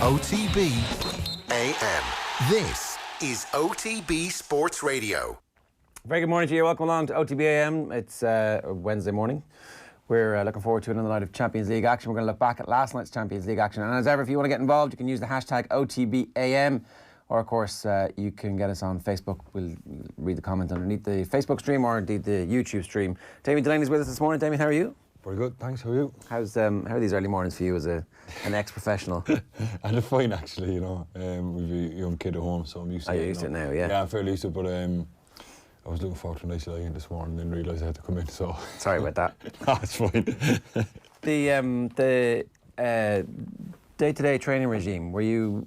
OTB AM. This is OTB Sports Radio. Very good morning to you. Welcome along to OTB AM. It's Wednesday morning. We're looking forward to another night of Champions League action. We're going to look back at last night's Champions League action. And as ever, if you want to get involved, you can use the hashtag OTBAM. Or, of course, you can get us on Facebook. We'll read the comment underneath the Facebook stream or indeed the YouTube stream. Damien Delaney is with us this morning. Damien, how are you? Very good, thanks. How are you? How are these early mornings for you as an ex-professional? And they're fine, actually, you know. We've a young kid at home, so I'm used to it. Are you used to it now, yeah? Yeah, I'm fairly used to it, but I was looking forward to a nice lie-in this morning and then realised I had to come in, so... Sorry about that. No, it's fine. The day-to-day training regime, were you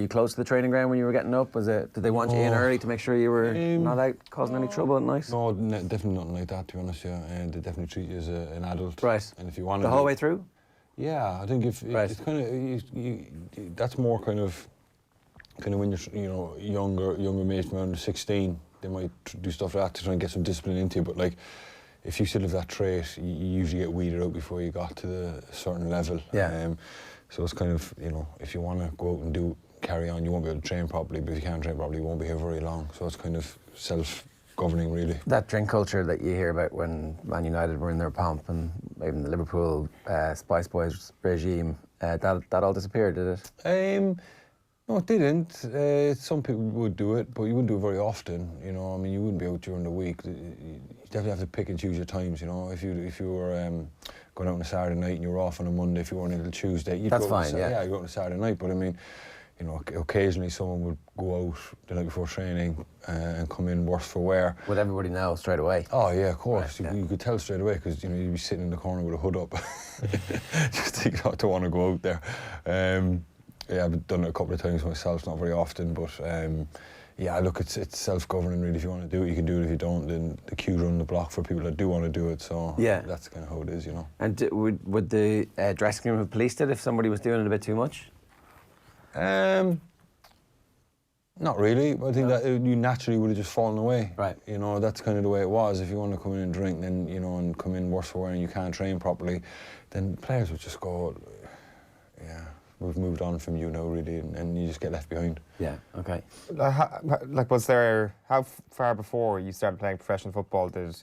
close to the training ground when you were getting up? Did they want you in early to make sure you were not out causing any trouble at night? No, definitely nothing like that, to be honest, yeah. And they definitely treat you as an adult. Right. And if you want the whole way through? Yeah, I think it's kind of that's more kind of when you're younger mates around 16, they might do stuff like that to try and get some discipline into you. But like, if you still have that trait, you usually get weeded out before you got to the certain level. Yeah. So it's kind of, if you want to go out and carry on, you won't be able to train properly. But if you can't train properly, you won't be here very long. So it's kind of self-governing, really. That drink culture that you hear about when Man United were in their pomp, and even the Liverpool Spice Boys regime, that all disappeared, did it? No, it didn't. Some people would do it, but you wouldn't do it very often. I mean, you wouldn't be out during the week. You definitely have to pick and choose your times. If you were going out on a Saturday night and you were off on a Monday, if you were on a Tuesday, you'd That's go fine. Yeah, you go out on a Saturday night. But I mean, occasionally someone would go out the night before training and come in worse for wear. Would everybody know straight away? Oh yeah, of course. Right, you could tell straight away because you'd be sitting in the corner with a hood up, just think not to want to go out there. Yeah, I've done it a couple of times myself, not very often, but yeah, look, it's self-governing really. If you want to do it, you can do it. If you don't, then the queue's on the block for people that do want to do it, so yeah, that's kind of how it is, And would the dressing room have policed it if somebody was doing it a bit too much? Not really. I think that you naturally would have just fallen away. Right. That's kind of the way it was. If you want to come in and drink, then, and come in worse for wear and you can't train properly, then players would just go, yeah, we've moved on from you now, really, and you just get left behind. Yeah, okay. How far before you started playing professional football did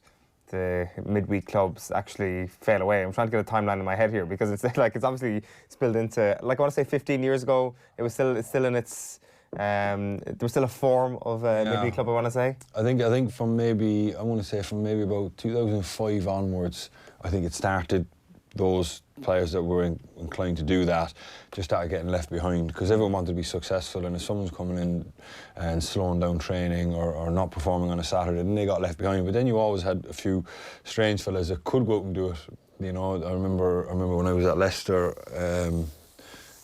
the midweek clubs actually fail away? I'm trying to get a timeline in my head here because it's obviously spilled into, I want to say 15 years ago, it's still in its, there was still a form of a midweek club, I want to say. I think from maybe about 2005 onwards, I think it started. Those players that were inclined to do that just started getting left behind because everyone wanted to be successful, and if someone's coming in and slowing down training or not performing on a Saturday, then they got left behind. But then you always had a few strange fellas that could go out and do it. I remember when I was at Leicester,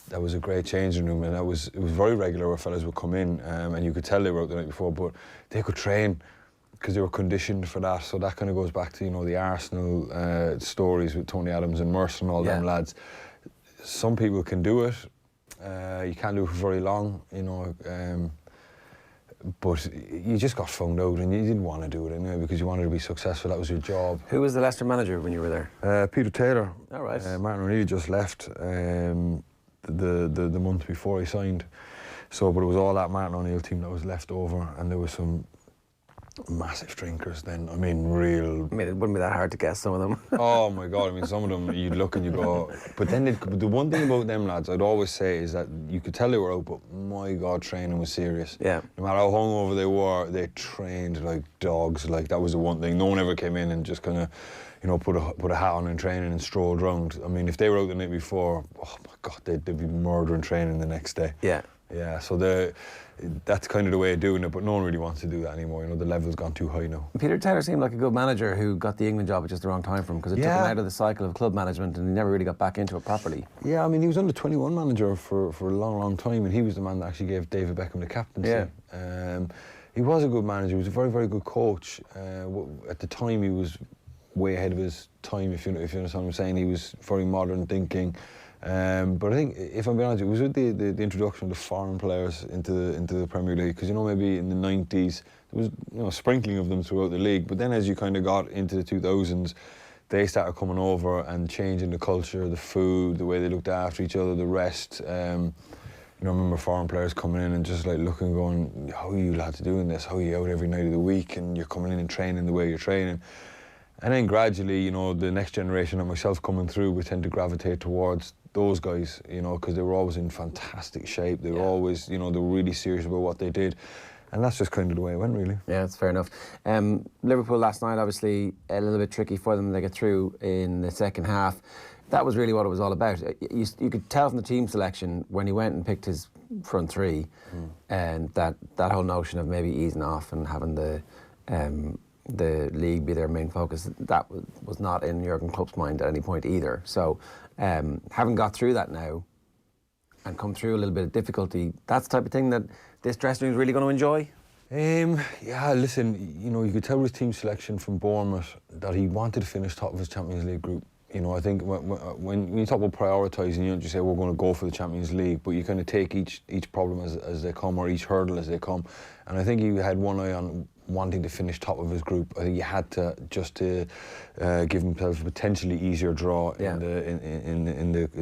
that was a great changing room, and it was very regular where fellas would come in, and you could tell they were out the night before, but they could train because they were conditioned for that. So that kind of goes back to the Arsenal stories with Tony Adams and Mercer and all them lads. Some people can do it. You can't do it for very long, but you just got found out and you didn't want to do it anyway because you wanted to be successful. That was your job. Who was the Leicester manager when you were there? Peter Taylor. All right. Martin O'Neill just left the month before he signed. So, but it was all that Martin O'Neill team that was left over, and there was some massive drinkers then. I mean, it wouldn't be that hard to guess some of them. Oh my God, I mean, some of them, you'd look and you go... But then the one thing about them lads, I'd always say, is that you could tell they were out, but my God, training was serious. Yeah. No matter how hungover they were, they trained like dogs. Like, that was the one thing. No one ever came in and just kind of, put a hat on and training and strolled around. I mean, if they were out the night before, oh my God, they'd be murdering training the next day. Yeah. Yeah, so that's kind of the way of doing it, but no one really wants to do that anymore. The level's gone too high now. Peter Taylor seemed like a good manager who got the England job at just the wrong time for him because it took him out of the cycle of club management and he never really got back into it properly. Yeah, I mean, he was under 21 manager for a long, long time, and he was the man that actually gave David Beckham the captaincy. Yeah. He was a good manager. He was a very, very good coach. At the time, he was way ahead of his time, if you understand what I'm saying. He was very modern thinking. But I think, if I'm being honest, it was with the introduction of the foreign players into the Premier League, because maybe in the 90s there was a sprinkling of them throughout the league, but then as you kind of got into the 2000s, they started coming over and changing the culture, the food, the way they looked after each other, the rest. I remember foreign players coming in and just like looking, going, how are you lads doing this? How are you out every night of the week and you're coming in and training the way you're training? And then gradually, the next generation and myself coming through, we tend to gravitate towards those guys, because they were always in fantastic shape. They were always, they were really serious about what they did. And that's just kind of the way it went, really. Yeah, that's fair enough. Liverpool last night, obviously, a little bit tricky for them. They get through in the second half. That was really what it was all about. You could tell from the team selection when he went and picked his front three, and that whole notion of maybe easing off and having the league be their main focus, that was not in Jurgen Klopp's mind at any point either. So, having got through that now and come through a little bit of difficulty, that's the type of thing that this dressing room is really going to enjoy? Yeah, listen, you could tell with his team selection from Bournemouth that he wanted to finish top of his Champions League group. I think when you talk about prioritising, you don't just say we're going to go for the Champions League, but you kind of take each problem as they come, or each hurdle as they come. And I think he had one eye on wanting to finish top of his group. I think he had to just to give himself a potentially easier draw in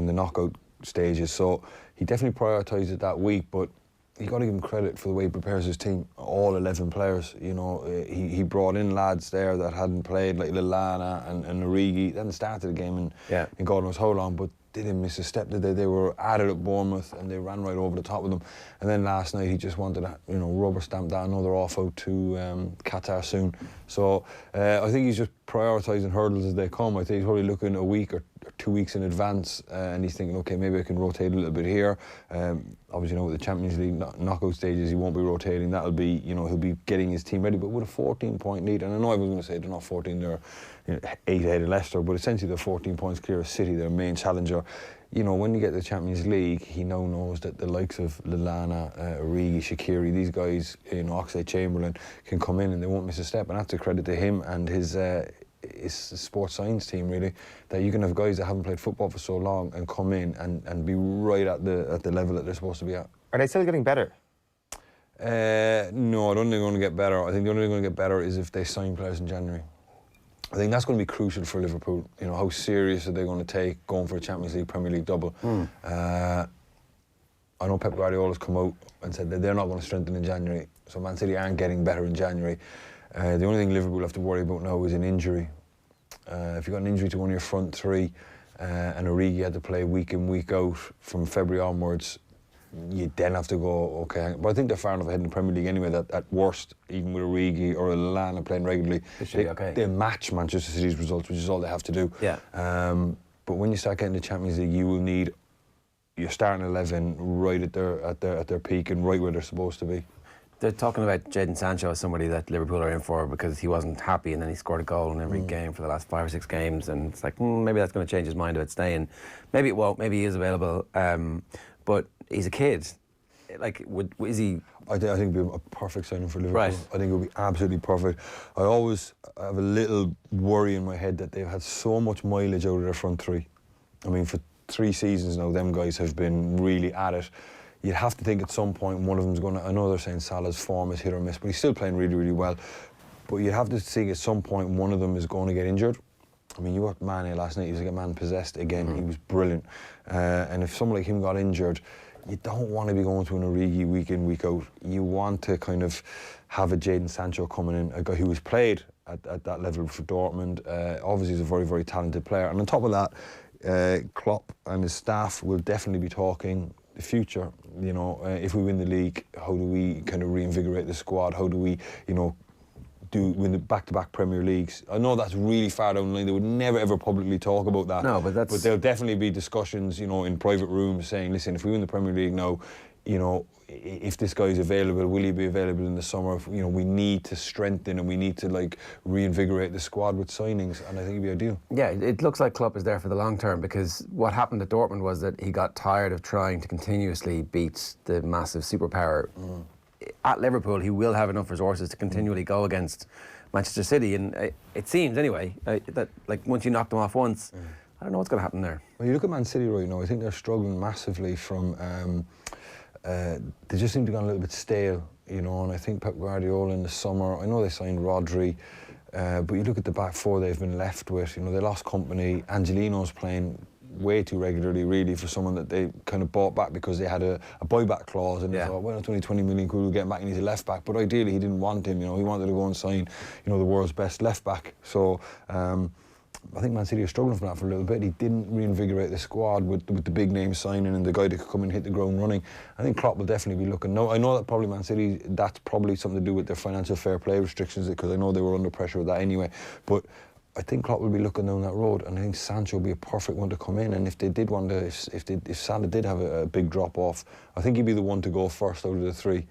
the knockout stages. So he definitely prioritised it that week, but you got to give him credit for the way he prepares his team. All 11 players, he brought in lads there that hadn't played, like Lallana and Origi. They hadn't started the game in God knows how long, but they didn't miss a step, did they? They were at it at Bournemouth and they ran right over the top of them. And then last night he just wanted to, rubber stamp that. I know they're off out to Qatar soon. So I think he's just prioritising hurdles as they come. I think he's probably looking a week or 2 weeks in advance, and he's thinking, okay, maybe I can rotate a little bit here. Obviously, with the Champions League knockout stages, he won't be rotating. That'll be, he'll be getting his team ready. But with a 14-point lead, and I know everyone's going to say they're not 14, they're 8 ahead of Leicester, but essentially they're 14 points clear of City, their main challenger. When you get to the Champions League, he now knows that the likes of Lallana, Origi, Shaqiri, these guys, Oxlade-Chamberlain, can come in and they won't miss a step. And that's a credit to him and his sports science team, really, that you can have guys that haven't played football for so long and come in and be right at the level that they're supposed to be at. Are they still getting better? No, I don't think they're going to get better. I think the only thing they're going to get better is if they sign players in January. I think that's going to be crucial for Liverpool. How serious are they going to take going for a Champions League, Premier League double? I know Pep Guardiola's come out and said that they're not going to strengthen in January, so Man City aren't getting better in January. The only thing Liverpool have to worry about now is an injury. If you've got an injury to one of your front three, and Origi had to play week in, week out from February onwards, you then have to go, okay. But I think they're far enough ahead in the Premier League anyway that at worst, even with Origi or Lallana playing regularly, they match Manchester City's results, which is all they have to do. Yeah. But when you start getting the Champions League, you will need your starting 11 right at their peak and right where they're supposed to be. They're talking about Jadon Sancho as somebody that Liverpool are in for because he wasn't happy and then he scored a goal in every game for the last 5 or 6 games, and it's like, maybe that's going to change his mind about staying. Maybe it won't, maybe he is available, but he's a kid. Like, is he... I think it'd be a perfect signing for Liverpool. Right. I think it would be absolutely perfect. I always have a little worry in my head that they've had so much mileage out of their front three. I mean, for 3 seasons now, them guys have been really at it. You'd have to think at some point one of them's going to... I know they're saying Salah's form is hit or miss, but he's still playing really, really well. But you'd have to think at some point one of them is going to get injured. I mean, you watched Mane last night, he was like a man possessed again. He was brilliant. And if someone like him got injured, you don't want to be going to an Origi week in, week out. You want to kind of have a Jadon Sancho coming in, a guy who has played at that level for Dortmund. Obviously, he's a very, very talented player. And on top of that, Klopp and his staff will definitely be talking the future. If we win the league, how do we kind of reinvigorate the squad? How do we, win the back-to-back Premier Leagues? I know that's really far down the line. They would never ever publicly talk about that. No, but that's... But there'll definitely be discussions, in private rooms saying, listen, if we win the Premier League now, if this guy's available, will he be available in the summer? We need to strengthen and we need to reinvigorate the squad with signings, and I think it'd be ideal. Yeah, it looks like Klopp is there for the long term, because what happened at Dortmund was that he got tired of trying to continuously beat the massive superpower. At Liverpool, he will have enough resources to continually go against Manchester City, and it seems anyway that once you knock them off once, I don't know what's going to happen there. Well, you look at Man City right now, I think they're struggling massively from... they just seem to have gone a little bit stale, and I think Pep Guardiola in the summer, I know they signed Rodri, but you look at the back four they've been left with, they lost company. Angelino's playing way too regularly, really, for someone that they kind of bought back because they had a buyback clause, and they thought, well, it's only 20 million quid, we'll get him back, and he's a left back. But ideally, he didn't want him. He wanted to go and sign, the world's best left back. So I think Man City are struggling from that for a little bit. He didn't reinvigorate the squad with the big name signing and the guy that could come and hit the ground running. I think Klopp will definitely be looking. No, I know that probably Man City, that's probably something to do with their financial fair play restrictions, because I know they were under pressure with that anyway. But I think Klopp will be looking down that road, and I think Sancho will be a perfect one to come in. And if they did want to, if Salah did have a big drop off, I think he'd be the one to go first out of the three.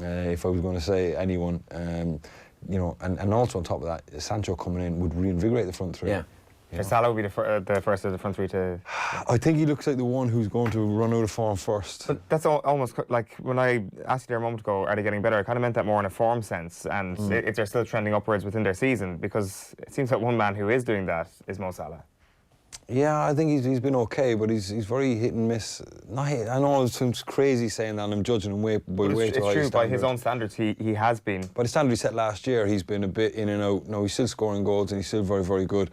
If I was going to say anyone. And also on top of that, Sancho coming in would reinvigorate the front three. Yeah. Salah would be the first of the front three to... I think he looks like the one who's going to run out of form first. But that's almost like when I asked you there a moment ago, are they getting better? I kind of meant that more in a form sense, and if they're still trending upwards within their season, because it seems like one man who is doing that is Mo Salah. Yeah, I think he's been okay, but he's very hit and miss. I know it sounds crazy saying that, and I'm judging him way too high It's true, by his own standards, he has been. By the standard he set last year, he's been a bit in and out. No, he's still scoring goals, and he's still very, very good.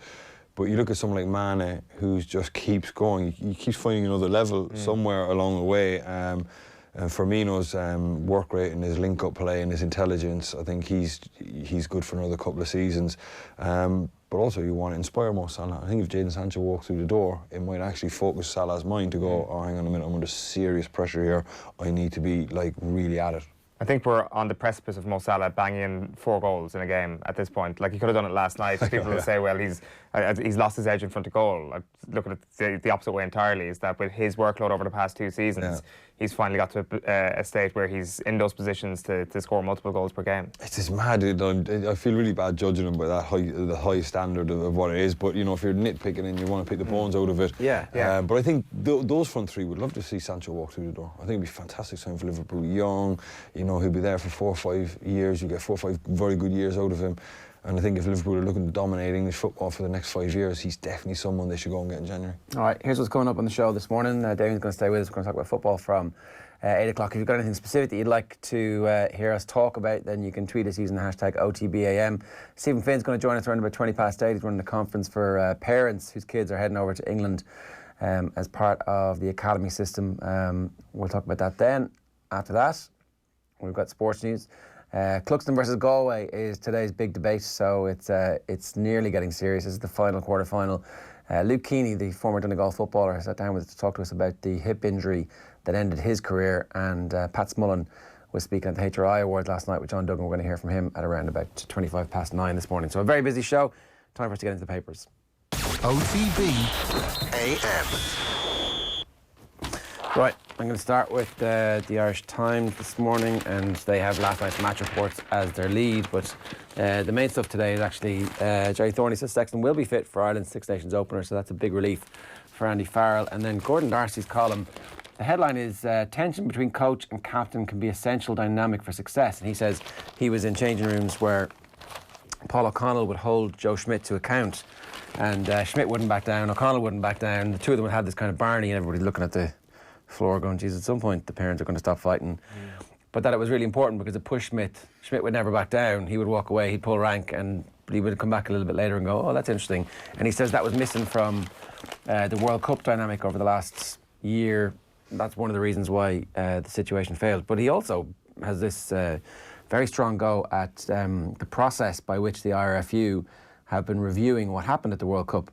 But you look at someone like Mane, who just keeps going. He keeps finding another level somewhere along the way. And Firmino's work rate and his link-up play and his intelligence, I think he's good for another couple of seasons. But also you want to inspire Mo Salah. I think if Jadon Sancho walks through the door, it might actually focus Salah's mind to go, oh, hang on a minute, I'm under serious pressure here. I need to be, really at it. I think we're on the precipice of Mo Salah banging in 4 goals in a game at this point. Like, he could have done it last night. People will say, well, he's lost his edge in front of goal. I look at it the opposite way entirely, is that with his workload over the past 2 seasons, he's finally got to a state where he's in those positions to score multiple goals per game. It's just mad. I feel really bad judging him by the high standard of what it is. But, if you're nitpicking and you want to pick the bones out of it. Yeah. But I think those front three would love to see Sancho walk through the door. I think it'd be a fantastic sign for Liverpool. Young, he'll be there for 4 or 5 years. You get 4 or 5 very good years out of him. And I think if Liverpool are looking to dominate English football for the next 5 years, he's definitely someone they should go and get in January. All right, here's what's coming up on the show this morning. Damien's going to stay with us. We're going to talk about football from 8 o'clock. If you've got anything specific that you'd like to hear us talk about, then you can tweet us using the hashtag OTBAM. Stephen Finn's going to join us around about 8:20. He's running a conference for parents whose kids are heading over to England as part of the academy system. We'll talk about that then. After that, we've got sports news. Cluxton versus Galway is today's big debate, so it's nearly getting serious. This is the final quarter-final. Luke Keaney, the former Donegal footballer, sat down with us to talk to us about the hip injury that ended his career, and Pat Smullen was speaking at the HRI Awards last night with John Duggan. We're going to hear from him at around about 9:25 this morning. So a very busy show. Time for us to get into the papers. OTB AM. Right, I'm going to start with the Irish Times this morning, and they have last night's match reports as their lead, but the main stuff today is actually Jerry Thornley says Sexton will be fit for Ireland's Six Nations opener, so that's a big relief for Andy Farrell. And then Gordon Darcy's column, the headline is tension between coach and captain can be essential dynamic for success, and he says he was in changing rooms where Paul O'Connell would hold Joe Schmidt to account, and Schmidt wouldn't back down, O'Connell wouldn't back down. The two of them would have this kind of Barney, and everybody's looking at the floor going, geez, at some point the parents are going to stop fighting. But that it was really important because it pushed Schmidt. Schmidt would never back down. He would walk away, he'd pull rank, and he would come back a little bit later and go, oh, that's interesting. And he says that was missing from the World Cup dynamic over the last year. That's one of the reasons why the situation failed. But he also has this very strong go at the process by which the IRFU have been reviewing what happened at the World Cup.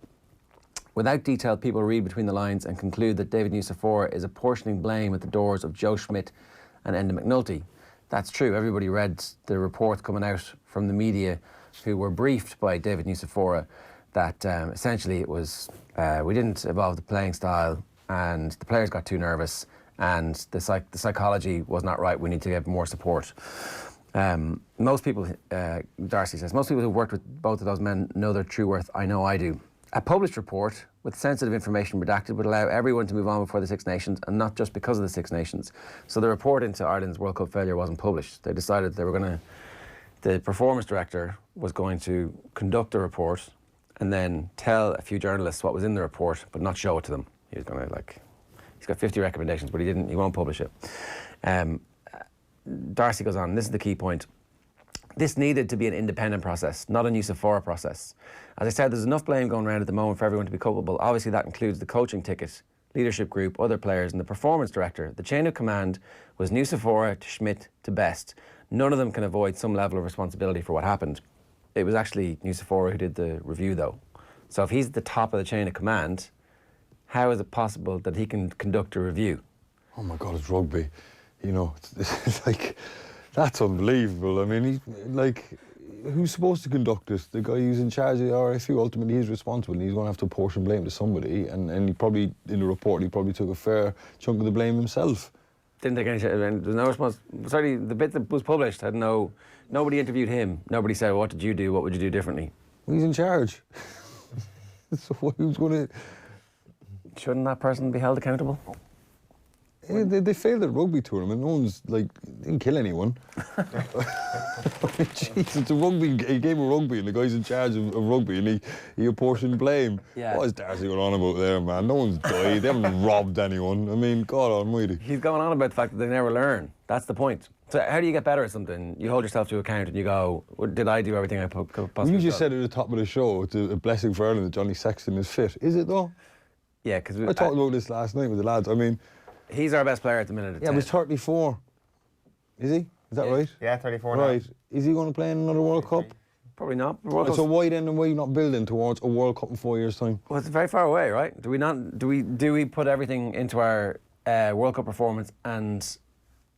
Without detail, people read between the lines and conclude that David Nucifora is apportioning blame at the doors of Joe Schmidt and Enda McNulty. That's true. Everybody read the report coming out from the media who were briefed by David Nucifora that essentially it was, we didn't evolve the playing style and the players got too nervous and the psychology was not right, we need to get more support. Most people, Darcy says, most people who've worked with both of those men know their true worth. I know I do. A published report with sensitive information redacted would allow everyone to move on before the Six Nations, and not just because of the Six Nations. So the report into Ireland's World Cup failure wasn't published. They decided they were going to, the performance director was going to conduct a report and then tell a few journalists what was in the report, but not show it to them. He was going to he's got 50 recommendations, but he won't publish it. Darcy goes on, this is the key point. This needed to be an independent process, not a Nucifora process. As I said, there's enough blame going around at the moment for everyone to be culpable. Obviously, that includes the coaching ticket, leadership group, other players, and the performance director. The chain of command was Nusafora to Schmidt to Best. None of them can avoid some level of responsibility for what happened. It was actually Nusafora who did the review, though. So if he's at the top of the chain of command, how is it possible that he can conduct a review? Oh my God, it's rugby. You know, it's like, that's unbelievable. I mean, who's supposed to conduct this? The guy who's in charge of the RFU, ultimately he's responsible, and he's going to have to apportion blame to somebody, and he probably, in the report, he probably took a fair chunk of the blame himself. Didn't take any. There's no response. Sorry, the bit that was published had no. Nobody interviewed him. Nobody said, "What did you do? What would you do differently?" Well, he's in charge. So who's going to? Shouldn't that person be held accountable? Yeah, they failed at a rugby tournament. No one's didn't kill anyone. Jeez, it's a game of rugby, and the guy's in charge of rugby, and he apportioned blame. Yeah. What is Darcy going on about there, man? No one's died. They haven't robbed anyone. I mean, God Almighty. He's going on about the fact that they never learn. That's the point. So how do you get better at something? You hold yourself to account and you go, did I do everything I could possibly? You just said at the top of the show, it's a blessing for Ireland that Johnny Sexton is fit. Is it though? Yeah, because I talked about this last night with the lads. I mean, he's our best player at the minute. Yeah, he's 34. Is he? Is that right? Yeah, 34 now. Right. Is he going to play in another World Cup? Probably not. So why then are we not building towards a World Cup in 4 years' time? Well, it's very far away, right? Do we not? Do we put everything into our World Cup performance, and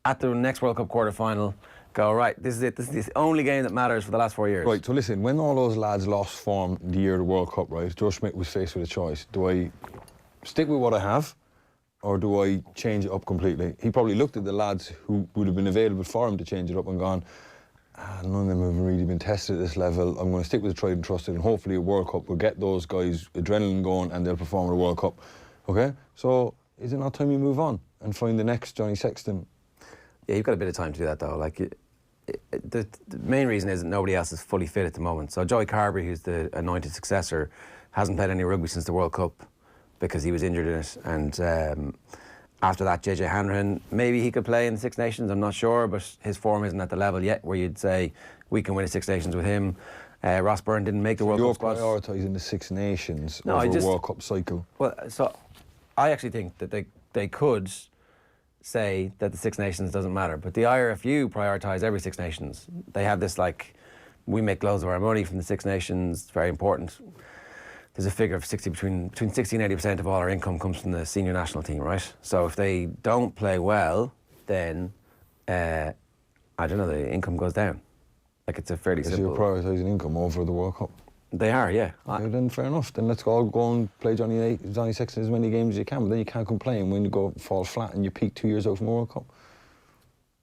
at the next World Cup quarter final, go right? This is it. This is the only game that matters for the last 4 years. Right. So listen, when all those lads lost form the year of the World Cup, right? Joe Schmidt was faced with a choice: do I stick with what I have, or do I change it up completely? He probably looked at the lads who would have been available for him to change it up and gone, none of them have really been tested at this level. I'm going to stick with the tried and trusted, and hopefully a World Cup will get those guys adrenaline going and they'll perform at a World Cup. Okay? So is it not time you move on and find the next Johnny Sexton? Yeah, you've got a bit of time to do that, though. The main reason is that nobody else is fully fit at the moment. So Joey Carberry, who's the anointed successor, hasn't played any rugby since the World Cup because he was injured in it. And after that, JJ Hanrahan, maybe he could play in the Six Nations, I'm not sure, but his form isn't at the level yet where you'd say we can win a Six Nations with him. Ross Byrne didn't make the World Cup squad. You're prioritising the Six Nations over a World Cup cycle. Well, so I actually think that they could say that the Six Nations doesn't matter, but the IRFU prioritise every Six Nations. They have this we make loads of our money from the Six Nations, it's very important. There's a figure of between 60 and 80% of all our income comes from the senior national team, right? So if they don't play well, then I don't know, the income goes down. It's a fairly simple. So you're prioritising income over the World Cup. They are, yeah. Okay, then fair enough. Then let's all go and play Johnny Sexton as many games as you can, but then you can't complain when you fall flat and you peak 2 years out from a World Cup.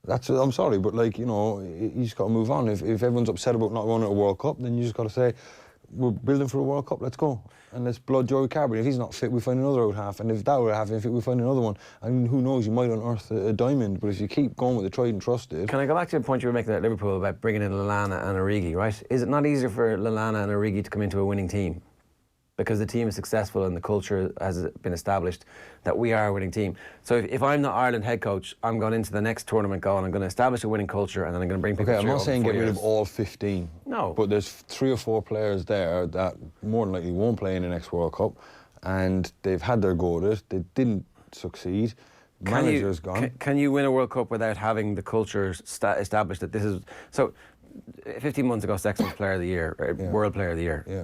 I'm sorry, but you just got to move on. If everyone's upset about not running a World Cup, then you just got to say, we're building for a World Cup, let's go. And let's blood Joey Carberry. If he's not fit, we find another out half. And if that out half isn't fit, we find another one. And who knows, you might unearth a diamond. But if you keep going with the tried and trusted... Can I go back to the point you were making at Liverpool about bringing in Lallana and Origi, right? Is it not easier for Lallana and Origi to come into a winning team? Because the team is successful and the culture has been established that we are a winning team. So if I'm not Ireland head coach, I'm going into the next tournament going, I'm going to establish a winning culture and then I'm going to bring people through. Okay, I'm not saying get rid of all 15. No. But there's 3 or 4 players there that more than likely won't play in the next World Cup, and they've had their go at it. They didn't succeed. Manager's gone. Can you win a World Cup without having the culture established that this is... So 15 months ago, Sexton was Player of the Year, World Player of the Year. Yeah.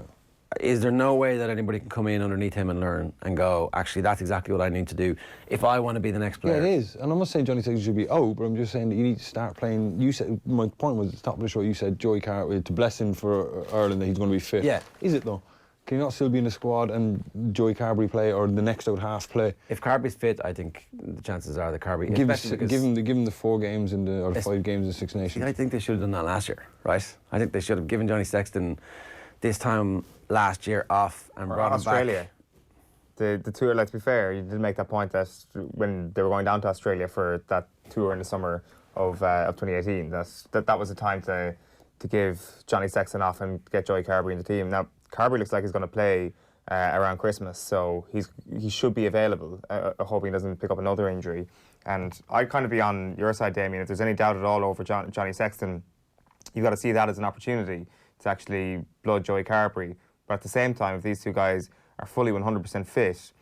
Is there no way that anybody can come in underneath him and learn and go, actually, that's exactly what I need to do if I want to be the next player? Yeah, it is. And I'm not saying Johnny Sexton should be out, but I'm just saying that you need to start playing. You said, my point was at the top of the show, you said Joey Carberry, to bless him for Ireland that he's going to be fit. Yeah. Is it though? Can you not still be in the squad and Joey Carberry play or the next out half play? If Carberry's fit, I think the chances are that Carberry... Give him the 4 games or the 5 games in Six Nations. I think they should have done that last year, right? I think they should have given Johnny Sexton this time last year off and brought him back. The tour, let's be fair, you did make that point that when they were going down to Australia for that tour in the summer of 2018, that was the time to give Johnny Sexton off and get Joey Carberry in the team. Now, Carberry looks like he's going to play around Christmas, so he should be available. Hoping he doesn't pick up another injury. And I'd kind of be on your side, Damien. If there's any doubt at all over Johnny Sexton, you've got to see that as an opportunity to actually blood Joey Carberry But at the same time, if these two guys are fully 100% fit,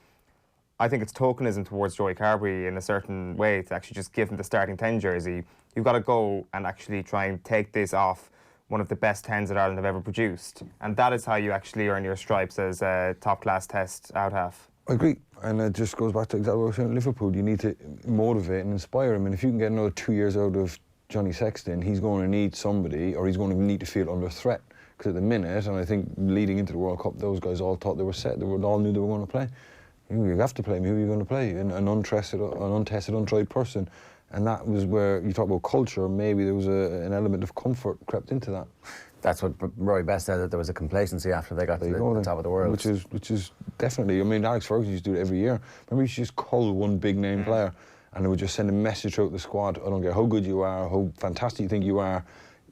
I think it's tokenism towards Joey Carberry in a certain way to actually just give him the starting 10 jersey. You've got to go and actually try and take this off one of the best 10s that Ireland have ever produced. And that is how you actually earn your stripes as a top-class test out-half. I agree, and it just goes back to exactly what I was saying at Liverpool. You need to motivate and inspire him, and if you can get another 2 years out of Johnny Sexton, he's going to need somebody, or he's going to need to feel under threat. Because at the minute, and I think leading into the World Cup, those guys all thought they were set. They all knew they were going to play. You have to play him. Who are you going to play? An untested, untried person. And that was where you talk about culture. Maybe there was an element of comfort crept into that. That's what Roy Best said, that there was a complacency after they got to the top of the world. Which is definitely, I mean, Alex Ferguson used to do it every year. Remember, he used to just cull one big name player and it would just send a message out the squad. I don't care how good you are, how fantastic you think you are.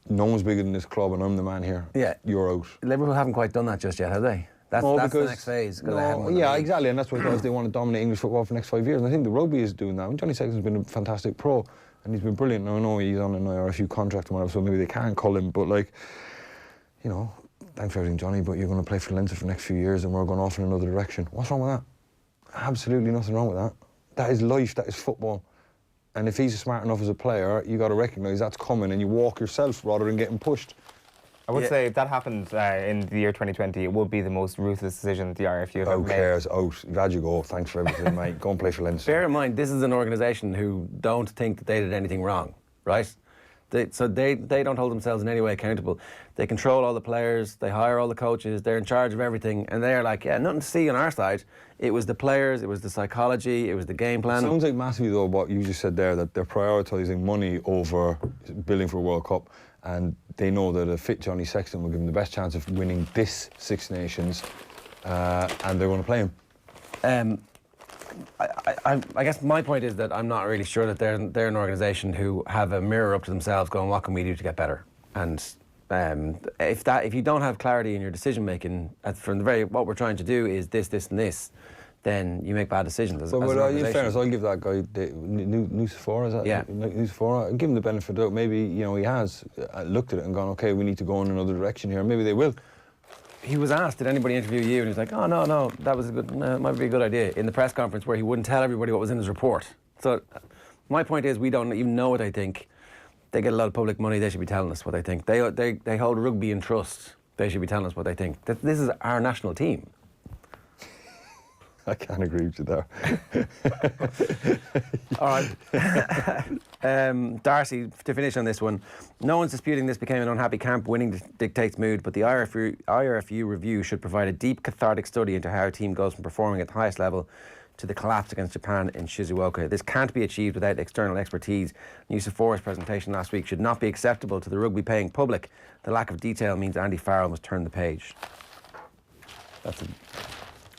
No one's bigger than this club and I'm the man here. Yeah. You're out. Liverpool haven't quite done that just yet, have they? That's the next phase. Exactly, and that's what it does. They want to dominate English football for the next 5 years. And I think the rugby is doing that. And Johnny Sexton's been a fantastic pro, and he's been brilliant. Now, I know he's on an IRFU contract and whatever, so maybe they can't call him. But, like, you know, thanks for everything, Johnny, but you're going to play for Leinster for the next few years and we're going off in another direction. What's wrong with that? Absolutely nothing wrong with that. That is life, that is football. And if he's smart enough as a player, you got to recognise that's coming and you walk yourself rather than getting pushed. I would say if that happened in the year 2020, it would be the most ruthless decision the RFU have ever made. Who cares? Out. Glad you go. Thanks for everything, mate. Go and play for Leinster. Bear in mind, this is an organisation who don't think that they did anything wrong, right? So they don't hold themselves in any way accountable. They control all the players, they hire all the coaches, they're in charge of everything, and they're like, yeah, nothing to see on our side. It was the players, it was the psychology, it was the game plan. It sounds like massively, though, what you just said there, that they're prioritising money over building for a World Cup. And they know that a fit Johnny Sexton will give them the best chance of winning this Six Nations, and they're going to play him. I guess my point is that I'm not really sure that they're an organisation who have a mirror up to themselves going, what can we do to get better? And if you don't have clarity in your decision making, from the very what we're trying to do is this, and this, then you make bad decisions. As an organisation. In fairness, I'll give that guy Nusafora, is that? Yeah. Nusafora. Give him the benefit of the doubt. Maybe he has looked at it and gone, okay, we need to go in another direction here. Maybe they will. He was asked, did anybody interview you? And he's like, oh, no, that was might be a good idea, in the press conference where he wouldn't tell everybody what was in his report. So my point is, we don't even know what they think. They get a lot of public money, they should be telling us what they think. They hold rugby in trust, they should be telling us what they think. This is our national team. I can't agree with you there. All right. Darcy, to finish on this one. No one's disputing this became an unhappy camp. Winning dictates mood, but the IRFU review should provide a deep, cathartic study into how a team goes from performing at the highest level to the collapse against Japan in Shizuoka. This can't be achieved without external expertise. Nusafora's presentation last week should not be acceptable to the rugby-paying public. The lack of detail means Andy Farrell must turn the page.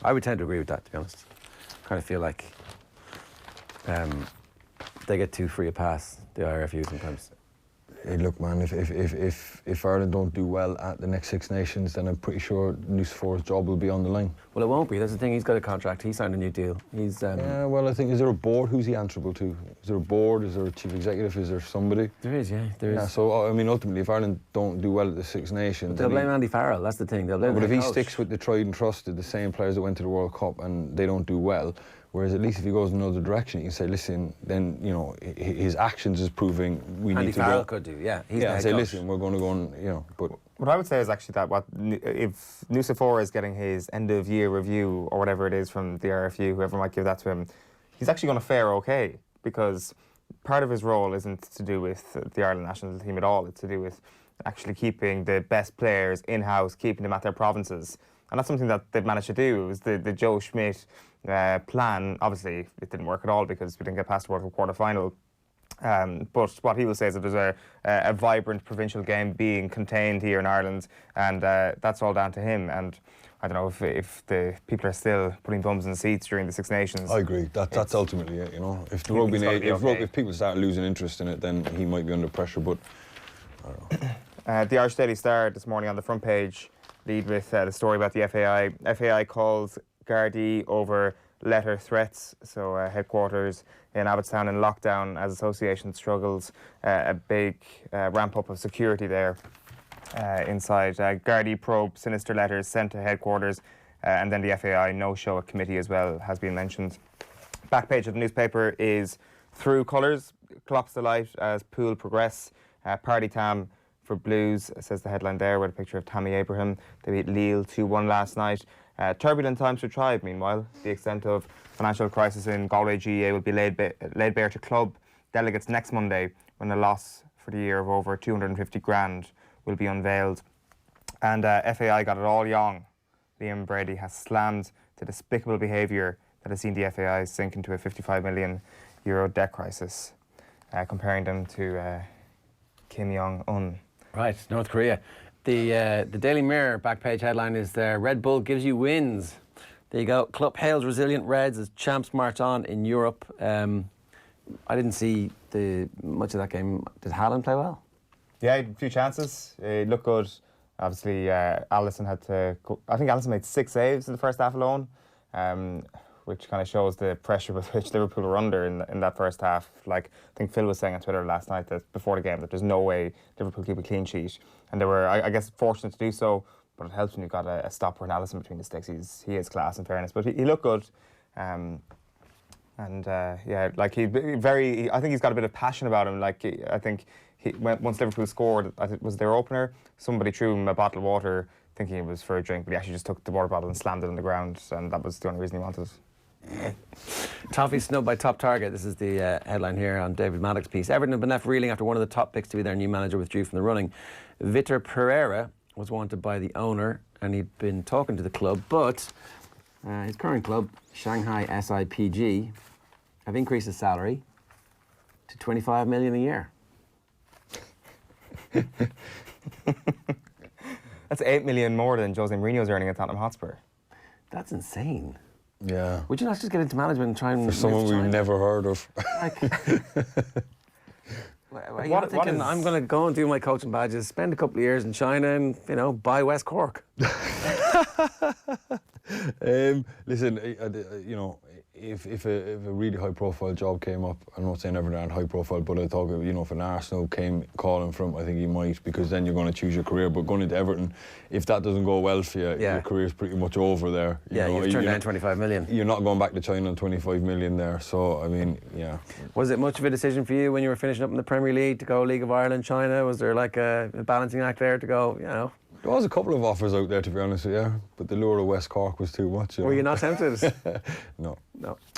I would tend to agree with that, to be honest. Kind of feel like they get too free a pass, the IRFU sometimes. Hey, look, man, if Ireland don't do well at the next Six Nations, then I'm pretty sure Nusafora's job will be on the line. Well, it won't be. That's the thing. He's got a contract. He signed a new deal. He's. Yeah, well, I think, is there a board? Who's he answerable to? Is there a board? Is there a chief executive? Is there somebody? There is, yeah. There is. Yeah, so, I mean, ultimately, if Ireland don't do well at the Six Nations... But they'll blame Andy Farrell. That's the thing. They'll blame But if he coach. sticks with the tried and trusted, the same players that went to the World Cup, and they don't do well, whereas at least if he goes in another direction, you can say, listen, then, you know, his actions is proving we Andy need to Farrell go. could do, yeah. He's Yeah, the and head say, coach. listen, we're going to go and, you know, but... What I would say is actually that if Nusafora is getting his end-of-year review or whatever it is from the RFU, whoever might give that to him, he's actually going to fare okay, because part of his role isn't to do with the Ireland national team at all. It's to do with actually keeping the best players in-house, keeping them at their provinces. And that's something that they've managed to do. It was the Joe Schmidt plan. Obviously, it didn't work at all because we didn't get past the World Cup quarter-final. But what he will say is that there's a vibrant provincial game being contained here in Ireland, and that's all down to him. And I don't know if the people are still putting bums in seats during the Six Nations. I agree. That's ultimately it, you know. If the rugby, if people start losing interest in it, then he might be under pressure, but I don't know. The Irish Daily Star this morning on the front page lead with the story about the FAI. FAI calls Gardaí over letter threats, so headquarters in Abbottstown in lockdown as association struggles, a big ramp up of security there. inside. Gardaí probe, sinister letters sent to headquarters, and then the FAI no-show at committee as well has been mentioned. Back page of the newspaper is through colours. Clocks the light as pool progress. Party tam for Blues, says the headline there, with a picture of Tammy Abraham. They beat Lille 2-1 last night. Turbulent times for Tribe, meanwhile. The extent of financial crisis in Galway GEA will be laid bare to club delegates next Monday, when a loss for the year of over 250 grand will be unveiled. And FAI got it all young. Liam Brady has slammed the despicable behaviour that has seen the FAI sink into a €55 million debt crisis, comparing them to Kim Jong-un. Right, North Korea. The Daily Mirror back page headline is there, Red Bull gives you wins. There you go. Klopp hails resilient Reds as champs march on in Europe. I didn't see much of that game. Did Haaland play well? Yeah, he had a few chances. He looked good. Obviously, Alisson had to... I think Alisson made 6 saves in the first half alone, which kind of shows the pressure with which Liverpool were under in that first half. Like, I think Phil was saying on Twitter last night that before the game that there's no way Liverpool keep a clean sheet. And they were, I guess, fortunate to do so, but it helps when you've got a stopper and Alisson between the sticks. He is class, in fairness. But he looked good. Yeah, like I think he's got a bit of passion about him. Like, I think once Liverpool scored, it was their opener, somebody threw him a bottle of water thinking it was for a drink, but he actually just took the water bottle and slammed it on the ground, and that was the only reason he wanted it. Toffee snubbed by top target. This is the headline here on David Maddock's piece. Everton have been left reeling after one of the top picks to be their new manager withdrew from the running. Vitor Pereira was wanted by the owner, and he'd been talking to the club, but his current club, Shanghai SIPG, have increased his salary to 25 million a year. That's 8 million more than Jose Mourinho's earning at Tottenham Hotspur. That's insane. Yeah. Would you not just get into management and try and... For someone we've never heard of. Like, you're thinking, I'm going to go and do my coaching badges, spend a couple of years in China and, buy West Cork. Listen, if a really high-profile job came up, I'm not saying Everton aren't high-profile, but I thought, if an Arsenal came calling for him, I think he might, because then you're going to choose your career. But going into Everton, if that doesn't go well for you, your career's pretty much over there. You've turned down 25 million. You're not going back to China on 25 million there. So, I mean, yeah. Was it much of a decision for you when you were finishing up in the Premier League to go League of Ireland, China? Was there like a balancing act there to go, There was a couple of offers out there, to be honest with you, but the lure of West Cork was too much. Were you not tempted? No,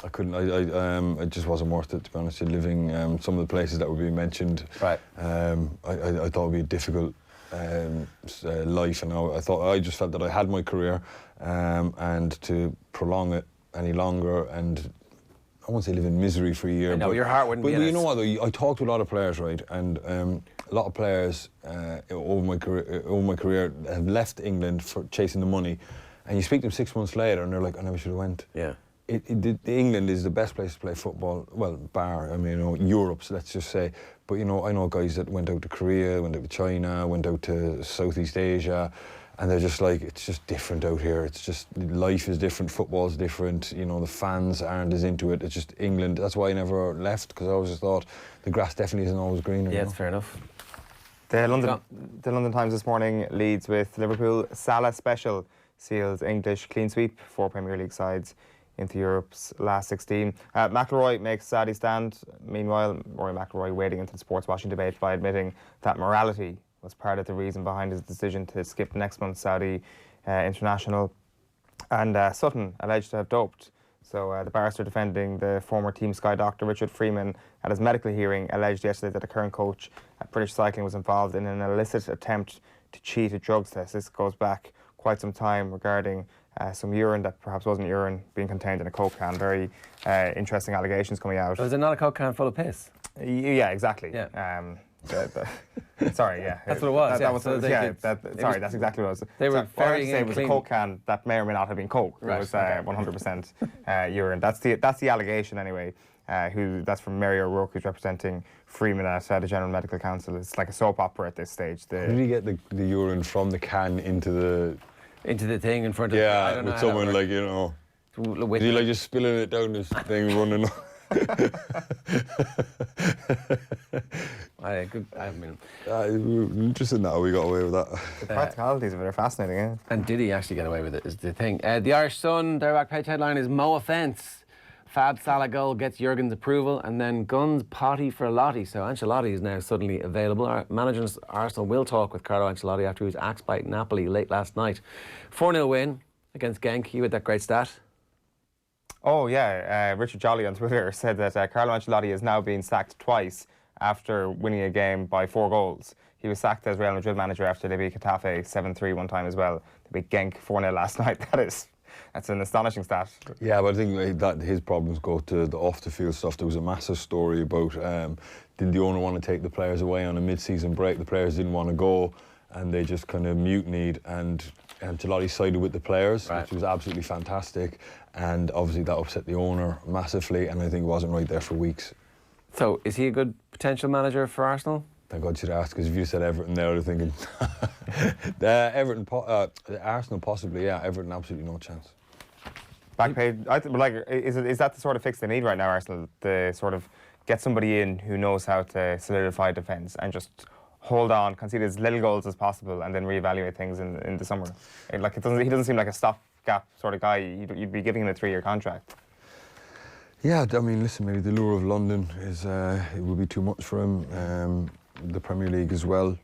I couldn't. It just wasn't worth it, to be honest. Living some of the places that were being mentioned, right? I thought it'd be a difficult life, and I just felt that I had my career, and to prolong it any longer, and I won't say live in misery for a year. No, your heart wouldn't be in it. But you know what, though? I talked to a lot of players, right, and a lot of players over my career have left England for chasing the money, and you speak to them 6 months later, and they're like, "I never should have went." Yeah. England is the best place to play football. Well, bar Europe, so let's just say. But I know guys that went out to Korea, went out to China, went out to Southeast Asia, and they're just like, it's just different out here. It's just, life is different, football's different, the fans aren't as into it. It's just England. That's why I never left, because I always just thought the grass definitely isn't always greener. Yeah, it's fair enough. The London Times this morning leads with Liverpool Salah special seals English clean sweep, 4 Premier League sides into Europe's last 16. McIlroy makes Saudi stand. Meanwhile, Rory McIlroy wading into the sports washing debate by admitting that morality was part of the reason behind his decision to skip next month's Saudi International. And Sutton alleged to have doped. So the barrister defending the former Team Sky doctor, Richard Freeman, at his medical hearing alleged yesterday that the current coach at British Cycling was involved in an illicit attempt to cheat a drugs test. This goes back quite some time regarding some urine that perhaps wasn't urine being contained in a Coke can. Very interesting allegations coming out. Was it not a Coke can full of piss? Yeah, exactly. Yeah. Sorry, yeah. That's what it was. That's exactly what it was. They were very it was a Coke can that may or may not have been Coke. Right, it was 100% urine. That's the allegation anyway. That's from Mary O'Rourke, who's representing Freeman at the General Medical Council. It's like a soap opera at this stage. Did he get the urine from the can into the thing in front of? Yeah, with someone like Did he just spilling it down this thing running? I mean, Interesting how we got away with that. The practicalities of it are fascinating, yeah. and did he actually get away with it is the thing. The Irish Sun, their back page headline is Mo offence. Fab Salah goal gets Jurgen's approval, and then guns potty for Lottie. So Ancelotti is now suddenly available. Our manager of Arsenal will talk with Carlo Ancelotti after he was axed by Napoli late last night. 4-0 win against Genk. You had that great stat. Oh, yeah. Richard Jolly on Twitter said that Carlo Ancelotti has now been sacked twice after winning a game by 4 goals. He was sacked as Real Madrid manager after they beat Getafe 7-3 one time as well. They beat Genk 4-0 last night. That's an astonishing stat. Yeah, but I think that his problems go to the off-the-field stuff. There was a massive story about did the owner want to take the players away on a mid-season break? The players didn't want to go, and they just kind of mutinied, and Ancelotti sided with the players, which was absolutely fantastic. And obviously that upset the owner massively, and I think he wasn't right there for weeks. So is he a good potential manager for Arsenal? Thank God you'd ask, because if you said Everton there, I'd thinking Arsenal possibly, yeah. Everton absolutely no chance. Back page, is that the sort of fix they need right now, Arsenal? The sort of get somebody in who knows how to solidify defence and just hold on, concede as little goals as possible, and then reevaluate things in the summer. He doesn't seem like a stopgap sort of guy. You'd be giving him a 3-year contract. Yeah, I mean, listen, maybe the lure of London is it would be too much for him. The Premier League as well.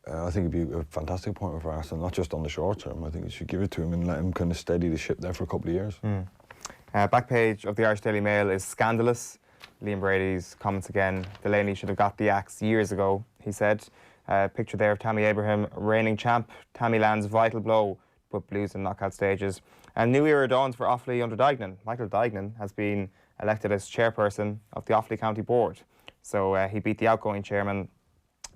I think it'd be a fantastic appointment for Arsenal, not just on the short term. I think you should give it to him and let him kind of steady the ship there for a couple of years. Back page of the Irish Daily Mail is scandalous. Liam Brady's comments again. Delaney should have got the axe years ago, he said. Picture there of Tammy Abraham, reigning champ. Tammy lands vital blow, but Blues in knockout stages. And new era dawns for Offaly under Duignan. Michael Duignan has been elected as chairperson of the Offaly County Board. So he beat the outgoing chairman,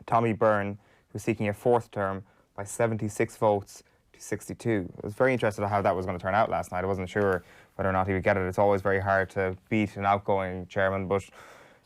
Tommy Byrne, who's seeking a 4th term, by 76 votes to 62. I was very interested in how that was going to turn out last night. I wasn't sure whether or not he would get it. It's always very hard to beat an outgoing chairman, but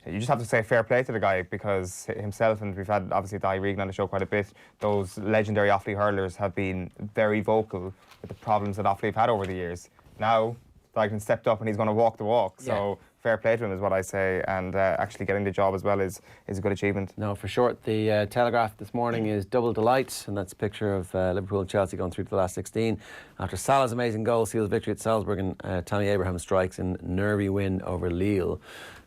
you just have to say fair play to the guy, because himself, and we've had obviously Dai Regan on the show quite a bit, those legendary Offaly hurlers have been very vocal with the problems that Offaly have had over the years. Now, Duignan stepped up and he's going to walk the walk. So fair play to him is what I say, and actually getting the job as well is a good achievement. No, for sure. The Telegraph this morning is double delight, and that's a picture of Liverpool and Chelsea going through to the last 16. After Salah's amazing goal seals victory at Salzburg, and Tammy Abraham strikes in nervy win over Lille.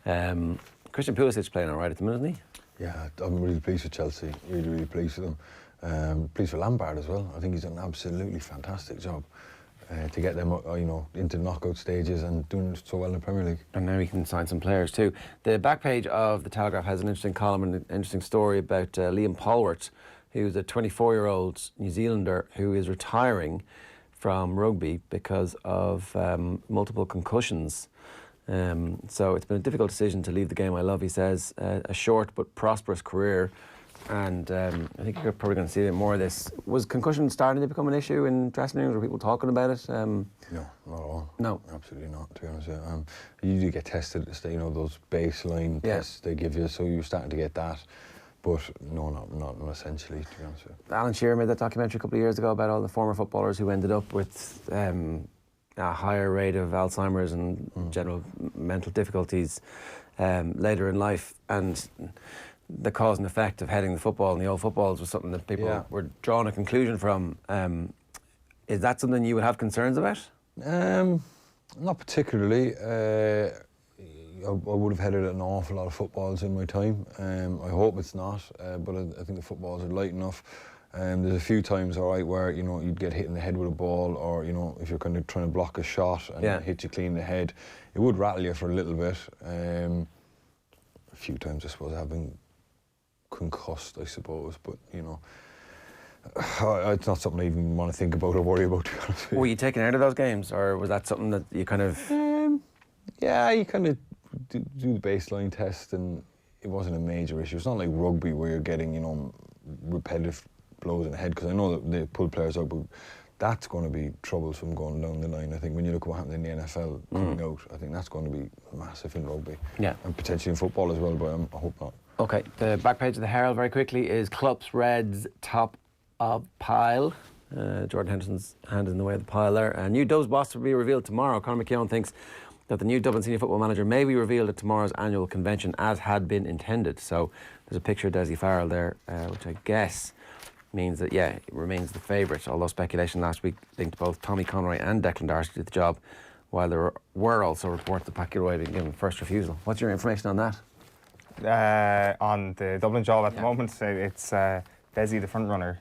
Christian Pulisic playing all right at the minute, isn't he? Yeah, I'm really pleased with Chelsea. Really, really pleased with them. Pleased with Lampard as well. I think he's done an absolutely fantastic job. To get them, into knockout stages and doing so well in the Premier League. And now he can sign some players too. The back page of the Telegraph has an interesting column and an interesting story about Liam Polwart, who's a 24-year-old New Zealander who is retiring from rugby because of multiple concussions. So it's been a difficult decision to leave the game I love, he says. A short but prosperous career. And I think you're probably going to see a bit more of this. Was concussion starting to become an issue in dressing rooms? Were people talking about it? No, not at all. No, absolutely not. To be honest, you do get tested. Those baseline tests they give you, so you're starting to get that. But no, not essentially. To be honest with you. Alan Shearer made that documentary a couple of years ago about all the former footballers who ended up with a higher rate of Alzheimer's and general mental difficulties later in life, and the cause and effect of heading the football and the old footballs was something that people were drawing a conclusion from. Is that something you would have concerns about? Not particularly. I would have headed an awful lot of footballs in my time. I hope it's not, but I think the footballs are light enough. There's a few times, all right, where you'd get hit in the head with a ball, or if you're kind of trying to block a shot and it hit you clean in the head, it would rattle you for a little bit. A few times, I suppose, I've been concussed, I suppose, but it's not something I even want to think about or worry about, to be honest with you. Were you taken out of those games, or was that something that you kind of... Yeah, you kind of do the baseline test, and it wasn't a major issue. It's not like rugby where you're getting, repetitive blows in the head, because I know that they pull players out, but that's going to be troublesome going down the line. I think when you look at what happened in the NFL coming out, I think that's going to be massive in rugby. Yeah. And potentially in football as well, but I hope not. OK, the back page of the Herald very quickly is Clubs Reds top of pile. Jordan Henderson's hand in the way of the pile there. New Dove's boss will be revealed tomorrow. Conor McKeown thinks that the new Dublin senior football manager may be revealed at tomorrow's annual convention as had been intended. So there's a picture of Desi Farrell there, which I guess means that, yeah, it remains the favourite, although speculation last week linked both Tommy Conroy and Declan Darcy to the job, while there were also reports that Pat Gilroy had been given first refusal. What's your information on that? On the Dublin job at the moment, it's Desi the front runner,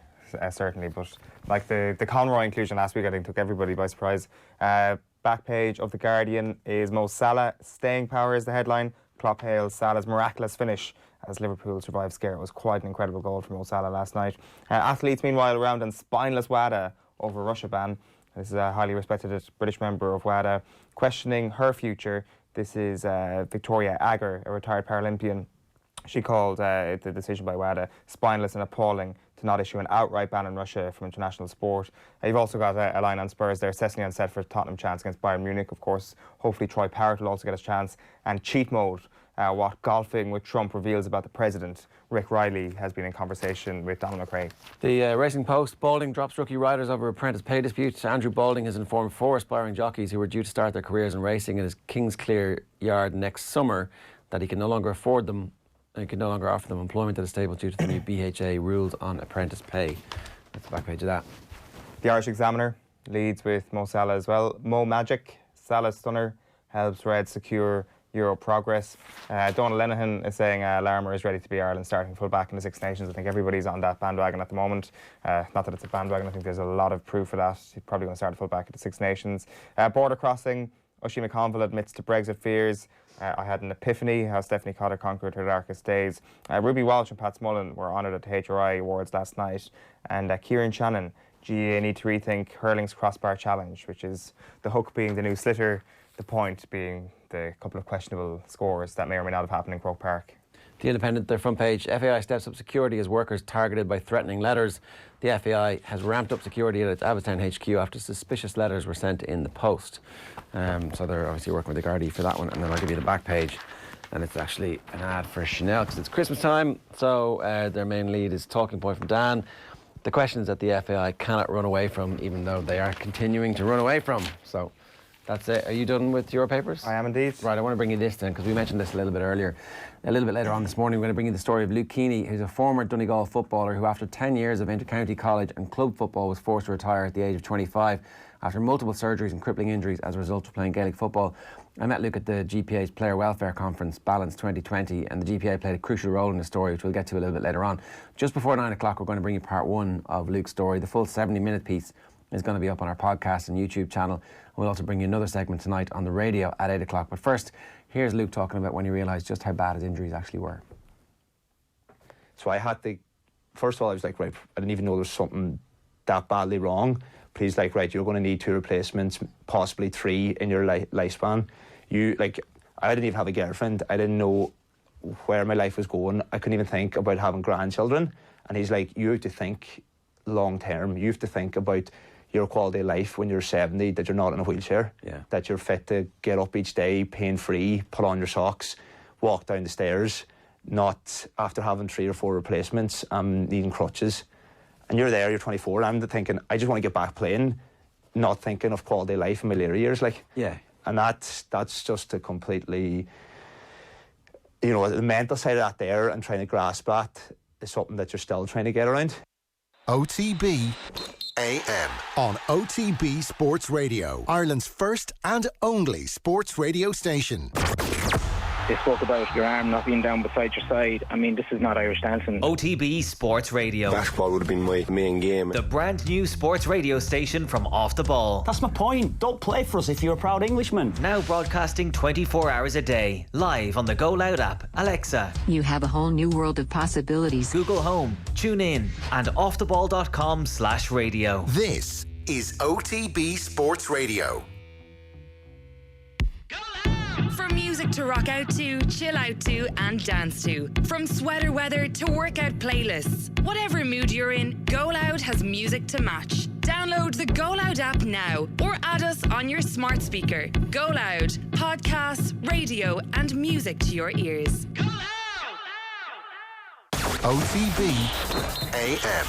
certainly, but like the Conroy inclusion last week, I think took everybody by surprise. Back page of The Guardian is Mo Salah, staying power is the headline. Klopp hails Salah's miraculous finish as Liverpool survived scare. It was quite an incredible goal from Mo Salah last night. Athletes, meanwhile, around on spineless WADA over Russia ban. This is a highly respected British member of WADA questioning her future. This is Victoria Agger, a retired Paralympian. She called the decision by WADA spineless and appalling to not issue an outright ban on Russia from international sport. You've also got a line on Spurs there. Cessny on set for Tottenham chance against Bayern Munich, of course. Hopefully Troy Parrott will also get his chance. And cheat mode, what golfing with Trump reveals about the president. Rick Riley has been in conversation with Donald McRae. The Racing Post, Balding drops rookie riders over apprentice pay dispute. Andrew Balding has informed 4 aspiring jockeys who were due to start their careers in racing at his Kingsclear yard next summer that he can no longer afford them. He can no longer offer them employment at the stable due to the new BHA rules on apprentice pay. That's the back page of that. The Irish Examiner leads with Mo Salah as well. Mo Magic, Salah stunner, helps Reds secure Euro progress. Donald Lenihan is saying Larmer is ready to be Ireland's starting full-back in the Six Nations. I think everybody's on that bandwagon at the moment. Not that it's a bandwagon, I think there's a lot of proof for that. He's probably going to start at full-back at the Six Nations. Border crossing, Oisin McConville admits to Brexit fears. I had an epiphany how Stephanie Cotter conquered her darkest days. Ruby Walsh and Pat Smullen were honoured at the HRI Awards last night. And Kieran Shannon, GAA need to rethink hurling's crossbar challenge, which is the hook being the new sliotar, the point being the couple of questionable scores that may or may not have happened in Croke Park. The Independent, their front page, FAI steps up security as workers targeted by threatening letters. The FAI has ramped up security at its Abbottstown HQ after suspicious letters were sent in the post. So they're obviously working with the Gardaí for that one, and then I'll give you the back page. And it's actually an ad for Chanel because it's Christmas time, so their main lead is talking point from Dan. The questions that the FAI cannot run away from, even though they are continuing to run away from. So that's it. Are you done with your papers? I am indeed. Right, I want to bring you this then, because we mentioned this a little bit earlier. A little bit later on this morning, we're going to bring you the story of Luke Keaney, who's a former Donegal footballer who, after 10 years of inter-county college and club football, was forced to retire at the age of 25 after multiple surgeries and crippling injuries as a result of playing Gaelic football. I met Luke at the GPA's Player Welfare Conference, Balance 2020, and the GPA played a crucial role in the story, which we'll get to a little bit later on. Just before 9 o'clock, we're going to bring you part 1 of Luke's story. The full 70-minute piece is going to be up on our podcast and YouTube channel. And we'll also bring you another segment tonight on the radio at 8 o'clock. But first, here's Luke talking about when he realised just how bad his injuries actually were. So I had to, first of all, I was like, right, I didn't even know there was something that badly wrong. But he's like, right, you're going to need 2 replacements, possibly 3 in your lifespan. I didn't even have a girlfriend. I didn't know where my life was going. I couldn't even think about having grandchildren. And he's like, you have to think long term. You have to think about your quality of life when you're 70, that you're not in a wheelchair, that you're fit to get up each day, pain-free, put on your socks, walk down the stairs, not after having 3 or 4 replacements, needing crutches. And you're there, you're 24, and I'm thinking, I just want to get back playing, not thinking of quality of life in my later years. And that's just a completely, the mental side of that there, and trying to grasp that is something that you're still trying to get around. OTB AM on OTB Sports Radio, Ireland's first and only sports radio station. They spoke about your arm not being down beside your side. I mean, this is not Irish dancing. OTB Sports Radio. Basketball would have been my main game. The brand new sports radio station from Off the Ball. That's my point. Don't play for us if you're a proud Englishman. Now broadcasting 24 hours a day. Live on the Go Loud app, Alexa. You have a whole new world of possibilities. Google Home, tune in, and offtheball.com/radio. This is OTB Sports Radio. From music to rock out to, chill out to, and dance to. From sweater weather to workout playlists. Whatever mood you're in, Go Loud has music to match. Download the Go Loud app now or add us on your smart speaker. Go Loud. Podcasts, radio, and music to your ears. Go Loud! OTB AM.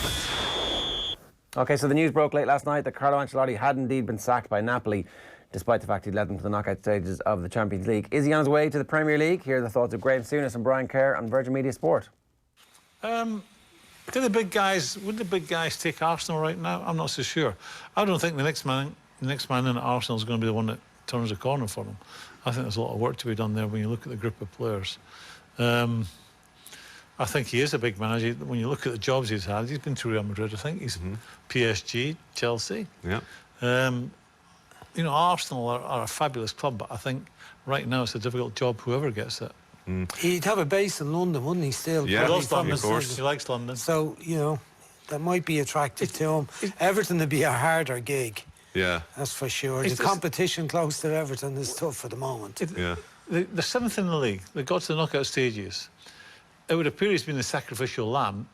OK, so the news broke late last night that Carlo Ancelotti had indeed been sacked by Napoli. despite the fact he'd led them to the knockout stages of the Champions League. Is he on his way to the Premier League? Here are the thoughts of Graham Souness and Brian Kerr on Virgin Media Sport. Would the big guys take Arsenal right now? I'm not so sure. I don't think the next man in Arsenal is going to be the one that turns the corner for them. I think there's a lot of work to be done there when you look at the group of players. I think he is a big manager. When you look at the jobs he's had, he's been to Real Madrid, I think. He's PSG, Chelsea. Yeah. You know, Arsenal are a fabulous club, but I think right now it's a difficult job, whoever gets it. He'd have a base in London, wouldn't he, still? Yeah, he loves London, of course. He likes London. So, you know, that might be attractive to him. Everton would be a harder gig. Yeah. That's for sure. The competition close to Everton is tough for the moment. They're 7th in the league. They got to the knockout stages. It would appear he's been the sacrificial lamb,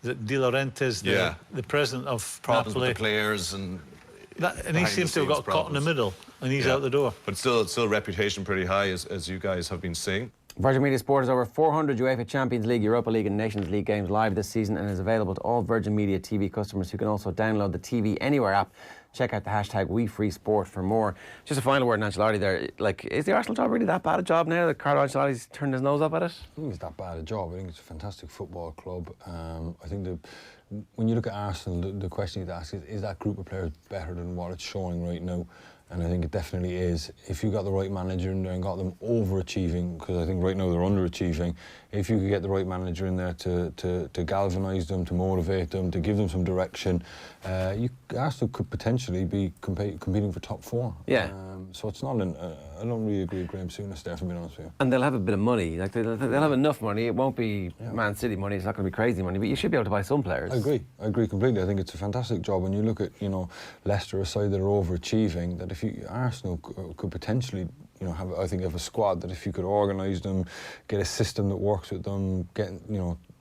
that De Laurentiis, the president of problems Napoli, with the players and he seems to have got caught in the middle, and he's out the door. But still reputation pretty high, as you guys have been saying. Virgin Media Sport has over 400 UEFA Champions League, Europa League and Nations League games live this season and is available to all Virgin Media TV customers who can also download the TV Anywhere app. Check out the hashtag WeFreeSport for more. Just a final word on Ancelotti there. Like, is the Arsenal job really that bad a job now that Carlo Ancelotti's turned his nose up at it? I think it's that bad a job. I think it's a fantastic football club. I think when you look at Arsenal, the question you'd ask is that group of players better than what it's showing right now? And I think it definitely is. If you got the right manager in there and got them overachieving, because I think right now they're underachieving, if you could get the right manager in there to galvanise them, to motivate them, to give them some direction, Arsenal could potentially be competing for top 4. Yeah. So it's not I don't really agree with Graham Souness there, to be honest with you. And they'll have a bit of money. Like they'll have enough money. It won't be Man City money. It's not going to be crazy money. But you should be able to buy some players. I agree completely. I think it's a fantastic job. When you look at, you know, Leicester, a side that are overachieving, that if Arsenal could potentially, you know, have a squad that if you could organise them, get a system that works with them, get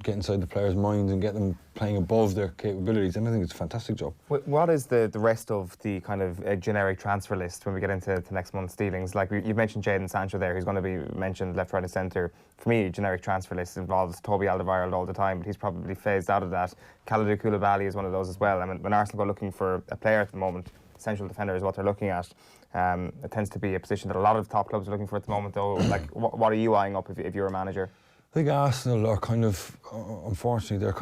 inside the players' minds and get them playing above their capabilities, then I think it's a fantastic job. What is the rest of the kind of generic transfer list when we get into next month's dealings? Like you've mentioned Jadon Sancho there, who's going to be mentioned left, right and centre. For me, generic transfer list involves Toby Alderweireld all the time, but he's probably phased out of that. Kalidou Koulibaly is one of those as well. I mean, when Arsenal go looking for a player at the moment, central defender is what they're looking at. It tends to be a position that a lot of top clubs are looking for at the moment, though. Like, what are you eyeing up if you're a manager? I think Arsenal are kind of, unfortunately, their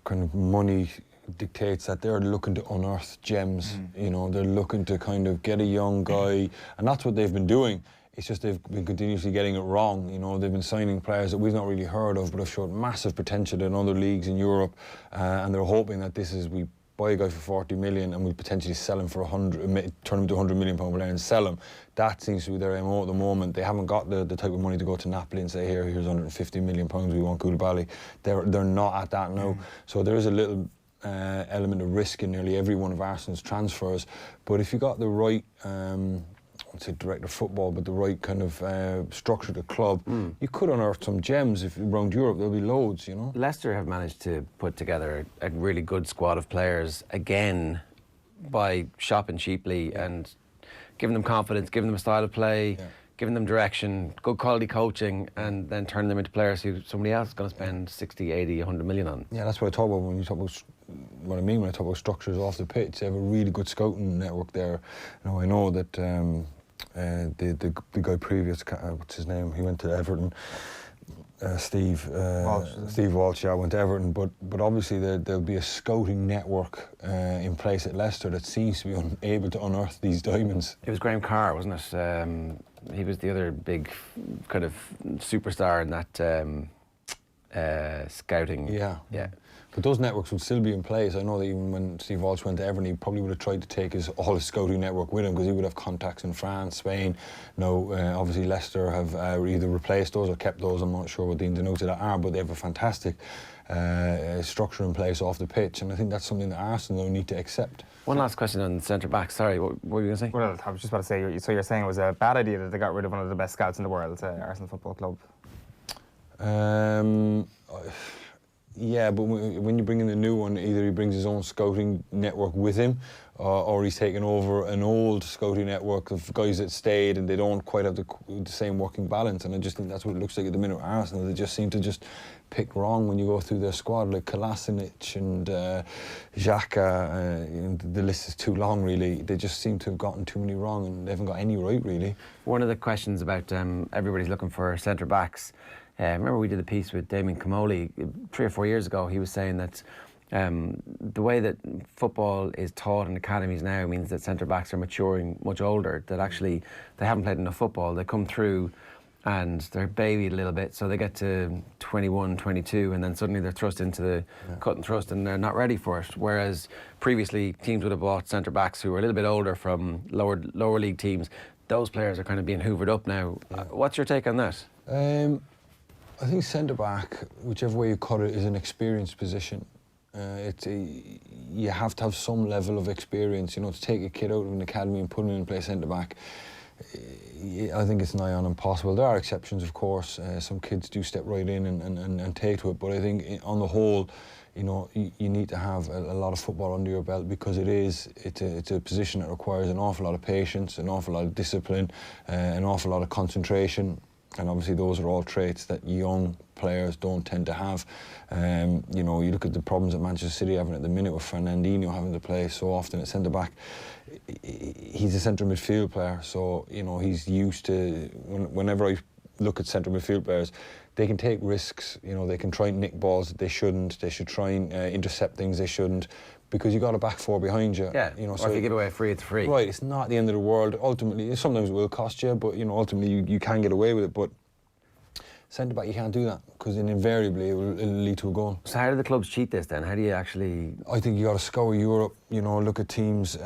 kind of money dictates that they're looking to unearth gems. You know, they're looking to kind of get a young guy, and that's what they've been doing. It's just they've been continuously getting it wrong. You know, they've been signing players that we've not really heard of, but have showed massive potential in other leagues in Europe, and they're hoping that we buy a guy for 40 million and we potentially sell him for 100, turn him to £100 million player and sell him. That seems to be their MO at the moment. They haven't got the type of money to go to Napoli and say, here's £150 million, we want Koulibaly. They're not at that now. So there is a little element of risk in nearly every one of Arsenal's transfers. But if you got the right, I'd say director of football, but the right kind of structure of the club, you could unearth some gems. If around Europe there'll be loads, you know. Leicester have managed to put together a really good squad of players again by shopping cheaply and giving them confidence, giving them a style of play, giving them direction, good quality coaching, and then turning them into players who somebody else is going to spend 60, 80, 100 million on. Yeah, that's what I talk about when you talk about what I mean when I talk about structures off the pitch. They have a really good scouting network there. Now I know that the guy previous, what's his name? He went to Everton. Steve Walsh, went to Everton, but obviously there'll be a scouting network in place at Leicester that seems to be able to unearth these diamonds. It was Graham Carr, wasn't it? He was the other big kind of superstar in that scouting. Yeah. But those networks would still be in place. I know that even when Steve Walsh went to Everton, he probably would have tried to take all his scouting network with him because he would have contacts in France, Spain. Now, obviously Leicester have either replaced those or kept those. I'm not sure what the ins and outs of that are, but they have a fantastic structure in place off the pitch, and I think that's something that Arsenal need to accept. One last question on centre back. Sorry, what were you going to say? Well, I was just about to say, so you're saying it was a bad idea that they got rid of one of the best scouts in the world, Arsenal Football Club? Yeah, but when you bring in a new one, either he brings his own scouting network with him, or he's taken over an old scouting network of guys that stayed and they don't quite have the same working balance. And I just think that's what it looks like at the minute with Arsenal. They just seem to just pick wrong when you go through their squad, like Kolasinac and Xhaka. The list is too long, really. They just seem to have gotten too many wrong and they haven't got any right, really. One of the questions about everybody's looking for centre-backs. Remember we did a piece with Damien Delaney 3 or 4 years ago. He was saying that the way that football is taught in academies now means that centre-backs are maturing much older, that actually they haven't played enough football. They come through and they're babied a little bit, so they get to 21, 22, and then suddenly they're thrust into the cut and thrust and they're not ready for it. Whereas previously teams would have bought centre-backs who were a little bit older from lower league teams. Those players are kind of being hoovered up now. What's your take on that? I think centre-back, whichever way you cut it, is an experienced position. You have to have some level of experience, to take a kid out of an academy and put him in and play centre-back. I think it's nigh on impossible. There are exceptions, of course. Some kids do step right in and take to it, but I think on the whole, you need to have a lot of football under your belt, because it's a position that requires an awful lot of patience, an awful lot of discipline, an awful lot of concentration. And obviously those are all traits that young players don't tend to have. You look at the problems that Manchester City are having at the minute with Fernandinho having to play so often at centre-back. He's a centre midfield player, so he's used to, whenever I look at centre midfield players, they can take risks, they can try and nick balls that they shouldn't, they should try and intercept things they shouldn't, because you got a back four behind you. Yeah, so if you give away a free, it's free. Right, it's not the end of the world. Ultimately, sometimes it will cost you, but ultimately you can get away with it. But centre-back, you can't do that, because invariably it'll lead to a goal. So how do the clubs cheat this then? How do you actually... I think you got to scour Europe, look at teams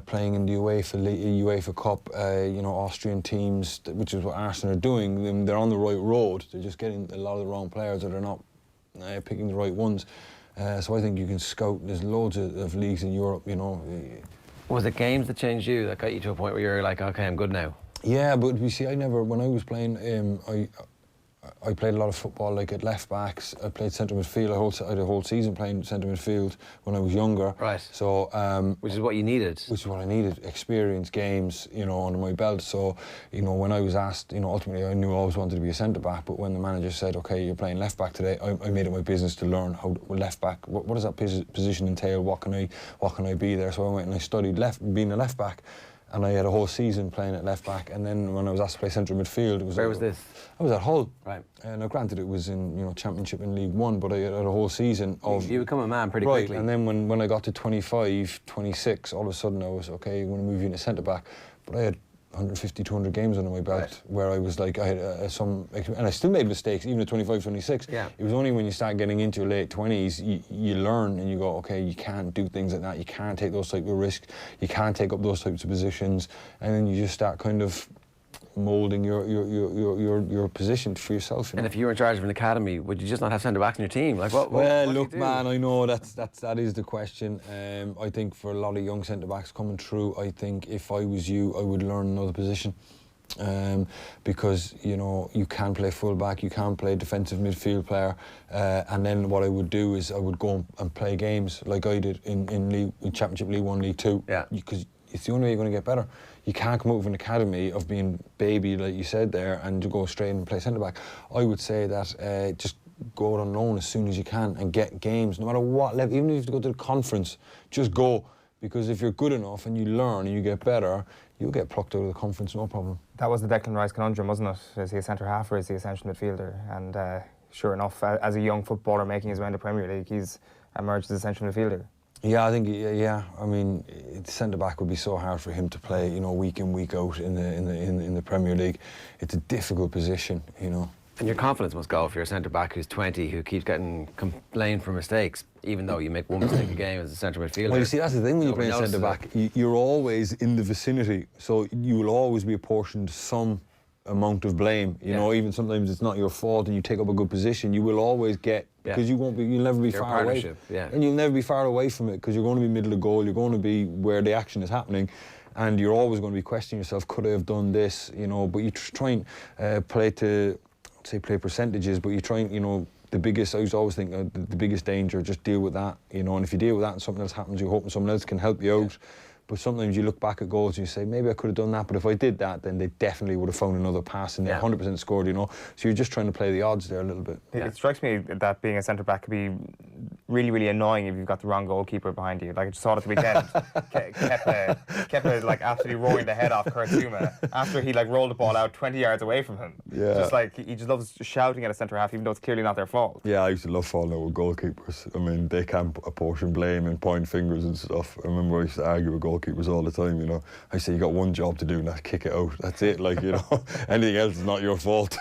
playing in the UEFA Cup, Austrian teams, which is what Arsenal are doing. They're on the right road. They're just getting a lot of the wrong players, or they're not picking the right ones. So I think you can scout. There's loads of leagues in Europe, Was it games that changed you, that got you to a point where you're like, okay, I'm good now? Yeah, but you see, when I was playing, I played a lot of football, like at left backs. I played centre midfield. I had a whole season playing centre midfield when I was younger. Right. So, which is what you needed. Which is what I needed. Experience, games, under my belt. So, when I was asked, ultimately I knew I always wanted to be a centre back. But when the manager said, "Okay, you're playing left back today," I made it my business to learn how left back. What does that position entail? What can I be there? So I went and I studied being a left back. And I had a whole season playing at left back, and then when I was asked to play central midfield, it was... Where was this? I was at Hull. Right. Now, granted, it was in Championship in League One, but I had a whole season of... You become a man pretty right, quickly. And then when I got to 25, 26, all of a sudden I was, okay, I'm going to move you into centre back. But I had 150, 200 games under my belt, where I was like, I had and I still made mistakes, even at 25, 26. Yeah. It was only when you start getting into your late 20s, you learn and you go, okay, you can't do things like that, you can't take those type of risks, you can't take up those types of positions, and then you just start kind of moulding your position for yourself. And if you were in charge of an academy, would you just not have centre-backs in your team? Like what look, man, I know that is the question. I think for a lot of young centre-backs coming through, I think if I was you, I would learn another position. Because you can play full-back, you can play defensive midfield player, and then what I would do is I would go and play games like I did in Championship League 1, League 2. Yeah. Because it's the only way you're going to get better. You can't come out of an academy of being baby, like you said there, and to go straight and play centre-back. I would say that just go out on loan as soon as you can and get games, no matter what level. Even if you have to go to the conference, just go. Because if you're good enough and you learn and you get better, you'll get plucked out of the conference, no problem. That was the Declan Rice conundrum, wasn't it? Is he a centre-half or is he a central midfielder? And sure enough, as a young footballer making his way in the Premier League, he's emerged as a central midfielder. Yeah, I think, I mean, centre-back would be so hard for him to play, week in, week out in the Premier League. It's a difficult position, And your confidence must go if you're a centre-back who's 20, who keeps getting complained for mistakes, even though you make one mistake a game as a centre midfielder. Well, you see, that's the thing when you're playing centre-back. You're always in the vicinity, so you will always be apportioned some amount of blame. Even sometimes it's not your fault and you take up a good position, you will always get, because you'll never be far away. And you'll never be far away from it, because you're going to be middle of goal, you're going to be where the action is happening. And you're always going to be questioning yourself, could I have done this? But you try and play percentages, but you try and, I was always thinking the biggest danger, just deal with that, you know. And if you deal with that and something else happens, you're hoping someone else can help you out. But sometimes you look back at goals and you say, maybe I could have done that, but if I did that, then they definitely would have found another pass and they 100% scored, you know. So you're just trying to play the odds there a little bit. It strikes me that being a centre-back could be really, really annoying if you've got the wrong goalkeeper behind you. Like I just saw it at the weekend. Kepa like absolutely roaring the head off Kurt Zouma after he like rolled the ball out 20 yards away from him. Yeah. Just like he just loves shouting at a centre-half even though it's clearly not their fault. Yeah, I used to love falling out with goalkeepers. I mean, they can't apportion blame and point fingers and stuff. I remember I used to argue with goalkeepers all the time, you know. I say, you got one job to do and that's kick it out. That's it, like, you know. Anything else is not your fault.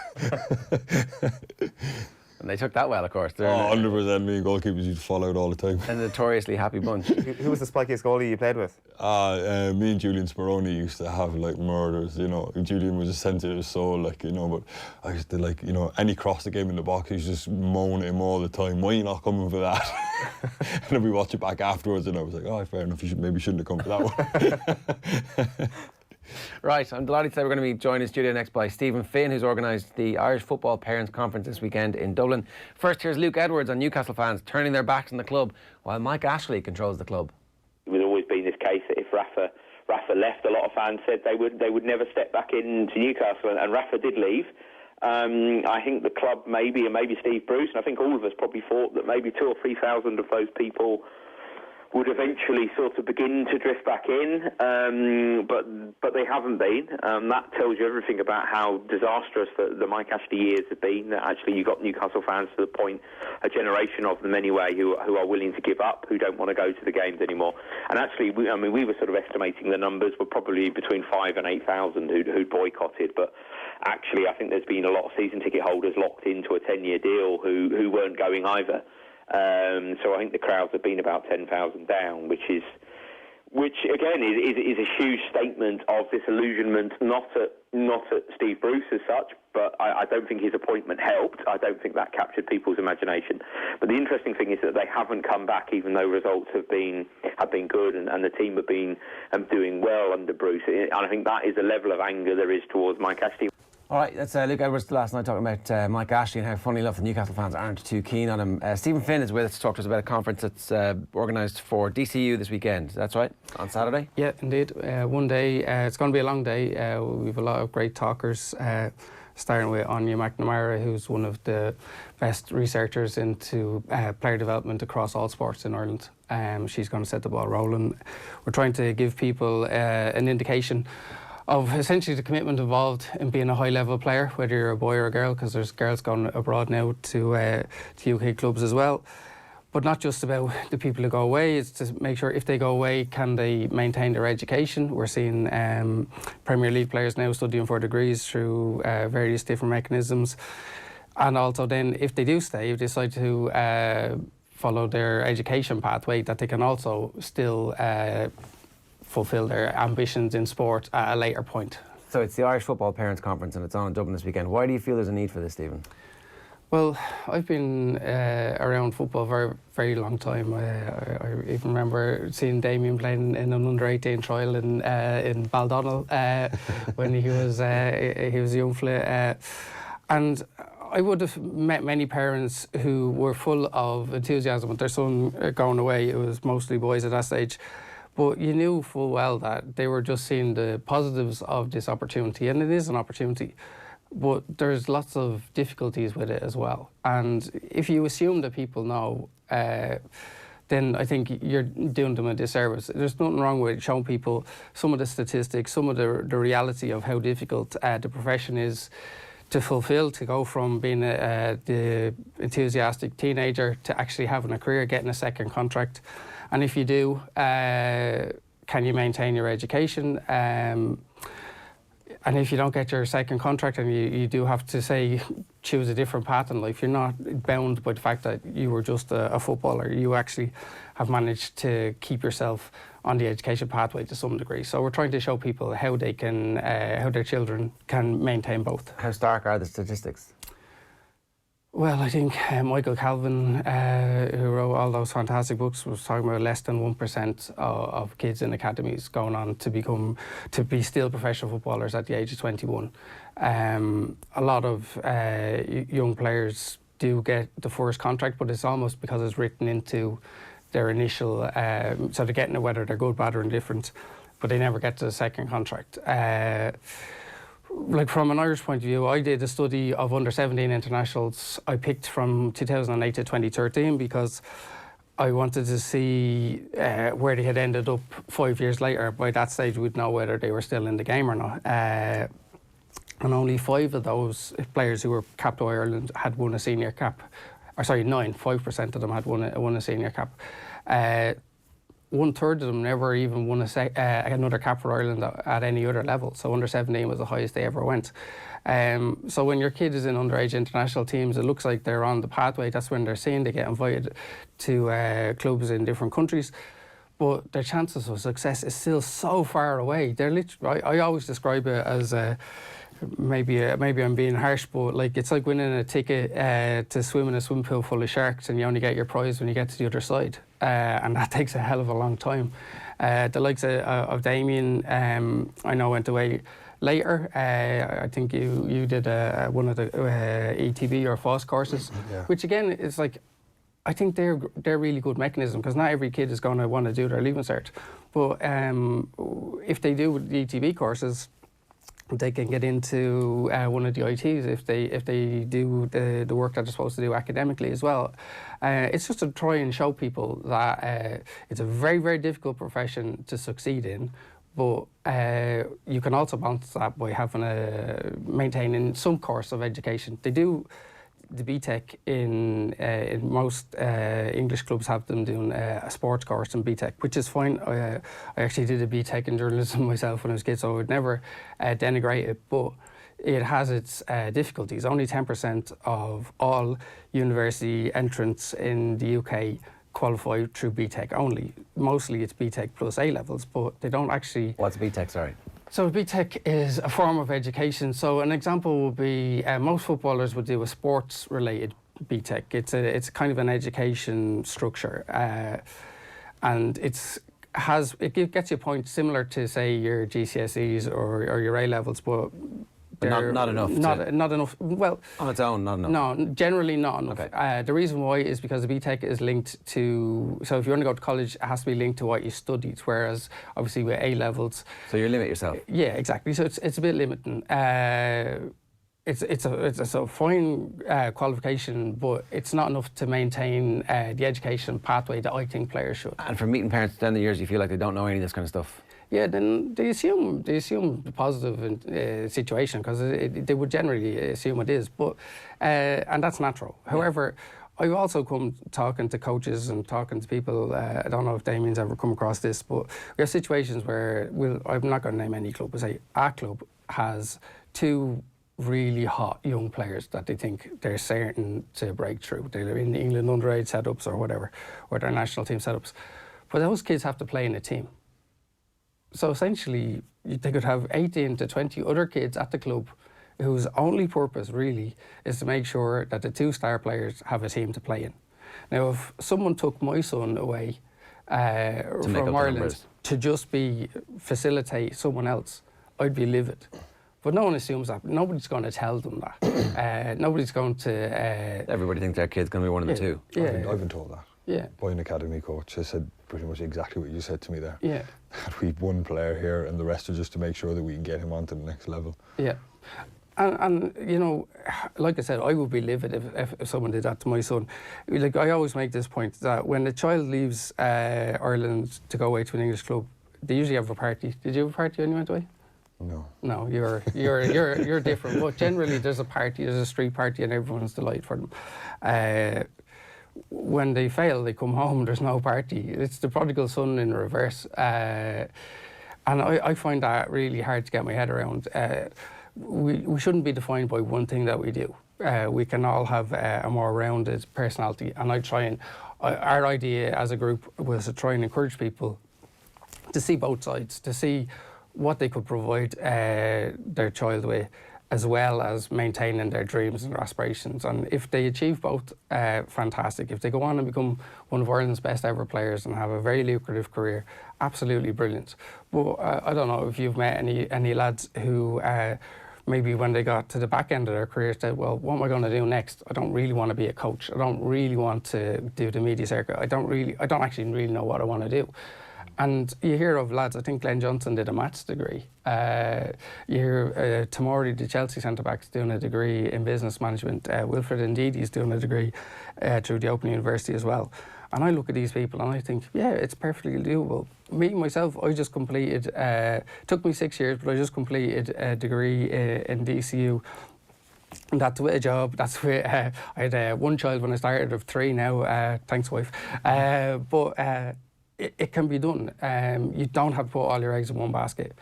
And they took that well, of course. 100%. Me and goalkeepers used to fall out all the time. A notoriously happy bunch. Who was the spikiest goalie you played with? Me and Julian Speroni used to have like murders, you know. Julian was a sensitive soul, like, you know, but I used to, like, you know, any cross that came in the box, he used to just moan at him all the time. Why are you not coming for that? And then we watch it back afterwards and I was like, oh, fair enough, maybe shouldn't have come for that one. Right, I'm delighted to say we're going to be joined in studio next by Stephen Finn, who's organised the Irish Football Parents Conference this weekend in Dublin. First, here's Luke Edwards on Newcastle fans turning their backs on the club while Mike Ashley controls the club. It has always been this case that if Rafa left, a lot of fans said they would never step back into Newcastle, and Rafa did leave. I think the club and maybe Steve Bruce, and I think all of us probably thought that maybe 2,000 or 3,000 of those people would eventually sort of begin to drift back in, but they haven't been. That tells you everything about how disastrous the Mike Ashley years have been. That actually you got Newcastle fans to the point, a generation of them anyway, who are willing to give up, who don't want to go to the games anymore. And actually, we were sort of estimating the numbers were probably between 5,000 and 8,000 who'd boycotted, but actually I think there's been a lot of season ticket holders locked into a 10-year deal who weren't going either. So I think the crowds have been about 10,000 down, which again is a huge statement of disillusionment, not at Steve Bruce as such, but I don't think his appointment helped. I don't think that captured people's imagination. But the interesting thing is that they haven't come back, even though results have been good and the team have been doing well under Bruce. And I think that is a level of anger there is towards Mike Ashley. All right, that's Luke Edwards last night talking about Mike Ashley and how, funny enough, the Newcastle fans aren't too keen on him. Stephen Finn is with us to talk to us about a conference that's organised for DCU this weekend. That's right, on Saturday? Yeah, indeed. One day, it's going to be a long day. We have a lot of great talkers, starting with Anya McNamara, who's one of the best researchers into player development across all sports in Ireland. She's going to set the ball rolling. We're trying to give people an indication of essentially the commitment involved in being a high-level player, whether you're a boy or a girl, because there's girls going abroad now to UK clubs as well. But not just about the people who go away, it's to make sure if they go away, can they maintain their education? We're seeing Premier League players now studying for degrees through various different mechanisms. And also then, if they do stay, if they decide to follow their education pathway, that they can also still fulfil their ambitions in sport at a later point. So it's the Irish Football Parents Conference and it's on in Dublin this weekend. Why do you feel there's a need for this, Stephen? Well, I've been around football for a very long time. I even remember seeing Damien playing in an under-18 trial in Baldonnel when he was a young fella. And I would have met many parents who were full of enthusiasm with their son going away. It was mostly boys at that stage. But you knew full well that they were just seeing the positives of this opportunity, and it is an opportunity. But there's lots of difficulties with it as well. And if you assume that people know, then I think you're doing them a disservice. There's nothing wrong with showing people some of the statistics, some of the reality of how difficult the profession is to fulfill, to go from being the enthusiastic teenager to actually having a career, getting a second contract. And if you do, can you maintain your education? And if you don't get your second contract and you do have to, say, choose a different path in life, you're not bound by the fact that you were just a footballer. You actually have managed to keep yourself on the education pathway to some degree. So we're trying to show people how they can, how their children can maintain both. How stark are the statistics? Well, I think Michael Calvin, who wrote all those fantastic books, was talking about less than 1% of kids in academies going on to be still professional footballers at the age of 21. A lot of young players do get the first contract, but it's almost because it's written into their initial, so they're getting it whether they're good, bad or indifferent, but they never get to the second contract. Like from an Irish point of view, I did a study of under-17 internationals. I picked from 2008 to 2013 because I wanted to see where they had ended up 5 years later. By that stage, we'd know whether they were still in the game or not. And only 5 of those players who were capped by Ireland had won a senior cap. Or sorry, 5% of them had won a senior cap. 1/3 of them never even won another cap for Ireland at any other level. So under-17 was the highest they ever went. So when your kid is in underage international teams, it looks like they're on the pathway. That's when they're seen. They get invited to clubs in different countries. But their chances of success is still so far away. They're literally, I always describe it as maybe I'm being harsh, but like it's like winning a ticket to swim in a swimming pool full of sharks, and you only get your prize when you get to the other side, and that takes a hell of a long time. The likes of Damien, I know went away later. I think you did one of the ETB or FOSS courses, which again is like, I think they're really good mechanism, because not every kid is going to want to do their Leaving Cert, but if they do the ETB courses, they can get into one of the ITs if they do the work that they're supposed to do academically as well. It's just to try and show people that it's a very, very difficult profession to succeed in, but you can also balance that by maintaining some course of education. They do the BTEC in most English clubs have them doing a sports course in BTEC, which is fine. I actually did a BTEC in journalism myself when I was a kid, so I would never denigrate it, but it has its difficulties. Only 10% of all university entrants in the UK qualify through BTEC only. Mostly it's BTEC plus A levels, but they don't actually... What's BTEC, sorry? So BTEC is a form of education. So an example would be most footballers would do a sports-related BTEC. It's kind of an education structure, and it gets you points similar to, say, your GCSEs or your A levels, but not enough. Not enough. Well, on its own, not enough. No, generally not enough. Okay. The reason why is because the BTEC is linked to. So if you want to go to college, it has to be linked to what you studied. Whereas obviously with A levels. So you limit yourself. Yeah, exactly. So it's a bit limiting. It's a fine qualification, but it's not enough to maintain the education pathway that I think players should. And from meeting parents down the years, you feel like they don't know any of this kind of stuff. Yeah, then they assume the positive situation, because they would generally assume it is, but and that's natural. However, I've also come talking to coaches and talking to people. I don't know if Damien's ever come across this, but we have situations where I'm not going to name any club, but say our club has 2 really hot young players that they think they're certain to break through. They're in the England underage setups or whatever, or their national team setups, but those kids have to play in a team. So essentially, they could have 18 to 20 other kids at the club whose only purpose really is to make sure that the 2 star players have a team to play in. Now, if someone took my son away from Ireland to just facilitate someone else, I'd be livid. But no one assumes that. Nobody's going to tell them that. Nobody's going to... Everybody thinks their kid's going to be one of the 2. Yeah. I've been told that. Yeah. By an academy coach. I said pretty much exactly what you said to me there. Yeah. We've 1 player here and the rest are just to make sure that we can get him onto the next level. Yeah. And you know, like I said, I would be livid if someone did that to my son. Like, I always make this point that when a child leaves Ireland to go away to an English club, they usually have a party. Did you have a party when you went away? No. No, you're different. But generally, there's a party, there's a street party, and everyone's delighted for them. When they fail, they come home, there's no party. It's the prodigal son in reverse. And I find that really hard to get my head around. We shouldn't be defined by one thing that we do. We can all have a more rounded personality. And our idea as a group was to try and encourage people to see both sides, to see what they could provide their child with, as well as maintaining their dreams and their aspirations. And if they achieve both, fantastic. If they go on and become one of Ireland's best ever players and have a very lucrative career, absolutely brilliant. But I don't know if you've met any lads who maybe when they got to the back end of their career, said, well, what am I going to do next? I don't really want to be a coach. I don't really want to do the media circuit. I don't actually really know what I want to do. And you hear of lads, I think Glenn Johnson did a maths degree. You hear Tamori, the Chelsea centre-back, is doing a degree in business management. Wilfred Ndidi's doing a degree through the Open University as well. And I look at these people and I think, yeah, it's perfectly doable. Me, myself, I just completed, took me 6 years, but I just completed a degree in DCU. And that's with a job. That's with, I had one child when I started, of 3 now, thanks wife. But it can be done. You don't have to put all your eggs in one basket.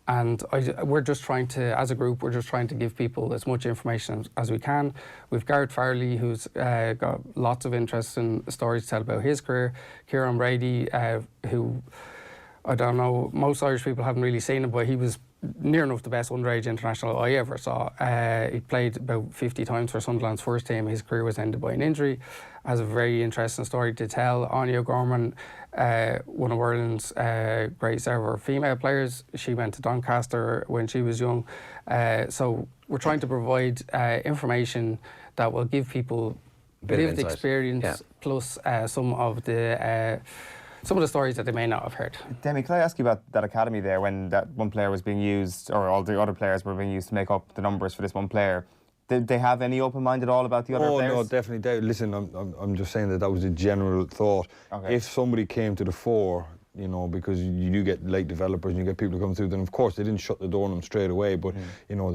And we're just trying to, as a group, we're just trying to give people as much information as we can. We've Garrett Farley, who's got lots of interesting stories to tell about his career. Kieran Brady, who, I don't know, most Irish people haven't really seen him, but he was near enough the best underage international I ever saw. He played about 50 times for Sunderland's first team. His career was ended by an injury. Has a very interesting story to tell. Anya Gorman, one of Ireland's greatest ever female players. She went to Doncaster when she was young. So we're trying to provide information that will give people lived experience, plus some of the stories that they may not have heard. Demi, can I ask you about that academy there, when that one player was being used, or all the other players were being used to make up the numbers for this one player? Did they have any open mind at all about the other players? Oh, no, definitely. Listen, I'm just saying that was a general thought. Okay. If somebody came to the fore, you know, because you do get late developers and you get people who come through, then of course they didn't shut the door on them straight away. But, you know,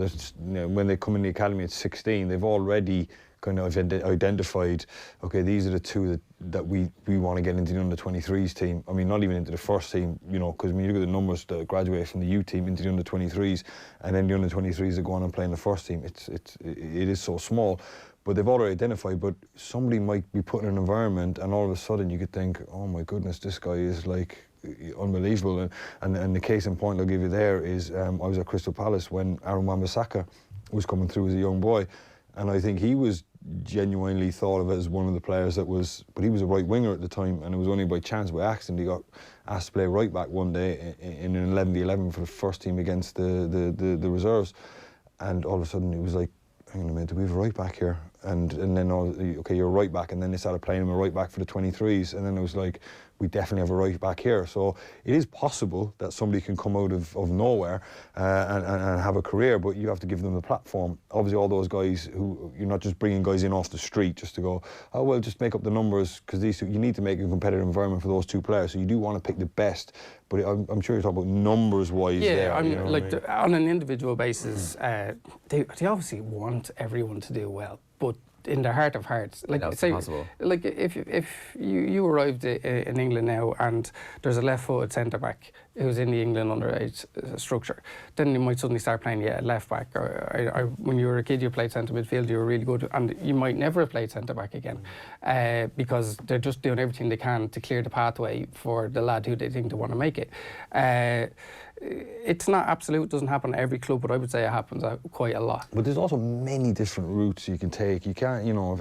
when they come in the academy at 16, they've already kind of identified, okay, these are the two that we want to get into the under-23s team. I mean, not even into the first team, you know, because when you look at the numbers that graduate from the youth team into the under-23s, and then the under-23s that go on and play in the first team, it is so small. But they've already identified, but somebody might be put in an environment and all of a sudden you could think, oh my goodness, this guy is like unbelievable. And the case in point I'll give you there is, I was at Crystal Palace when Aaron Wan-Bissaka was coming through as a young boy, and I think he was genuinely thought of as one of the players that was, but he was a right winger at the time, and it was only by chance, by accident, he got asked to play right back one day in an 11v11 for the first team against the reserves, and all of a sudden he was like, hang on a minute, do we have a right back here? And then, okay, you're a right back, and then they started playing him a right back for the 23s, and then it was like, we definitely have a right back here. So it is possible that somebody can come out of nowhere and have a career, but you have to give them the platform. Obviously, all those guys who, you're not just bringing guys in off the street just to go, oh, well, just make up the numbers, because these two, you need to make a competitive environment for those two players. So you do want to pick the best, but I'm sure you're talking about numbers-wise. Yeah, there, I mean, you know like what I mean? on an individual basis, they obviously want everyone to do well, but in their heart of hearts, like say, like if you arrived in England now and there's a left-footed centre back who's in the England underage structure, then you might suddenly start playing left back. Or when you were a kid, you played centre midfield, you were really good, and you might never have played centre back again, because they're just doing everything they can to clear the pathway for the lad who they think they want to make it. It's not absolute, doesn't happen at every club, but I would say it happens quite a lot. But there's also many different routes you can take. You can't, you know,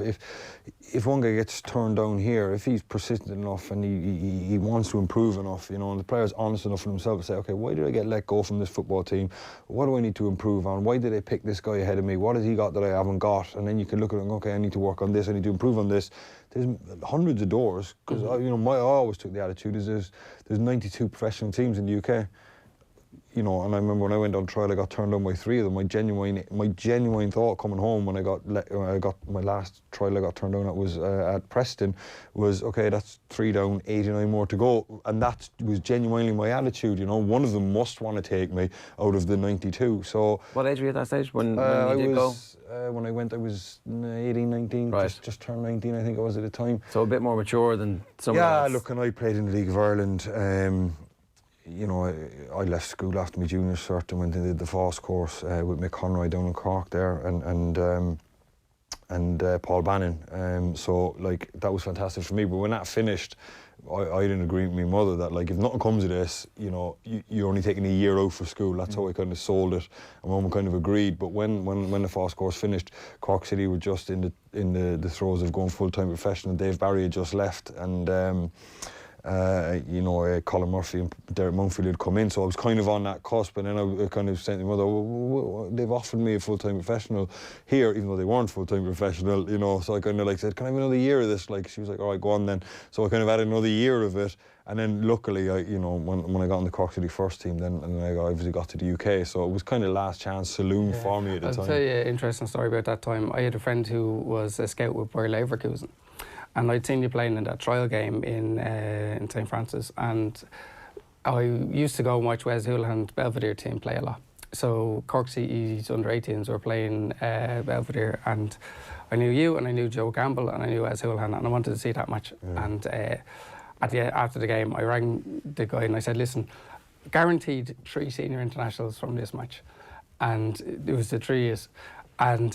if one guy gets turned down here, if he's persistent enough and he wants to improve enough, you know, and the player's honest enough with himself to say, okay, why did I get let go from this football team? What do I need to improve on? Why did they pick this guy ahead of me? What has he got that I haven't got? And then you can look at it and go, okay, I need to work on this, I need to improve on this. There's hundreds of doors, because you know, I always took the attitude is there's 92 professional teams in the UK. You know, and I remember when I went on trial, I got turned down by 3 of them. My genuine thought coming home when I got my last trial I got turned down at was at Preston was, okay, that's 3 down, 89 more to go, and that was genuinely my attitude. You know, one of them must want to take me out of the 92. So what age were you at that stage when you did go? When I went, I was 18, 19, right. just turned 19, I think I was at the time. So a bit more mature than someone else. Yeah, look, and I played in the League of Ireland. You know, I left school after my junior cert and went and did the FOSS course with Mick Conroy down in Cork there, and Paul Bannon. So like that was fantastic for me. But when that finished, I didn't agree with my mother that like if nothing comes of this, you know, you're only taking a year out for school. That's how I kind of sold it. And Mum kind of agreed. But when the FOSS course finished, Cork City were just in the throes of going full-time professional. Dave Barry had just left, and Colin Murphy and Derek Mumfield had come in, so I was kind of on that cusp, and then I kind of said to my mother, they've offered me a full-time professional here, even though they weren't full-time professional, so I kind of said, can I have another year of this? She was like, all right, go on then. So I kind of had another year of it, and then luckily, when I got on the Cork City first team, and I obviously got to the UK, so it was kind of last chance saloon for me at the time. I'll tell you an interesting story about that time. I had a friend who was a scout with Bayer Leverkusen, and I'd seen you playing in that trial game in St Francis, and I used to go and watch Wes Houlihan's Belvedere team play a lot. So Cork City's under-18s were playing Belvedere, and I knew you, and I knew Joe Gamble, and I knew Wes Houlihan, and I wanted to see that match. Yeah. And after the game, I rang the guy and I said, listen, guaranteed 3 senior internationals from this match. And it was the 3 years. And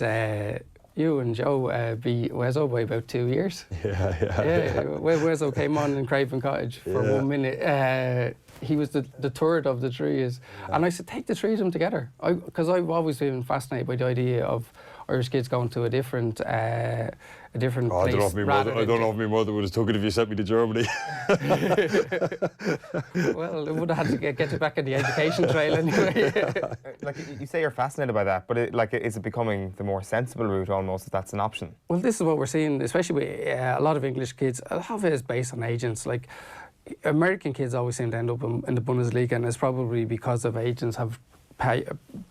you and Joe beat Wezzo by about 2 years. Yeah. Wezzo came on in Craven Cottage for 1 minute. He was the third of the 3 years. Yeah. And I said, take the 3 of them together. Because I've always been fascinated by the idea of Irish kids going to a different place. I don't know if my mother would have took it if you sent me to Germany. Well, it would have had to get you back in the education trail anyway. You say you're fascinated by that, but is it becoming the more sensible route almost, if that's an option? Well, this is what we're seeing, especially with a lot of English kids. A lot of it is based on agents. American kids always seem to end up in the Bundesliga, and it's probably because of agents have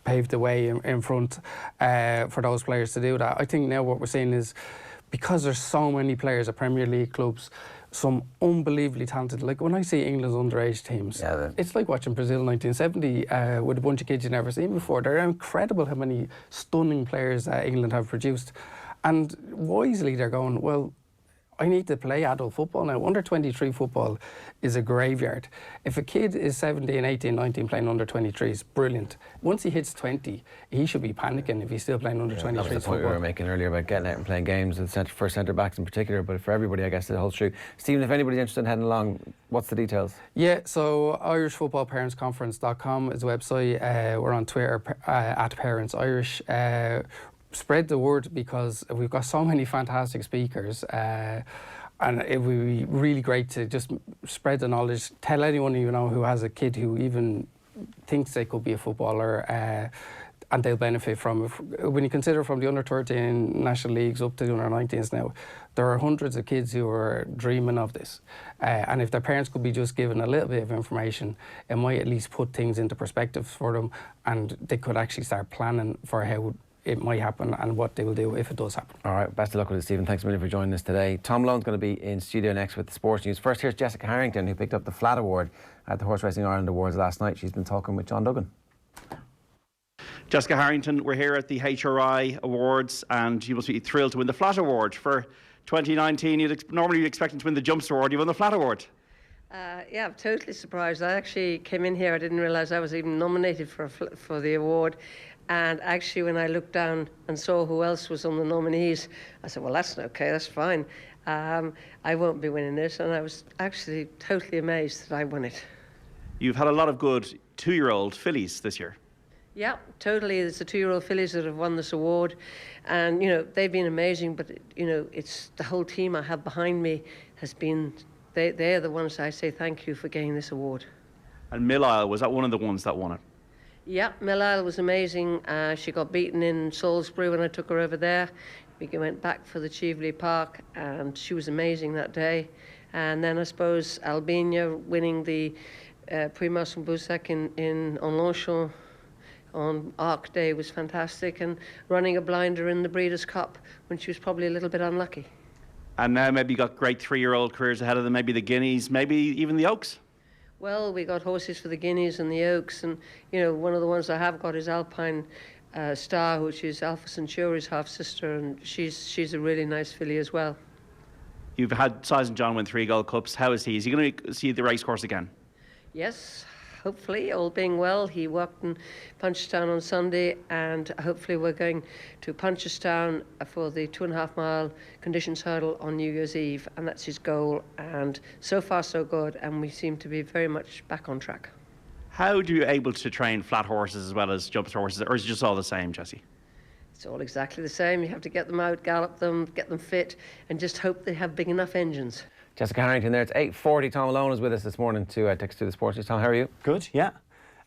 paved the way in front for those players to do that. I think now what we're seeing is, because there's so many players at Premier League clubs, some unbelievably talented. When I see England's underage teams, it's like watching Brazil 1970 with a bunch of kids you've never seen before. They're incredible how many stunning players England have produced. And wisely they're going, well, I need to play adult football now. Under-23 football is a graveyard. If a kid is 17, 18, 19 playing under-23s, brilliant. Once he hits 20, he should be panicking if he's still playing under-23 football. That was the point we were making earlier about getting out and playing games for centre-backs in particular, but for everybody, I guess it holds true. Stephen, if anybody's interested in heading along, what's the details? Yeah, so IrishFootballParentsConference.com is the website. We're on Twitter at ParentsIrish. Spread the word, because we've got so many fantastic speakers, and it would be really great to just spread the knowledge. Tell anyone who has a kid who even thinks they could be a footballer, and they'll benefit from it. When you consider from the under-13 national leagues up to the under-19s now, there are hundreds of kids who are dreaming of this, and if their parents could be just given a little bit of information, it might at least put things into perspective for them, and they could actually start planning for how it might happen and what they will do if it does happen. All right, best of luck with it, Stephen. Thanks a million for joining us today. Tom Lone's going to be in studio next with the sports news. First, here's Jessica Harrington, who picked up the Flat Award at the Horse Racing Ireland Awards last night. She's been talking with John Duggan. Jessica Harrington, we're here at the HRI Awards, and you must be thrilled to win the Flat Award for 2019. Normally you'd expect to win the Jumps Award. You won the Flat Award. Yeah, I'm totally surprised. I actually came in here, I didn't realise I was even nominated for the award. And actually, when I looked down and saw who else was on the nominees, I said, well, that's okay, that's fine. I won't be winning this. And I was actually totally amazed that I won it. You've had a lot of good 2-year-old fillies this year. Yeah, totally. It's the 2-year-old fillies that have won this award. And, they've been amazing. But, it's the whole team I have behind me has been, they're the ones I say thank you for getting this award. And Mill Isle, was that one of the ones that won it? Yeah, Mill Isle was amazing. She got beaten in Salisbury when I took her over there. We went back for the Cheveley Park, and she was amazing that day. And then I suppose Albania winning the Prix Marcel Boussac on Longchamp on Arc Day was fantastic, and running a blinder in the Breeders' Cup when she was probably a little bit unlucky. And now maybe you got great 3-year-old careers ahead of them, maybe the Guineas, maybe even the Oaks. Well, we got horses for the Guineas and the Oaks, and one of the ones I have got is Alpine Star, which is Alpha Centauri's half sister, and she's a really nice filly as well. You've had Size and John win 3 Gold Cups. How is he? Is he going to see the racecourse again? Yes, hopefully, all being well. He worked in Punchestown on Sunday, and hopefully we're going to Punchestown for the 2.5-mile conditions hurdle on New Year's Eve, and that's his goal. And so far, so good, and we seem to be very much back on track. How do you able to train flat horses as well as jumps horses, or is it just all the same, Jessie? It's all exactly the same. You have to get them out, gallop them, get them fit, and just hope they have big enough engines. Jessica Harrington there. It's 8:40. Tom Malone is with us this morning to take us through the sports news. Tom, how are you? Good, yeah.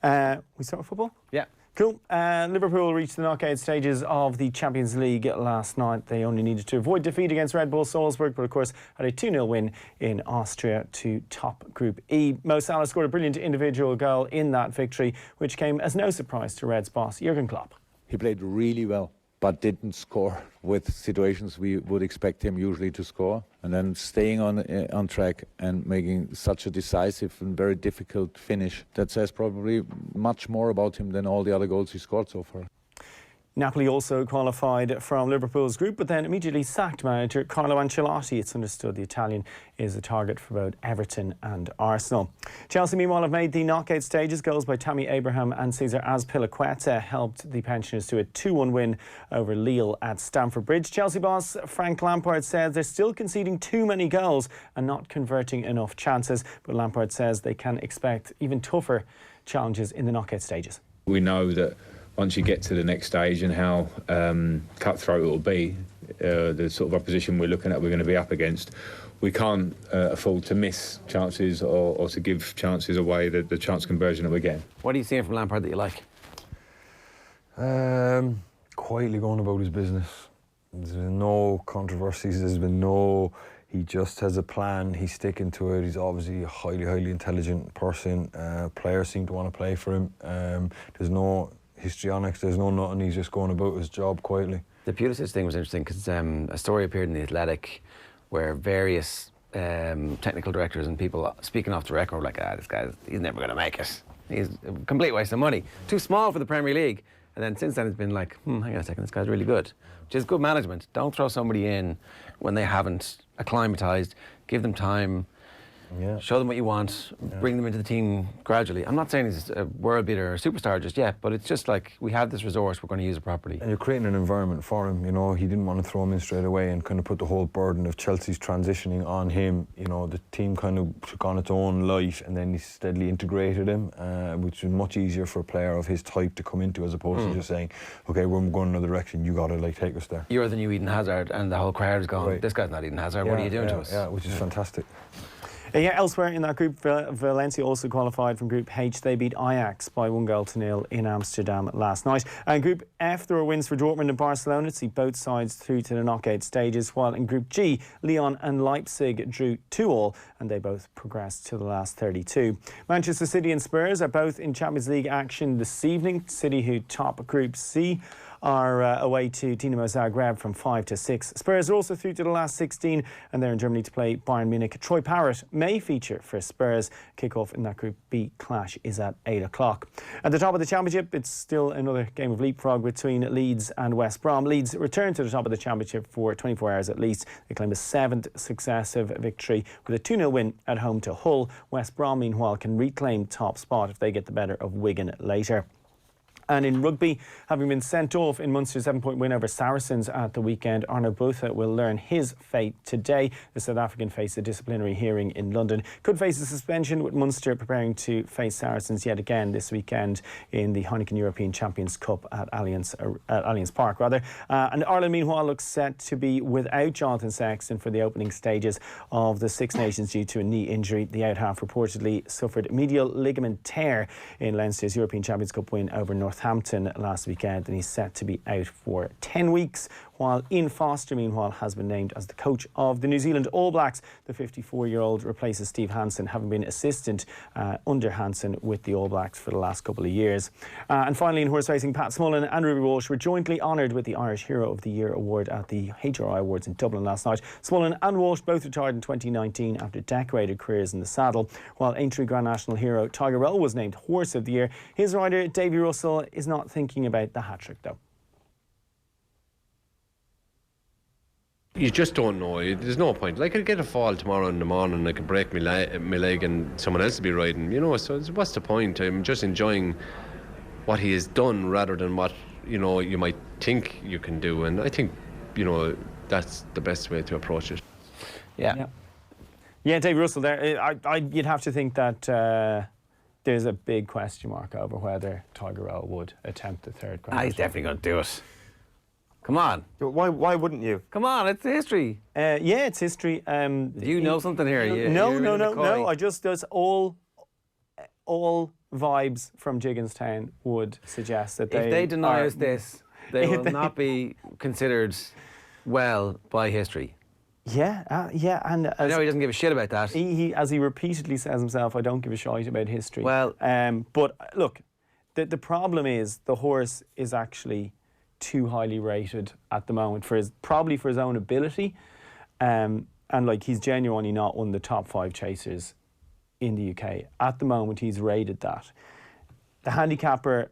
We start with football? Yeah. Cool. Liverpool reached the knockout stages of the Champions League last night. They only needed to avoid defeat against Red Bull Salzburg, but of course had a 2-0 win in Austria to top Group E. Mo Salah scored a brilliant individual goal in that victory, which came as no surprise to Reds boss Jurgen Klopp. He played really well, but didn't score with situations we would expect him usually to score. And then staying on track and making such a decisive and very difficult finish, that says probably much more about him than all the other goals he scored so far. Napoli also qualified from Liverpool's group, but then immediately sacked manager Carlo Ancelotti. It's understood the Italian is a target for both Everton and Arsenal. Chelsea, meanwhile, have made the knockout stages. Goals by Tammy Abraham and Cesar Azpilicueta helped the pensioners to a 2-1 win over Lille at Stamford Bridge. Chelsea boss Frank Lampard says they're still conceding too many goals and not converting enough chances, but Lampard says they can expect even tougher challenges in the knockout stages. We know that once you get to the next stage and how cutthroat it will be, the sort of opposition we're looking at, we're going to be up against, we can't afford to miss chances or to give chances away, the chance conversion that we're getting. What are you seeing from Lampard that you like? Quietly going about his business. There's been no controversies, he just has a plan, he's sticking to it. He's obviously a highly intelligent person. Players seem to want to play for him. There's no histrionics, there's no nothing, he's just going about his job quietly. The Pulisic thing was interesting because a story appeared in The Athletic where various technical directors and people speaking off the record were like, this guy, he's never going to make it. He's a complete waste of money. Too small for the Premier League. And then since then it's been like, hang on a second, this guy's really good. Which is good management. Don't throw somebody in when they haven't acclimatised. Give them time. Yeah. Show them what you want, bring them into the team gradually. I'm not saying he's a world beater or a superstar just yet, but it's just like we have this resource, we're going to use it properly. And you're creating an environment for him, you know. He didn't want to throw him in straight away and kind of put the whole burden of Chelsea's transitioning on him. You know, the team kind of took on its own life and then he steadily integrated him, which is much easier for a player of his type to come into as opposed to just saying, OK, we're going another direction, you got to like take us there. You're the new Eden Hazard and the whole crowd is going, this guy's not Eden Hazard, what are you doing to us? Yeah, which is fantastic. Elsewhere in that group, Valencia also qualified from Group H. They beat Ajax by 1-0 in Amsterdam last night. And Group F, there were wins for Dortmund and Barcelona to see both sides through to the knockout stages, while in Group G, Lyon and Leipzig drew 2-2 and they both progressed to the last 32. Manchester City and Spurs are both in Champions League action this evening. City, who top Group C, are away to Dinamo Zagreb from 5 to 6. Spurs are also through to the last 16 and they're in Germany to play Bayern Munich. Troy Parrott may feature for Spurs. Kick-off in that Group B clash is at 8 o'clock. At the top of the Championship, it's still another game of leapfrog between Leeds and West Brom. Leeds return to the top of the Championship for 24 hours at least. They claim a 7th successive victory with a 2-0 win at home to Hull. West Brom, meanwhile, can reclaim top spot if they get the better of Wigan later. And in rugby, having been sent off in Munster's 7-point win over Saracens at the weekend, Arno Botha will learn his fate today. The South African faced a disciplinary hearing in London. Could face a suspension, with Munster preparing to face Saracens yet again this weekend in the Heineken European Champions Cup at Allianz Park. And Ireland, meanwhile, looks set to be without Jonathan Sexton for the opening stages of the Six Nations due to a knee injury. The out-half reportedly suffered medial ligament tear in Leinster's European Champions Cup win over Northampton last weekend, and he's set to be out for 10 weeks, while Ian Foster, meanwhile, has been named as the coach of the New Zealand All Blacks. The 54-year-old replaces Steve Hansen, having been assistant under Hansen with the All Blacks for the last couple of years. And finally, in horse racing, Pat Smullen and Ruby Walsh were jointly honoured with the Irish Hero of the Year award at the HRI Awards in Dublin last night. Smullen and Walsh both retired in 2019 after decorated careers in the saddle, while Aintree Grand National hero Tiger Roll was named Horse of the Year. His rider, Davy Russell, is not thinking about the hat-trick, though. You just don't know. There's no point. Like, I could get a fall tomorrow in the morning, I could break my leg and someone else will be riding, you know, so what's the point? I'm just enjoying what he has done rather than what, you know, you might think you can do, and I think, you know, that's the best way to approach it. Yeah, Davy Russell there. You'd have to think that there's a big question mark over whether Tiger Roll would attempt the third Grand. He's definitely going to do it. Come on. Why wouldn't you? Come on, it's history. Yeah, it's history. Do you know something here? No. I just does all vibes from Jigginstown would suggest that if they deny us this, they will not be considered well by history. Yeah, and I know he doesn't give a shit about that. He as he repeatedly says himself, I don't give a shit about history. Well, but look, the problem is the horse is actually too highly rated at the moment probably for his own ability, and like he's genuinely not one of the top 5 chasers in the UK at the moment. He's rated that. The handicapper,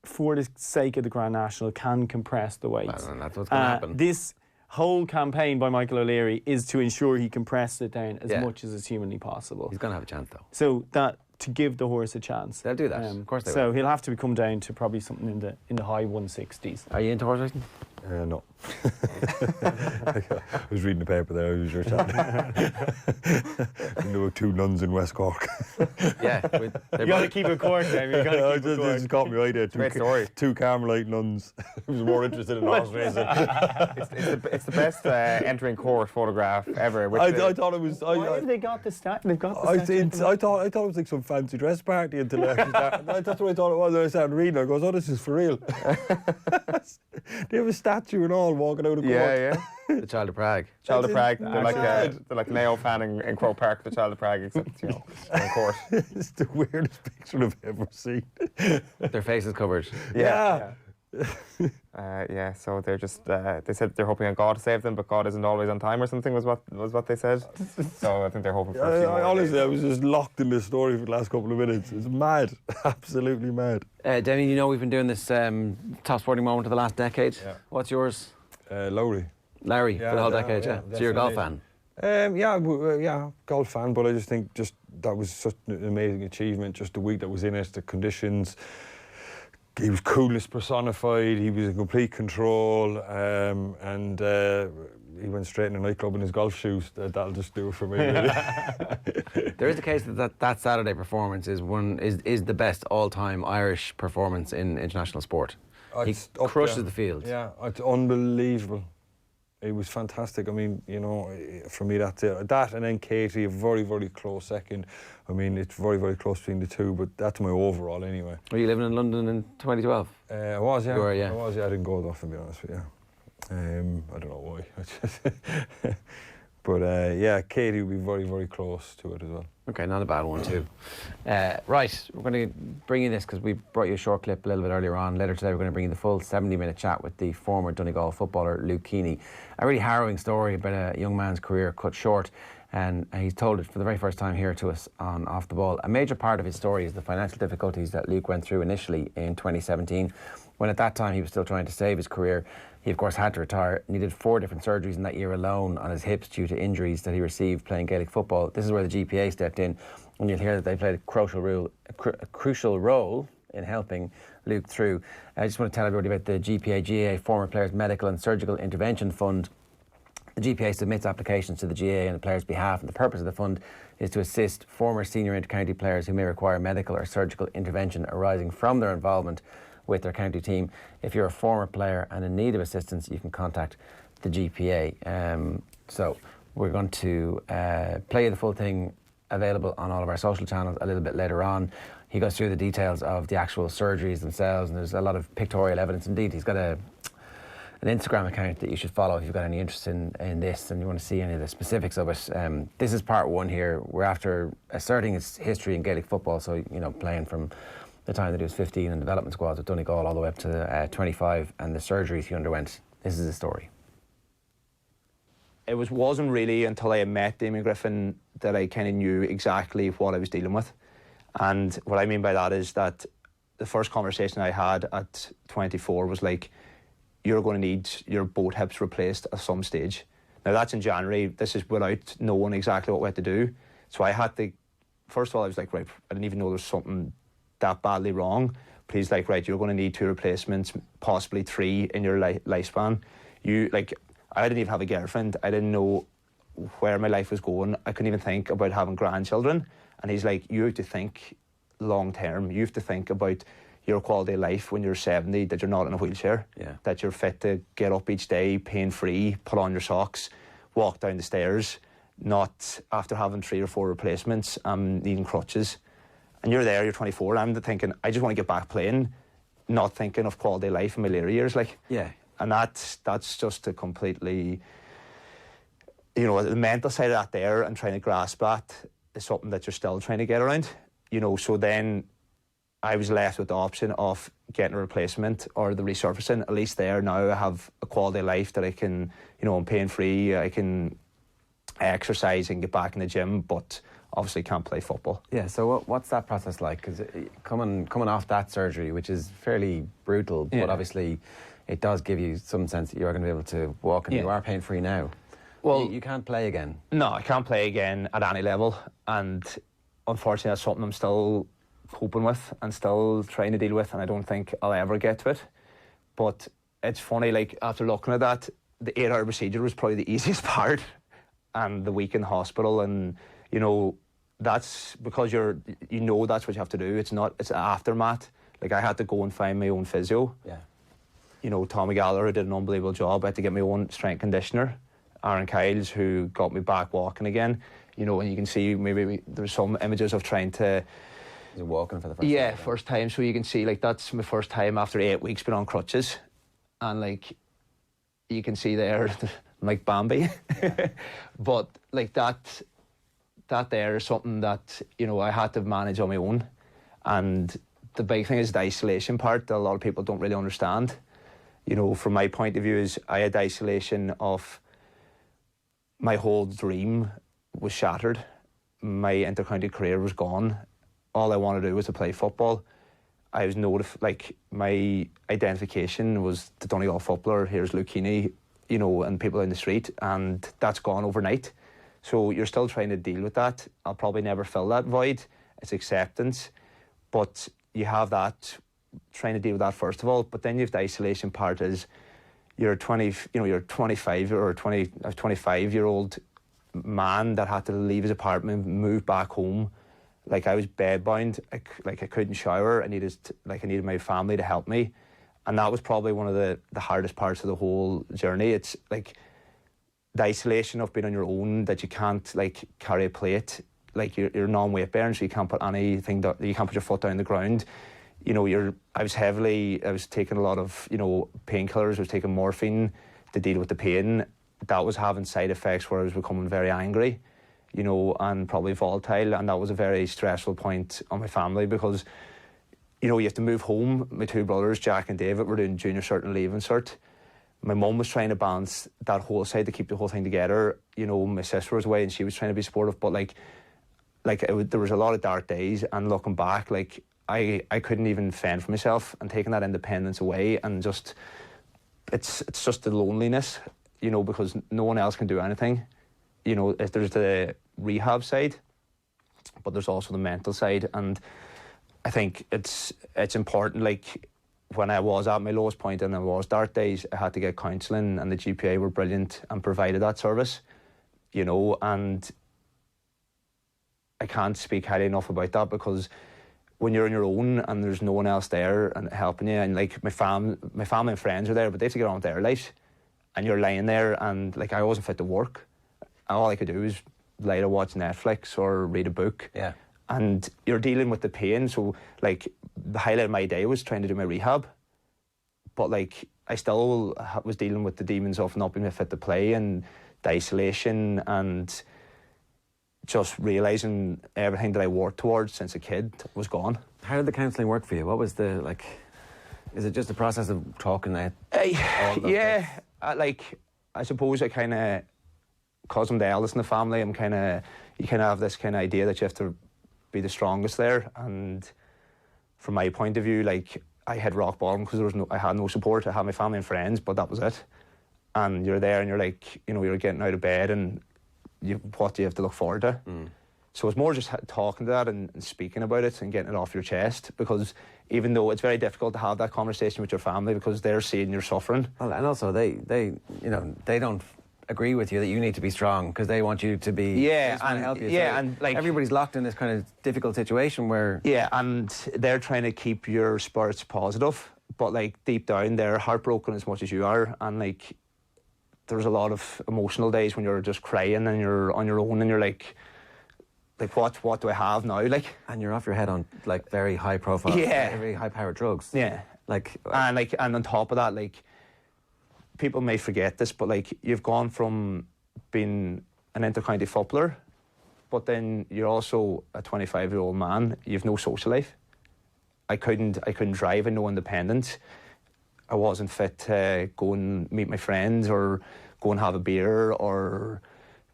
for the sake of the Grand National, can compress the weight. Well, that's what's going to happen. This whole campaign by Michael O'Leary is to ensure he compresses it down as much as is humanly possible. He's going to have a chance, though. So that to give the horse a chance. They'll do that. Of course they will. So he'll have to come down to probably something in the high 160s. Are you into horse racing? No. I was reading the paper there. I was just there were 2 nuns in West Cork. Yeah, you got to keep it Cork, Damien. You got to keep it Cork. It just caught me right there. Great story. 2 Carmelite nuns. I was more interested in horse racing. It's the best entering court photograph ever. I thought it was. Why have they got the stat? They've got the I thought it was like some fancy dress party until I actually started. That's what I thought it was. When I started reading, I goes, "Oh, this is for real." They have a statue and all walking out of court. Yeah. The Child of Prague. Child of Prague. They're like an AO fan in Croke Park, the Child of Prague, except, in court. It's the weirdest picture I've ever seen. Their faces covered. Yeah. So they're just they said they're hoping on God to save them, but God isn't always on time or something was what they said. So I think they're hoping for a few more honestly, days. I was just locked in this story for the last couple of minutes. It's mad. Absolutely mad. Damien, we've been doing this top sporting moment of the last decade. Yeah. What's yours? Larry, for the whole decade, yeah. So you're a golf fan? Golf fan, but I just think that was such an amazing achievement, just the week that was in it, the conditions. He was coolness personified, he was in complete control, and he went straight in a nightclub in his golf shoes. That'll just do it for me, really. There is the case that Saturday performance is the best all-time Irish performance in international sport. He crushes the field. Yeah, it's unbelievable. It was fantastic. I mean, for me, that's it. That and then Katie, a very, very close second. I mean, it's very, very close between the two, but that's my overall anyway. Were you living in London in 2012? I was, yeah. You were, yeah. I was, yeah. I didn't go enough, to be honest with you. I don't know why. But Katie would be very, very close to it as well. Okay, not a bad one too. Right, we're going to bring you this because we brought you a short clip a little bit earlier on. Later today we're going to bring you the full 70-minute chat with the former Donegal footballer Luke Keaney. A really harrowing story about a young man's career cut short, and he's told it for the very first time here to us on Off the Ball. A major part of his story is the financial difficulties that Luke went through initially in 2017, when at that time he was still trying to save his career. He, of course, had to retire. Needed 4 different surgeries in that year alone on his hips due to injuries that he received playing Gaelic football. This is where the GPA stepped in, and you'll hear that they played a crucial role in helping Luke through. I just want to tell everybody about the GPA Former Players Medical and Surgical Intervention Fund. The GPA submits applications to the GAA on the player's behalf, and the purpose of the fund is to assist former senior inter-county players who may require medical or surgical intervention arising from their involvement with their county team. If you're a former player and in need of assistance, you can contact the GPA. So we're going to play you the full thing, available on all of our social channels a little bit later on. He goes through the details of the actual surgeries themselves, and there's a lot of pictorial evidence. Indeed, he's got an Instagram account that you should follow if you've got any interest in this and you want to see any of the specifics of it. This is part 1 here. We're after asserting his history in Gaelic football, so playing from the time that he was 15 in development squads with Donegal all the way up to 25, and the surgeries he underwent. This is the story. It wasn't really until I met Damien Griffin that I kind of knew exactly what I was dealing with. And what I mean by that is that the first conversation I had at 24 was like, you're going to need your both hips replaced at some stage. Now that's in January. This is without knowing exactly what we had to do. So I had to, first of all, I was like, right, I didn't even know there was something that badly wrong. But he's like, right, you're going to need 2 replacements, possibly 3 in your lifespan. I didn't even have a girlfriend. I didn't know where my life was going. I couldn't even think about having grandchildren. And he's like, you have to think long term. You have to think about, your quality of life when you're 70, that you're not in a wheelchair, that you're fit to get up each day, pain-free, put on your socks, walk down the stairs, not after having 3 or 4 replacements, needing crutches. And you're there, you're 24, I'm thinking, I just want to get back playing, not thinking of quality of life in my later years, like. Yeah. And that's just a completely, you know, the mental side of that there and trying to grasp that is something that you're still trying to get around, you know. So then I was left with the option of getting a replacement or the resurfacing. At least there now I have a quality of life that I can, you know, I'm pain-free, I can exercise and get back in the gym, but obviously can't play football. Yeah, so what's that process like? Because coming off that surgery, which is fairly brutal, but obviously it does give you some sense that you're going to be able to walk, and you are pain-free now. Well, you can't play again. No, I can't play again at any level, and unfortunately that's something I'm still coping with and still trying to deal with, and I don't think I'll ever get to it. But it's funny, like, after looking at that, the 8-hour procedure was probably the easiest part, and the week in hospital, and, you know, that's because you know that's what you have to do. It's an aftermath. Like, I had to go and find my own physio. Yeah. You know, Tommy Gallagher did an unbelievable job. I had to get my own strength conditioner. Aaron Kyles, who got me back walking again. You know, and you can see maybe there's some images of trying to... You're walking for the first time? Yeah, first time. So you can see, like, that's my first time after 8 weeks been on crutches. And, like, you can see there, I'm like Bambi. Yeah. But, like, that there is something that, you know, I had to manage on my own. And the big thing is the isolation part that a lot of people don't really understand. You know, from my point of view, is I had isolation of my whole dream was shattered. My inter-county career was gone. All I wanted to do was to play football. I was like, my identification was the Donegal footballer. Here's Luke Keaney, you know, and people in the street, and that's gone overnight. So you're still trying to deal with that. I'll probably never fill that void. It's acceptance, but you have that, trying to deal with that first of all. But then you have the isolation part. Is you're 25 or 25-year-old man that had to leave his apartment, move back home. Like, I was bedbound. I couldn't shower. I needed my family to help me, and that was probably one of the hardest parts of the whole journey. It's like the isolation of being on your own, that you can't, like, carry a plate. Like, you're non-weight bearing, so you can't put anything that you can't put your foot down the ground. You know, I was taking a lot of, you know, painkillers. I was taking morphine to deal with the pain. That was having side effects where I was becoming very angry, you know, and probably volatile. And that was a very stressful point on my family because, you know, you have to move home. My 2 brothers, Jack and David, were doing junior cert and leaving cert. My mum was trying to balance that whole side to keep the whole thing together. You know, my sister was away and she was trying to be supportive, but there was a lot of dark days. And looking back, like, I couldn't even fend for myself, and taking that independence away, and just it's just the loneliness, you know, because no one else can do anything. You know, there's the rehab side, but there's also the mental side, and I think it's important. Like, when I was at my lowest point and there was dark days, I had to get counselling, and the GPA were brilliant and provided that service, you know, and I can't speak highly enough about that, because when you're on your own and there's no one else there and helping you, and like my family and friends are there, but they have to get on with their life, and you're lying there, and like, I wasn't fit to work. All I could do was lie to watch Netflix or read a book. Yeah. And you're dealing with the pain. So, like, the highlight of my day was trying to do my rehab, but like, I still was dealing with the demons of not being fit to play, and the isolation, and just realising everything that I worked towards since a kid was gone. How did the counselling work for you? What was the, like, is it just a process of talking out? Yeah, I suppose I kind of, because I'm the eldest in the family, you kind of have this kind of idea that you have to be the strongest there. And from my point of view, like, I had rock bottom because I had no support. I had my family and friends, but that was it. And you're there and you're like, you know, you're getting out of bed, and what do you have to look forward to? So it's more just talking to that and speaking about it and getting it off your chest, because even though it's very difficult to have that conversation with your family because they're seeing you're suffering. Well, and also they you know, they don't agree with you that you need to be strong because they want you to be and help you. Yeah, so and like everybody's locked in this kind of difficult situation where and they're trying to keep your spirits positive, but like deep down they're heartbroken as much as you are, and like there's a lot of emotional days when you're just crying and you're on your own and you're like what do I have now, like, and you're off your head on like very high profile, very high powered drugs, and on top of that, like, people may forget this, but like you've gone from being an inter-county footballer, but then you're also a 25-year-old man. You've no social life. I couldn't drive, and no independence. I wasn't fit to go and meet my friends or go and have a beer, or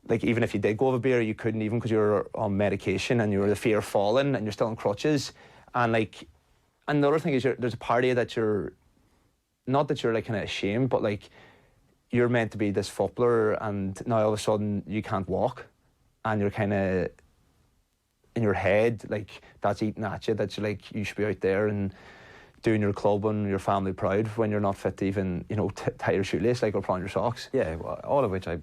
like even if you did go have a beer, you couldn't, even because you were on medication and you were the fear of falling and you're still on crutches. And like another thing is there's a part of you that you're not that you're like kind of ashamed, but like you're meant to be this footballer, and now all of a sudden you can't walk, and you're kind of in your head like that's eating at you, that you're like you should be out there and doing your club and your family proud when you're not fit to even tie your shoelace, like, or put on your socks. Yeah, well, all of which it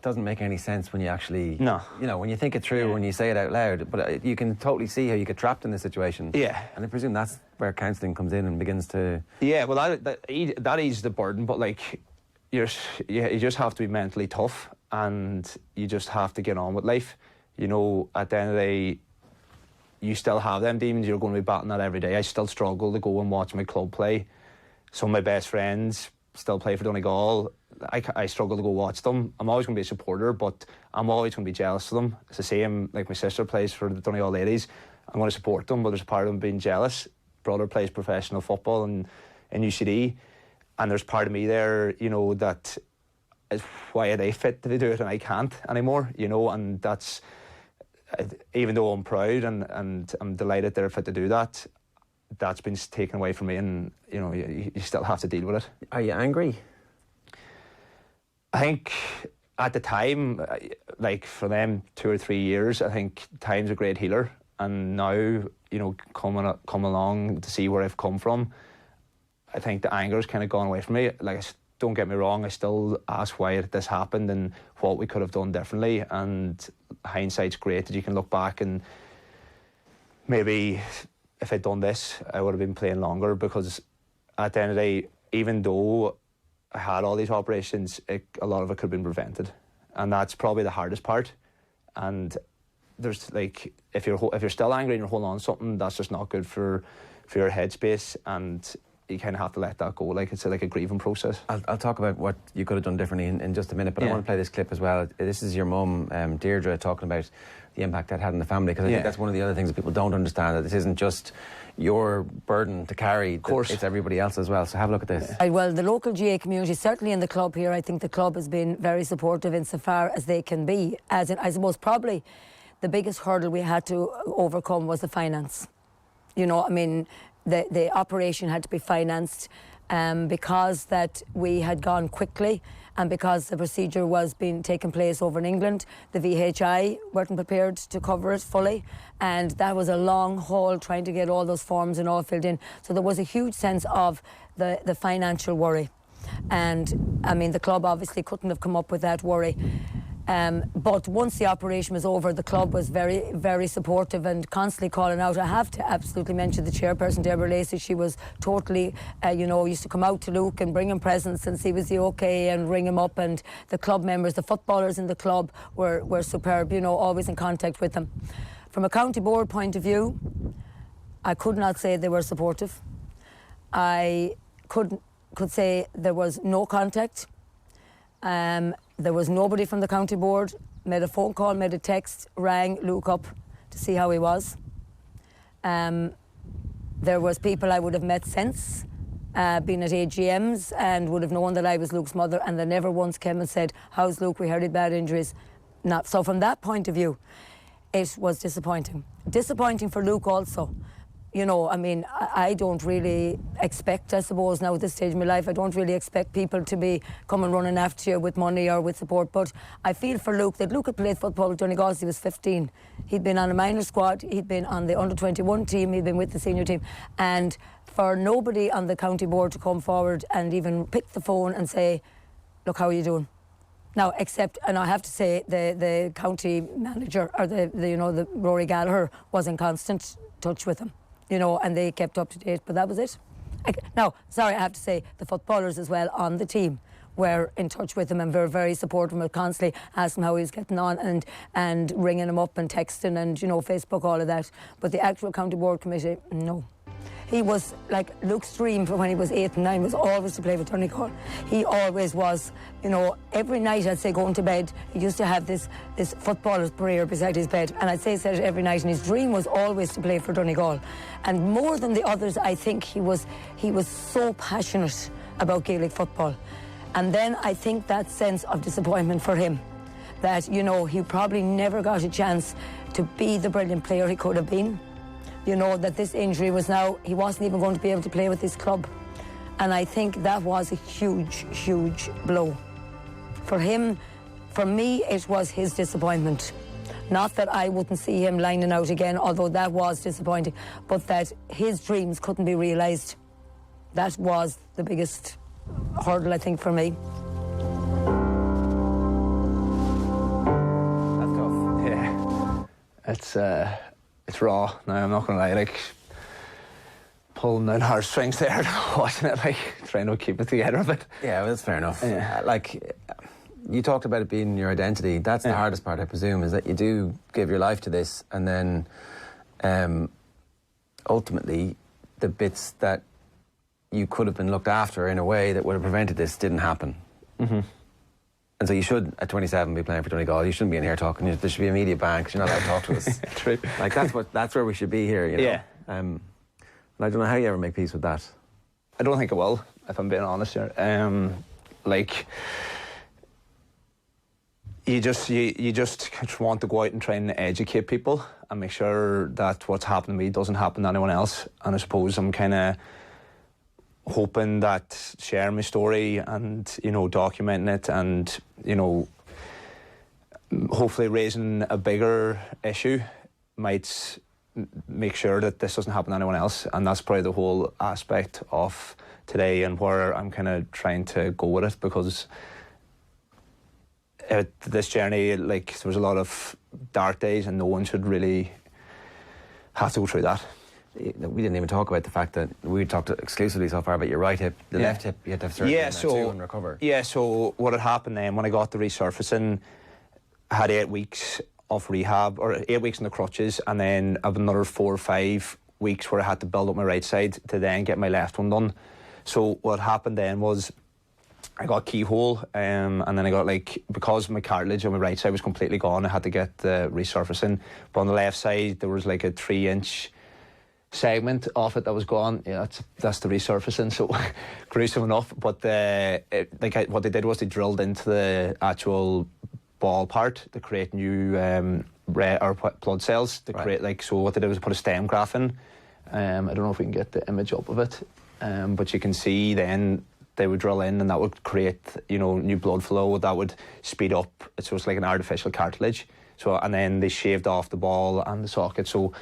doesn't make any sense when you actually when you think it through, when you say it out loud, but you can totally see how you get trapped in this situation. And I presume that's where counselling comes in and begins to well that eases the burden, but like you just have to be mentally tough, and you just have to get on with life. At the end of the day, you still have them demons. You're going to be battling that every day. I still struggle to go and watch my club play. Some of my best friends still play for Donegal. I struggle to go watch them. I'm always going to be a supporter, but I'm always going to be jealous of them. It's the same, like my sister plays for the Donegal ladies. I'm going to support them, but there's a part of them being jealous. Brother plays professional football in UCD, and there's part of me there, that is, why are they fit to do it and I can't anymore, and that's, even though I'm proud and I'm delighted they're fit to do that, that's been taken away from me, and you still have to deal with it. Are you angry? I think at the time, like for them 2 or 3 years, I think time's a great healer, and now come along to see where I've come from, I think the anger's kind of gone away from me. Like, don't get me wrong, I still ask why this happened and what we could have done differently, and hindsight's great that you can look back and maybe if I'd done this, I would have been playing longer, because at the end of the day, even though I had all these operations, a lot of it could have been prevented, and that's probably the hardest part. And there's like, if you're still angry and you're holding on to something, that's just not good for your headspace, and you kind of have to let that go. Like, it's like a grieving process. I'll talk about what you could have done differently in just a minute, but I want to play this clip as well. This is your mum, Deirdre, talking about the impact that had on the family, because I think that's one of the other things that people don't understand, that this isn't just your burden to carry, of course, it's everybody else as well. So have a look at this. Well, the local GA community, certainly in the club here, I think the club has been very supportive insofar as they can be. As in, I suppose probably the biggest hurdle we had to overcome was the finance. The operation had to be financed, because that we had gone quickly, and because the procedure was being taken place over in England, the VHI weren't prepared to cover it fully, and that was a long haul trying to get all those forms and all filled in. So there was a huge sense of the financial worry, and the club obviously couldn't have come up with that worry. But once the operation was over, the club was very, very supportive and constantly calling out. I have to absolutely mention the chairperson, Deborah Lacey. She was totally, used to come out to Luke and bring him presents and see was he okay and ring him up. And the club members, the footballers in the club were superb, always in contact with them. From a county board point of view, I could not say they were supportive. I could say there was no contact. There was nobody from the county board, made a phone call, made a text, rang Luke up to see how he was. There was people I would have met since, been at AGMs, and would have known that I was Luke's mother, and they never once came and said, how's Luke, we heard he had bad injuries. So from that point of view, it was disappointing. Disappointing for Luke also. I don't really expect, I suppose, now at this stage of my life, I don't really expect people to be coming running after you with money or with support. But I feel for Luke that Luke had played football with Donegal since he was 15. He'd been on a minor squad, he'd been on the under-21 team, he'd been with the senior team. And for nobody on the county board to come forward and even pick the phone and say, look, how are you doing? Now, except, and I have to say, the county manager, or the Rory Gallagher, was in constant touch with him, and they kept up to date, but that was it. Now, sorry, I have to say, the footballers as well on the team were in touch with him and were very supportive of him, constantly asking how he was getting on and ringing him up and texting and, Facebook, all of that. But the actual county board committee, no. He was like Luke's dream for when he was 8 and 9 was always to play for Donegal. He always was, every night I'd say going to bed, he used to have this footballer's prayer beside his bed, and I'd say he said it every night, and his dream was always to play for Donegal. And more than the others, I think he was so passionate about Gaelic football. And then I think that sense of disappointment for him, that, he probably never got a chance to be the brilliant player he could have been. That this injury was now, he wasn't even going to be able to play with his club. And I think that was a huge, huge blow. For him, for me, it was his disappointment. Not that I wouldn't see him lining out again, although that was disappointing, but that his dreams couldn't be realised. That was the biggest hurdle, I think, for me. That's tough. Yeah. It's raw. No, I'm not going to lie, pulling down heartstrings there, watching it, trying to keep it together a bit. Yeah, well, that's fair enough. Yeah. You talked about it being your identity. That's the hardest part, I presume, is that you do give your life to this, and then ultimately the bits that you could have been looked after in a way that would have prevented this didn't happen. Mm-hmm. And so you should, at 27, be playing for Donegal. You shouldn't be in here talking. There should be a media ban because you're not allowed to talk to us. True. That's where we should be here, Yeah. And I don't know how you ever make peace with that. I don't think I will, if I'm being honest here. You just want to go out and try and educate people and make sure that what's happened to me doesn't happen to anyone else. And I suppose I'm kind of hoping that sharing my story and, documenting it and, hopefully raising a bigger issue might make sure that this doesn't happen to anyone else. And that's probably the whole aspect of today and where I'm kind of trying to go with it, because this journey, there was a lot of dark days and no one should really have to go through that. We didn't even talk about the fact that we talked exclusively so far about your right hip. The left hip, you had to have surgery too and recover. Yeah, so what had happened then, when I got the resurfacing, I had 8 weeks of rehab, or 8 weeks in the crutches, and then another 4 or 5 weeks where I had to build up my right side to then get my left one done. So what happened then was I got keyhole, and then I got because my cartilage on my right side was completely gone, I had to get the resurfacing. But on the left side, there was a 3-inch segment off it that was gone. Yeah, that's the resurfacing, so gruesome enough. But what they did was they drilled into the actual ball part to create new red or blood cells to create so what they did was put a stem graft in. I don't know if we can get the image up of it, but you can see then they would drill in and that would create new blood flow that would speed up. So it's like an artificial cartilage. So and then they shaved off the ball and the socket. So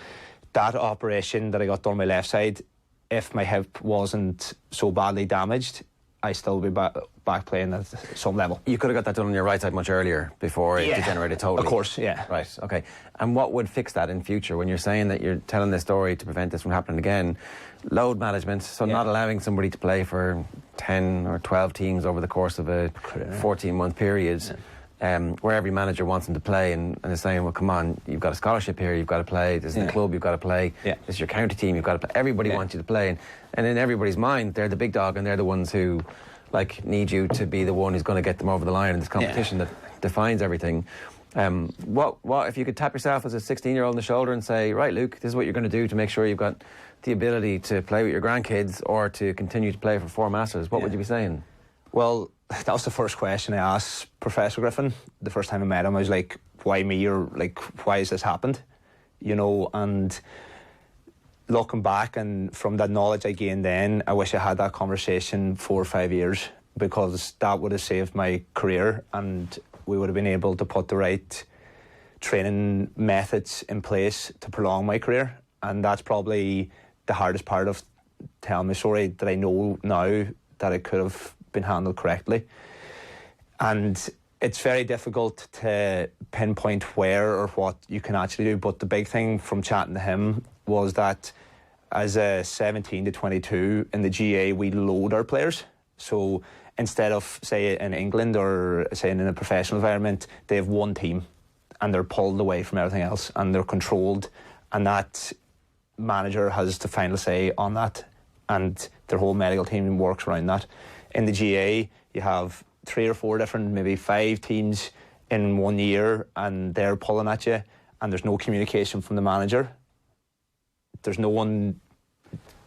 that operation that I got done on my left side, if my hip wasn't so badly damaged, I still be back playing at some level. You could have got that done on your right side much earlier before it degenerated totally. Of course, yeah. Right, okay. And what would fix that in future? When you're saying that you're telling this story to prevent this from happening again, load management, so not allowing somebody to play for 10 or 12 teams over the course of a 14-month period. Where every manager wants them to play and is saying, well, come on, you've got a scholarship here, you've got to play, this is the club, you've got to play, this is your county team, you've got to play. Everybody wants you to play. And in everybody's mind, they're the big dog and they're the ones who need you to be the one who's going to get them over the line in this competition that defines everything. What if you could tap yourself as a 16-year-old on the shoulder and say, right, Luke, this is what you're going to do to make sure you've got the ability to play with your grandkids or to continue to play for 4 Masters, what would you be saying? Well, that was the first question I asked Professor Griffin the first time I met him. I was like, why me? Or why has this happened? And looking back and from that knowledge I gained then, I wish I had that conversation 4 or 5 years, because that would have saved my career and we would have been able to put the right training methods in place to prolong my career. And that's probably the hardest part of telling my story, that I know now that it could have been handled correctly. And It's very difficult to pinpoint where or what you can actually do, but the big thing from chatting to him was that as a 17 to 22 in the GA, we load our players. So instead of, say, in England or, say, in a professional environment, they have one team and they're pulled away from everything else and they're controlled, and that manager has the final say on that, and their whole medical team works around that. In the GA, you have 3 or 4 different, maybe 5 teams in 1 year, and they're pulling at you, and there's no communication from the manager. There's no one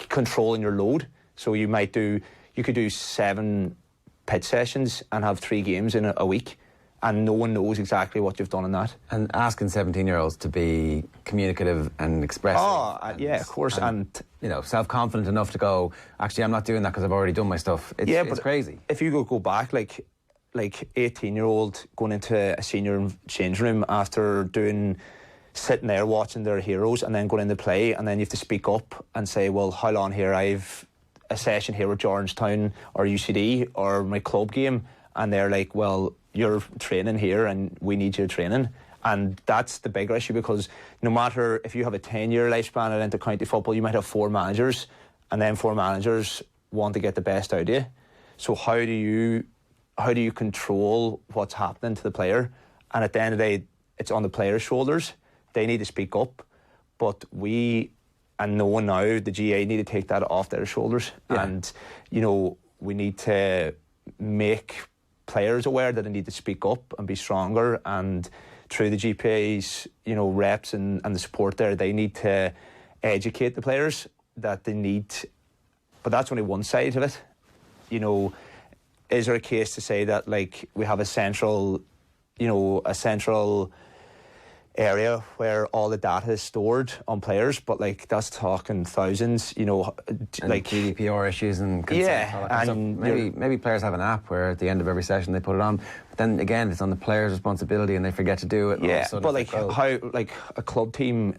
controlling your load. So you could do 7 pitch sessions and have 3 games in a week, and no one knows exactly what you've done in that. And asking 17-year-olds to be communicative and expressive. Yeah, of course. And you know, self-confident enough to go, actually, I'm not doing that because I've already done my stuff. It's crazy. If you go back, like 18-year-old going into a senior changing room after sitting there watching their heroes and then going into play, and then you have to speak up and say, well, how long here? I've a session here with Georgetown or UCD or my club game, and they're like, well, you're training here and we need you training. And that's the bigger issue, because no matter if you have a 10-year lifespan at inter-county football, you might have 4 managers, and then 4 managers want to get the best out of you. So how do you control what's happening to the player? And at the end of the day, it's on the player's shoulders. They need to speak up, but we, and no one now, the GA, need to take that off their shoulders. Yeah. And, you know, we need to make players aware that they need to speak up and be stronger, and through the GPA's, you know, reps and the support there, they need to educate the players that they need. But that's only one side of it. You know, is there a case to say that, like, we have a central area where all the data is stored on players, but like that's talking thousands, you know, and like GDPR issues and consent, and maybe players have an app where at the end of every session they put it on, but then again it's on the player's responsibility and they forget to do it. Yeah, but like how, like a club team,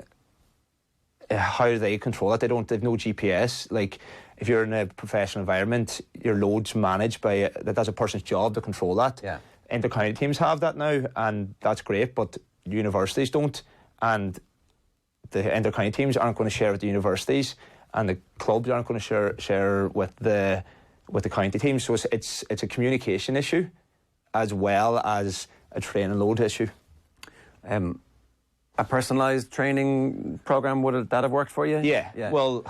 how do they control it? They've no GPS. Like if you're in a professional environment, your load's managed by that's a person's job to control that. Yeah, inter-county teams have that now, and that's great, but universities don't, and the inter-county teams aren't going to share with the universities, and the clubs aren't going to share with the county teams. So it's a communication issue as well as a training load issue. A personalised training programme, would that have worked for you? Yeah. Well,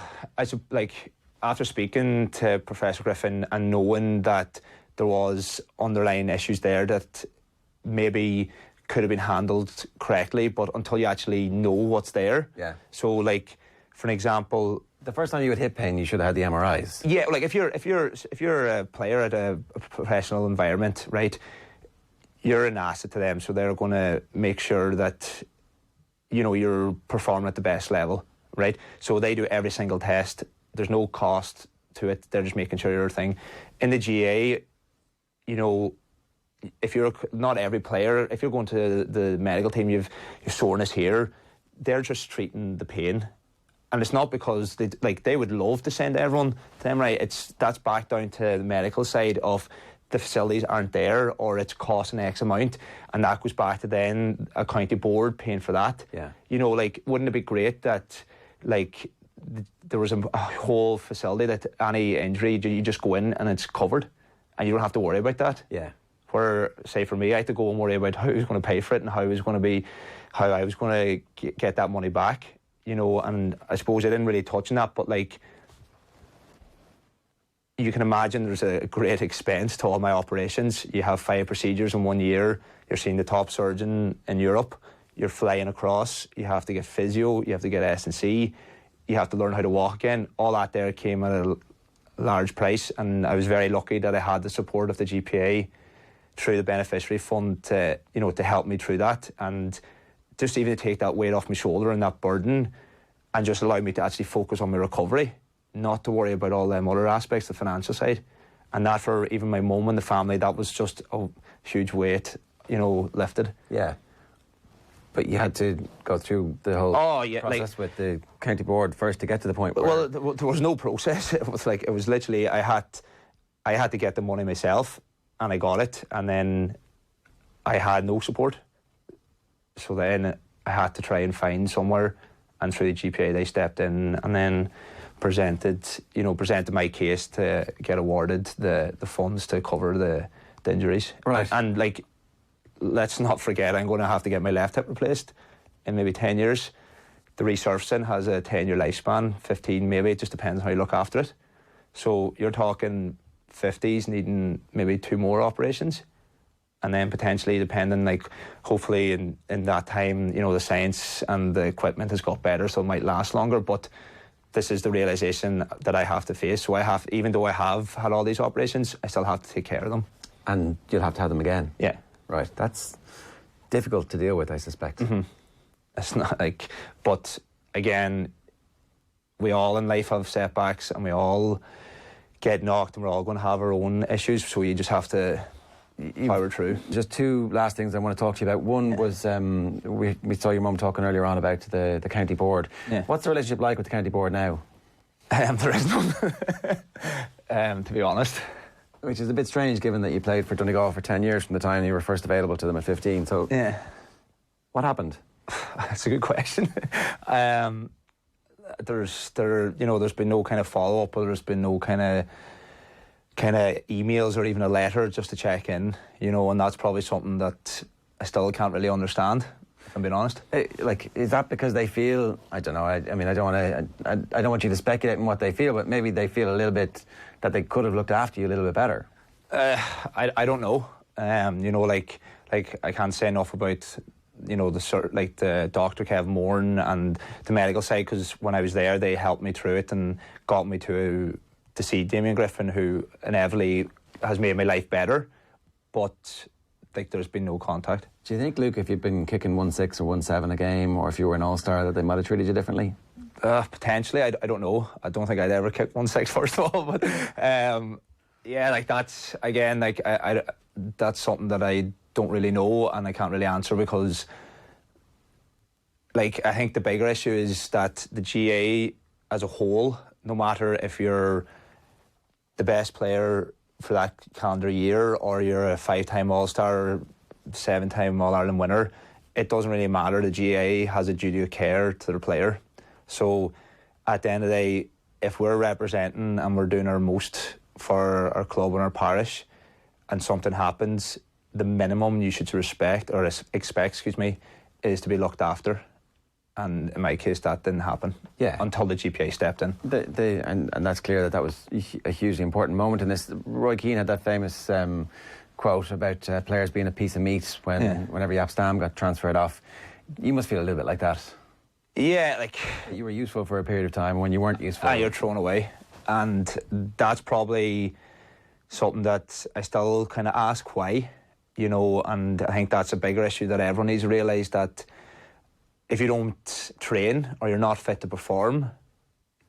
after speaking to Professor Griffin and knowing that there was underlying issues there that maybe could have been handled correctly, but until you actually know what's there. Yeah. So, like, for an example, the first time you had hip pain, you should have had the MRIs. Yeah, like if you're a player at a professional environment, right, you're an asset to them, so they're going to make sure that, you know, you're performing at the best level, right? So they do every single test. There's no cost to it. They're just making sure you're a thing. In the GA, you know, if you're not every player, if you're going to the medical team, you've soreness here, they're just treating the pain. And it's not because they would love to send everyone to them, right? That's back down to the medical side of the facilities aren't there, or it's costing X amount, and that goes back to then a county board paying for that. Yeah. You know, like, wouldn't it be great that, like, there was a whole facility that any injury, you just go in and it's covered, and you don't have to worry about that. Yeah. Where, say for me, I had to go and worry about how I was going to pay for it and how I was going to get that money back, you know. And I suppose I didn't really touch on that, but like, you can imagine there's a great expense to all my operations. You have 5 procedures in 1 year. You're seeing the top surgeon in Europe. You're flying across. You have to get physio. You have to get S&C. You have to learn how to walk again. All that there came at a large price, and I was very lucky that I had the support of the GPA through the beneficiary fund to help me through that, and just even to take that weight off my shoulder and that burden, and just allow me to actually focus on my recovery, not to worry about all them other aspects, the financial side. And that, for even my mum and the family, that was just a huge weight, you know, lifted. Yeah. But you had to go through the whole process with the county board first to get to the point where... Well, there was no process. It was literally, I had to get the money myself, and I got it, and then I had no support. So then I had to try and find somewhere, and through the GPA they stepped in and then presented my case to get awarded the funds to cover the injuries. Right. And like, let's not forget, I'm going to have to get my left hip replaced in maybe 10 years. The resurfacing has a 10-year lifespan, 15 maybe, it just depends how you look after it. So you're talking 50s needing maybe 2 more operations. And then potentially, depending, like, hopefully in that time, the science and the equipment has got better, so it might last longer. But this is the realisation that I have to face. So even though I have had all these operations, I still have to take care of them. And you'll have to have them again? Yeah. Right. That's difficult to deal with, I suspect. Mm-hmm. It's not like... But, again, we all in life have setbacks, and we all get knocked, and we're all going to have our own issues, so you just have to... power through. Just 2 last things I want to talk to you about. One was we saw your mum talking earlier on about the county board. Yeah. What's the relationship like with the county board now? There is none, to be honest. Which is a bit strange, given that you played for Donegal for 10 years from the time you were first available to them at 15. So yeah, what happened? That's a good question. There's been no kind of follow up, or there's been no kind of emails or even a letter just to check in, and that's probably something that I still can't really understand, if I'm being honest. Is that because they feel, I don't know, I mean, I don't want you to speculate on what they feel, but maybe they feel a little bit that they could have looked after you a little bit better? I don't know. Like I can't say enough about, the Dr. Kev Moran and the medical side, because when I was there, they helped me through it and got me to see Damien Griffin, who inevitably has made my life better, but there's been no contact. Do you think, Luke, if you'd been kicking 1-6 or 1-7 a game, or if you were an all-star, that they might have treated you differently? Potentially, I don't know. I don't think I'd ever kick 1-6 first of all, but that's again, that's something that I don't really know and I can't really answer, because I think the bigger issue is that the GA as a whole, no matter if you're the best player for that calendar year or you're a 5-time All-Star or 7-time All-Ireland winner, it doesn't really matter. The GA has a duty of care to their player. So at the end of the day, if we're representing and we're doing our most for our club and our parish, and something happens, the minimum you should expect, is to be looked after. And in my case, that didn't happen. Yeah. Until the GPA stepped in. And that's clear that was a hugely important moment in this. Roy Keane had that famous quote about players being a piece of meat whenever Yap Stam got transferred off. You must feel a little bit like that. Yeah, you were useful for a period of time. When you weren't useful, you're thrown away. And that's probably something that I still kind of ask why, and I think that's a bigger issue that everyone needs to realise, that if you don't train or you're not fit to perform,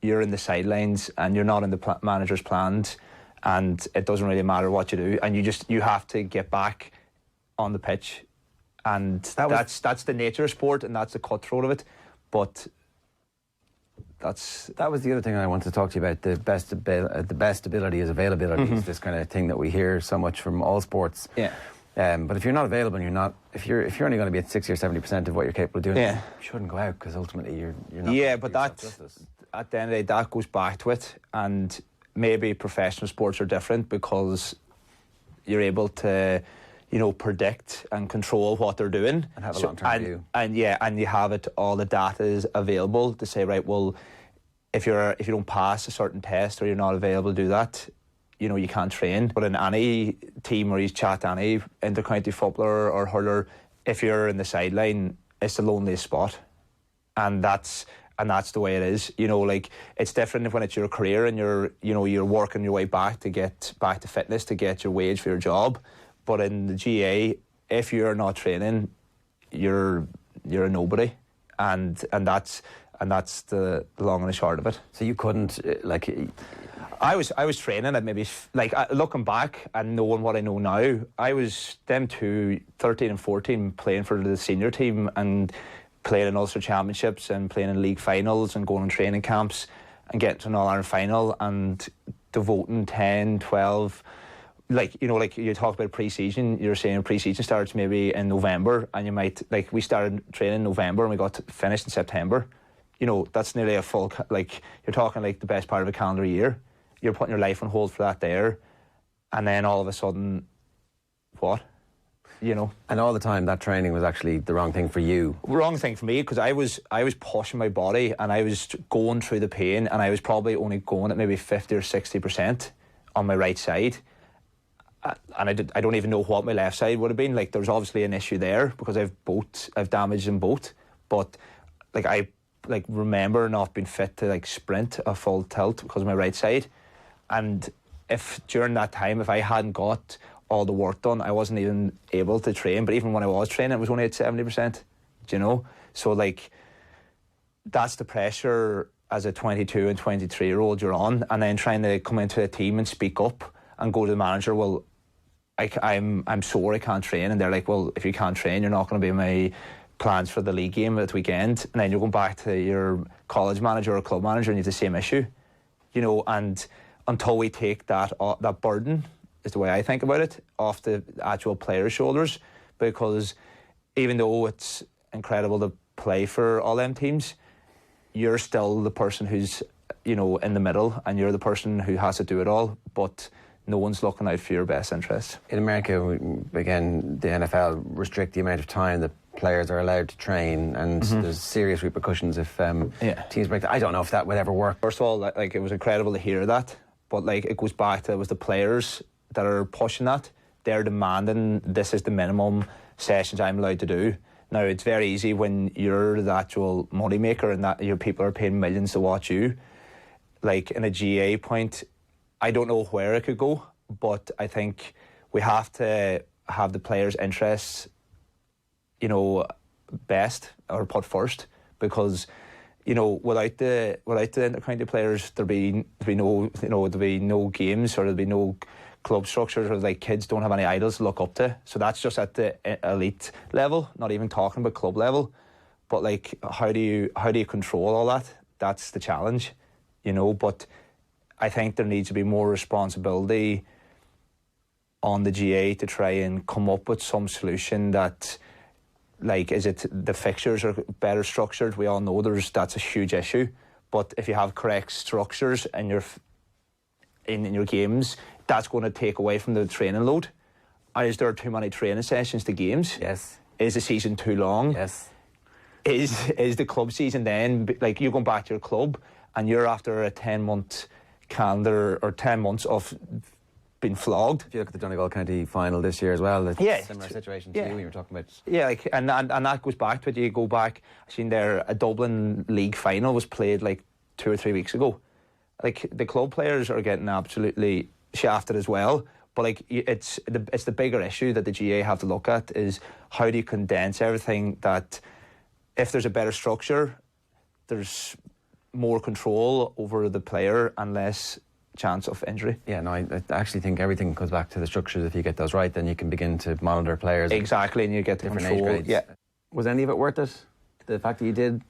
you're in the sidelines and you're not in the manager's plans, and it doesn't really matter what you do, and you have to get back on the pitch, and that's the nature of sport, and that's the cutthroat of it. But that was the other thing I wanted to talk to you about. The best ability is availability. Mm-hmm. Is this kind of thing that we hear so much from all sports. Yeah. But if you're not available, and if you're only going to be at 60 or 70% of what you're capable of doing, you shouldn't go out, because ultimately you're not. Yeah, but at the end of the day, that goes back to it, and maybe professional sports are different because you're able to, predict and control what they're doing and have a long-term view. And you have it. All the data is available to say, right, well, if you don't pass a certain test or you're not available to do that, you can't train. But in any team where you chat any inter-county footballer or hurler, if you're in the sideline, it's the loneliest spot. And that's the way it is. It's different when it's your career and you're working your way back to get back to fitness, to get your wage for your job. But in the GA, if you're not training, you're a nobody. And that's the long and the short of it. So you couldn't I was training at maybe, looking back and knowing what I know now, I was them two, 13 and 14, playing for the senior team and playing in Ulster Championships and playing in league finals and going on training camps and getting to an All-Ireland final and devoting 10, 12, like, you know, like you talk about pre-season, you're saying pre-season starts maybe in November, and you might, like, we started training in November and we got finished in September. You know, that's nearly a full, like, you're talking like the best part of a calendar year. You're putting your life on hold for that there, and then all of a sudden, what? You know. And all the time that training was actually the wrong thing for you. Wrong thing for me, because I was pushing my body and I was going through the pain, and I was probably only going at maybe 50 or 60% on my right side. And I don't even know what my left side would have been. Like, there was obviously an issue there because I've damaged in both. But like, I like remember not being fit to like sprint a full tilt because of my right side. And if during that time, if I hadn't got all the work done, I wasn't even able to train. But even when I was training, it was only at 70%. Do you know? So like, that's the pressure as a 22 and 23-year-old you're on, and then trying to come into a team and speak up and go to the manager. Well, I'm sore, I can't train. And they're like, well, if you can't train, you're not going to be in my plans for the league game at the weekend. And then you're going back to your college manager or club manager and you have the same issue. You know, and until we take that burden, is the way I think about it, off the actual players' shoulders. Because even though it's incredible to play for all them teams, you're still the person who's, you know, in the middle, and you're the person who has to do it all. But no one's looking out for your best interests. In America, again, the NFL restrict the amount of time that players are allowed to train, and there's serious repercussions if teams break that. I don't know if that would ever work. First of all, like, it was incredible to hear that, but like, it goes back to, it was the players that are pushing that. They're demanding, this is the minimum sessions I'm allowed to do. Now, it's very easy when you're the actual money maker and that your people are paying millions to watch you. Like, in a GA point, I don't know where it could go, but I think we have to have the players' interests, you know, best or put first, because, you know, without the inter-county players, there'd be no games, or there'd be no club structures, or like kids don't have any idols to look up to. So that's just at the elite level, not even talking about club level. But like, how do you control all that? That's the challenge, you know. But I think there needs to be more responsibility on the GA to try and come up with some solution that, like, is it the fixtures are better structured? We all know that's a huge issue. But if you have correct structures in your games, that's going to take away from the training load. Is there too many training sessions to games? Yes. Is the season too long? Yes. Is the club season then, like, you're going back to your club and you're after a 10-month calendar or 10 months of being flogged? If you look at the Donegal County final this year as well, it's a similar situation to you when you were talking about. Yeah, like, and that goes back to it. You go back, I've seen there, a Dublin league final was played like 2 or 3 weeks ago. Like, the club players are getting absolutely shafted as well. But like, it's the bigger issue that the GA have to look at is, how do you condense everything, that if there's a better structure, there's more control over the player and less chance of injury. Yeah, no, I actually think everything comes back to the structures. If you get those right, then you can begin to monitor players. Exactly, and you get the different control. age grades. Yeah. Was any of it worth it? The fact that you did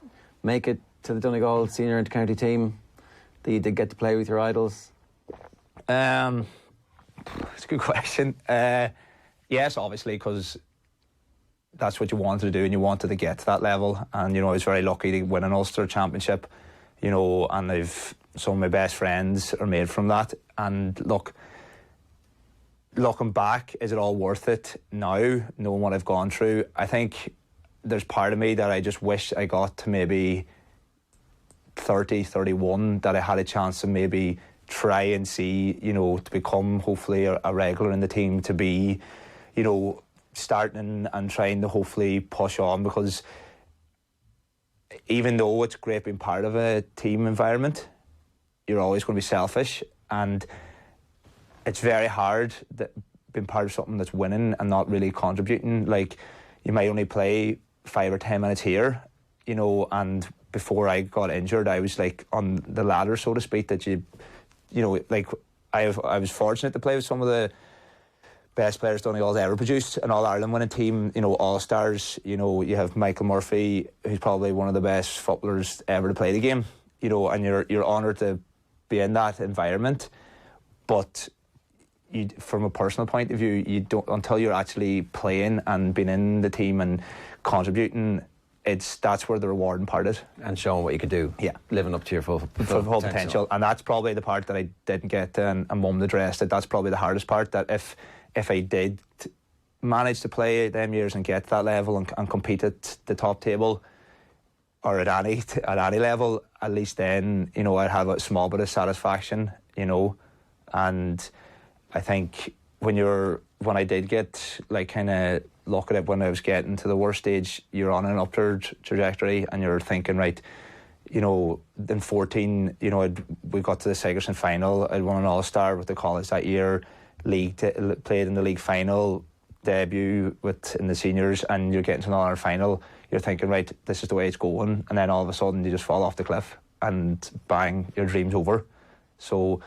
make it to the Donegal senior inter-county team, that you did get to play with your idols? It's a good question. Yes, obviously, because that's what you wanted to do, and you wanted to get to that level. And, you know, I was very lucky to win an Ulster Championship, you know, and some of my best friends are made from that. And look, looking back, is it all worth it now, knowing what I've gone through? I think there's part of me that I just wish I got to maybe 30, 31, that I had a chance to maybe try and see, you know, to become hopefully a regular in the team, to be, you know, starting and trying to hopefully push on. Because even though it's great being part of a team environment, you're always going to be selfish, and it's very hard being part of something that's winning and not really contributing. Like, you might only play 5 or 10 minutes here, you know, and before I got injured, I was like on the ladder, so to speak, that you know, like, I was fortunate to play with some of the best players Donegal's ever produced, an All-Ireland winning team, you know, all-stars. You know, you have Michael Murphy, who's probably one of the best footballers ever to play the game, you know, and you're honoured to be in that environment. But from a personal point of view, you don't, until you're actually playing and being in the team and contributing, that's where the rewarding part is. And showing what you could do. Yeah. Living up to your full potential. And that's probably the part that I didn't get a moment addressed. That's probably the hardest part, that if I did manage to play them years and get to that level and compete at the top table or at any level, at least then, you know, I'd have a small bit of satisfaction, you know. And I think when I did get, like, kind of look at it, when I was getting to the worst stage, you're on an upward trajectory and you're thinking, right, you know, in 14, you know, we got to the Sigerson final. I'd won an All-Star with the college that year, played in the league final, debut in the seniors, and you're getting to another final. You're thinking, right, this is the way it's going, and then all of a sudden you just fall off the cliff and bang, your dream's over. So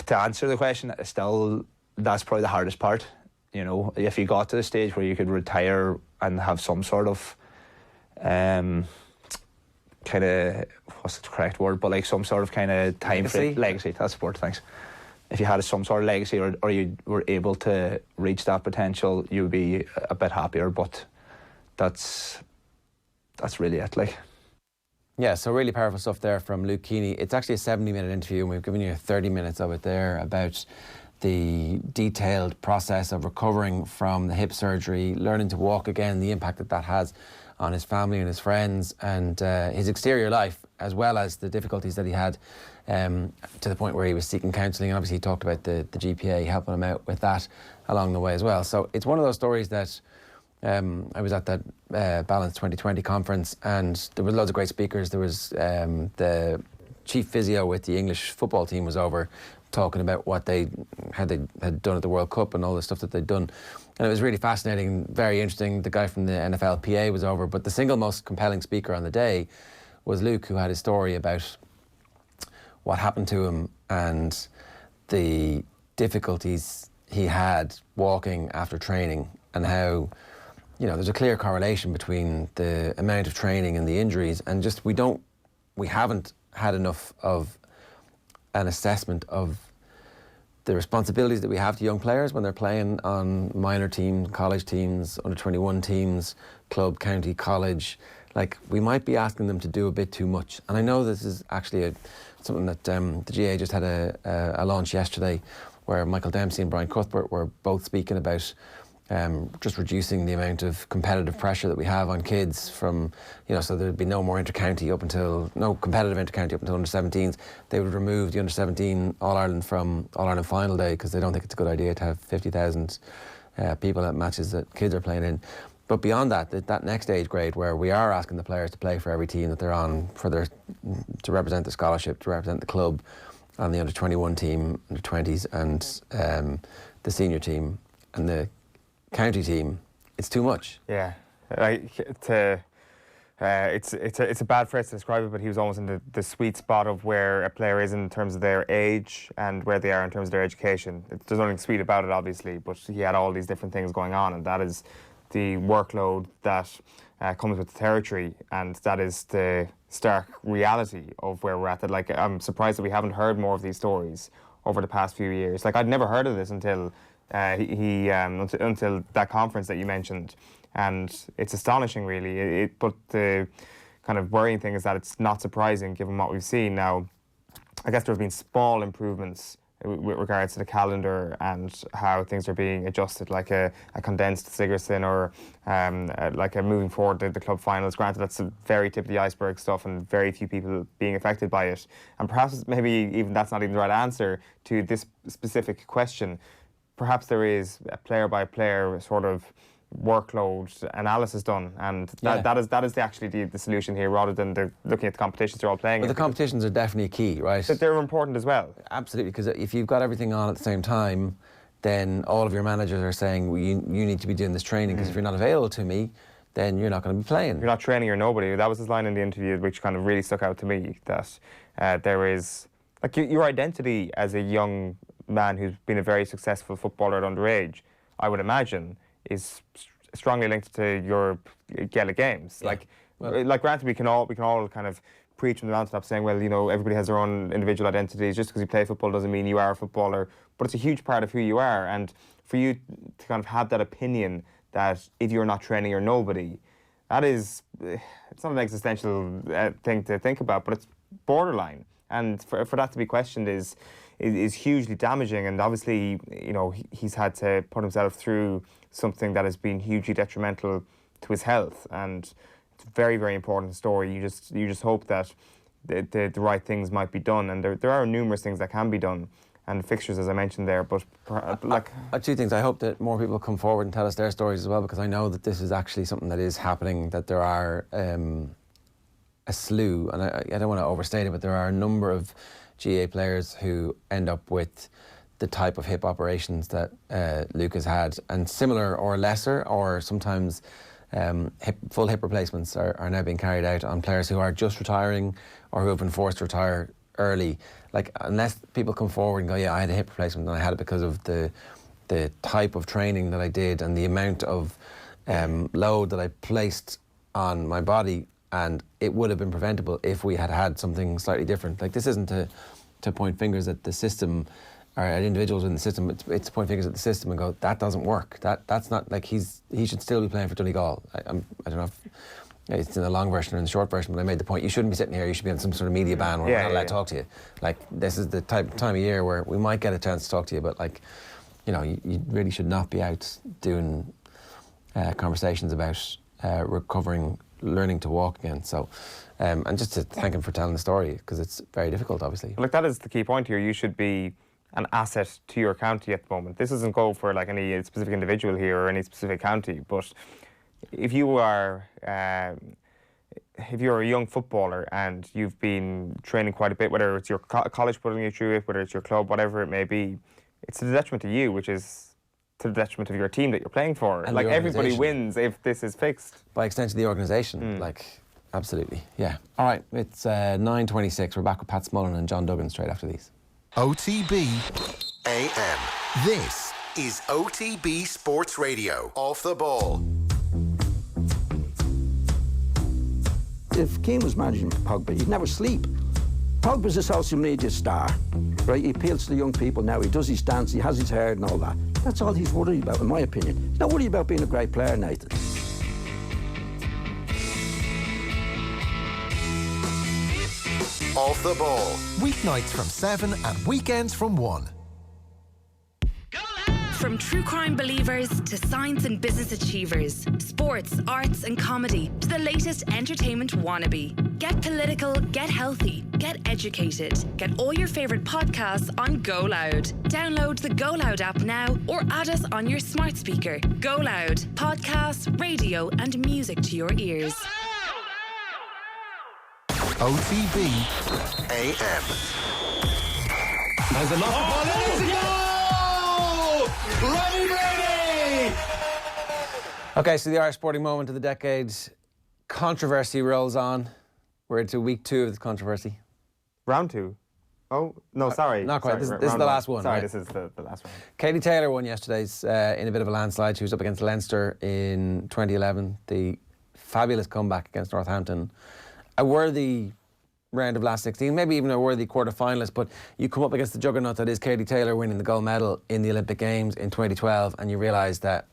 to answer the question, still, that's probably the hardest part. You know, if you got to the stage where you could retire and have some sort of kind of, what's the correct word, but like some sort of kind of time frame, legacy, that's the word, thanks. If you had some sort of legacy, or you were able to reach that potential, you would be a bit happier. But that's really it, like. Yeah, so really powerful stuff there from Luke Keaney. It's actually a 70-minute interview, and we've given you 30 minutes of it there about the detailed process of recovering from the hip surgery, learning to walk again, the impact that has on his family and his friends, and his exterior life, as well as the difficulties that he had to the point where he was seeking counselling. And obviously he talked about the GPA helping him out with that along the way as well. So it's one of those stories that I was at that Balance 2020 conference, and there were loads of great speakers. There was the chief physio with the English football team was over talking about what they had done at the World Cup and all the stuff that they'd done. And it was really fascinating, very interesting. The guy from the NFLPA was over, but the single most compelling speaker on the day was Luke, who had his story about what happened to him and the difficulties he had walking after training, and how, you know, there's a clear correlation between the amount of training and the injuries, and just we haven't had enough of an assessment of the responsibilities that we have to young players when they're playing on minor teams, college teams, under 21 teams, club, county, college. Like, we might be asking them to do a bit too much. And I know this is actually something that the GA just had a launch yesterday, where Michael Dempsey and Brian Cuthbert were both speaking about just reducing the amount of competitive pressure that we have on kids from, you know, so there'd be no more no competitive inter-county up until under-17s. They would remove the under-17 All-Ireland from All-Ireland final day, because they don't think it's a good idea to have 50,000 people at matches that kids are playing in. But beyond that next age grade, where we are asking the players to play for every team that they're on, to represent the scholarship, to represent the club, on the under-21 team, under-20s, and the senior team, and the county team, it's too much. Yeah, it's a bad phrase to describe it, but he was almost in the sweet spot of where a player is in terms of their age and where they are in terms of their education. There's nothing sweet about it, obviously, but he had all these different things going on, and that is the workload that comes with the territory, and that is the stark reality of where we're at. That, like, I'm surprised that we haven't heard more of these stories over the past few years. Like, I'd never heard of this until until that conference that you mentioned, and it's astonishing, really. But the kind of worrying thing is that it's not surprising given what we've seen. Now, I guess there have been small improvements with regards to the calendar and how things are being adjusted, like a condensed Sigerson, or like a moving forward the club finals. Granted, that's the very tip of the iceberg stuff, and very few people being affected by it. And perhaps maybe even that's not even the right answer to this specific question. Perhaps there is a player-by-player sort of workload analysis done, and that is actually the solution here, rather than looking at the competitions they're all playing. But the competitions are definitely key, right? But they're important as well. Absolutely, because if you've got everything on at the same time, then all of your managers are saying, well, you need to be doing this training, because if you're not available to me, then you're not going to be playing. You're not training, you're nobody. That was his line in the interview, which kind of really stuck out to me, that there is, like, your identity as a young man who's been a very successful footballer at underage, I would imagine, is strongly linked to your Gaelic games. Yeah. Like granted, we can all kind of preach from the mountaintop saying, well, you know, everybody has their own individual identities. Just because you play football doesn't mean you are a footballer. But it's a huge part of who you are. And for you to kind of have that opinion that if you're not training, you're nobody, that is, it's not an existential thing to think about, but it's borderline. And for that to be questioned is hugely damaging. And obviously, you know, he's had to put himself through something that has been hugely detrimental to his health. And it's a very, very important story. You just hope that the right things might be done. And there are numerous things that can be done. And fixtures, as I mentioned there, but like... Two things. I hope that more people come forward and tell us their stories as well, because I know that this is actually something that is happening, that there are a slew, and I don't want to overstate it, but there are a number of GA players who end up with the type of hip operations that Luke has had, and similar or lesser, or sometimes full hip replacements are now being carried out on players who are just retiring or who have been forced to retire early. Like, unless people come forward and go, yeah, I had a hip replacement and I had it because of the type of training that I did and the amount of load that I placed on my body, and it would have been preventable if we had had something slightly different. Like, this isn't to point fingers at the system or at individuals in the system. It's to point fingers at the system and go, that doesn't work. That's not, like, he should still be playing for Donegal. I don't know if it's in the long version or in the short version, but I made the point, you shouldn't be sitting here, you should be on some sort of media ban where we're not allowed to talk to you. Like, this is the time of year where we might get a chance to talk to you, but, like, you know, you really should not be out doing conversations about recovering, learning to walk again. So, and just to thank him for telling the story, because it's very difficult, obviously. Look, that is the key point here. You should be an asset to your county at the moment. This doesn't go for, like, any specific individual here or any specific county, but if you are, if you're a young footballer and you've been training quite a bit, whether it's your college putting you through it, whether it's your club, whatever it may be, it's to the detriment of you, which is to the detriment of your team that you're playing for. And like, everybody wins if this is fixed. By extension, the organisation, like, absolutely, yeah. All right, it's 9:26. We're back with Pat Smullen and John Duggan straight after these. OTB AM. This is OTB Sports Radio. Off the ball. If Keane was managing Pogba, he'd never sleep. Pogba's a social media star, right? He appeals to the young people now. He does his dance, he has his hair and all that. That's all he's worried about, in my opinion. He's not worried about being a great player, Nathan. Off the ball. Weeknights from 7 and weekends from 1. From true crime believers to science and business achievers, sports, arts and comedy to the latest entertainment wannabe. Get political, get healthy, get educated. Get all your favourite podcasts on Go Loud. Download the Go Loud app now or add us on your smart speaker. Go Loud. Podcasts, radio and music to your ears. OTB AM. There's enough ball. There is a goal! Robbie Brady! Okay, so the Irish sporting moment of the decade. Controversy rolls on. We're into week 2 of the controversy. Round 2? Oh, no, sorry. Not quite. Sorry, This is the last one. Sorry, right? this is the last one. Katie Taylor won yesterday's in a bit of a landslide. She was up against Leinster in 2011. The fabulous comeback against Northampton. A worthy round of last 16, maybe even a worthy quarter-finalist, but you come up against the juggernaut that is Katie Taylor winning the gold medal in the Olympic Games in 2012, and you realise that,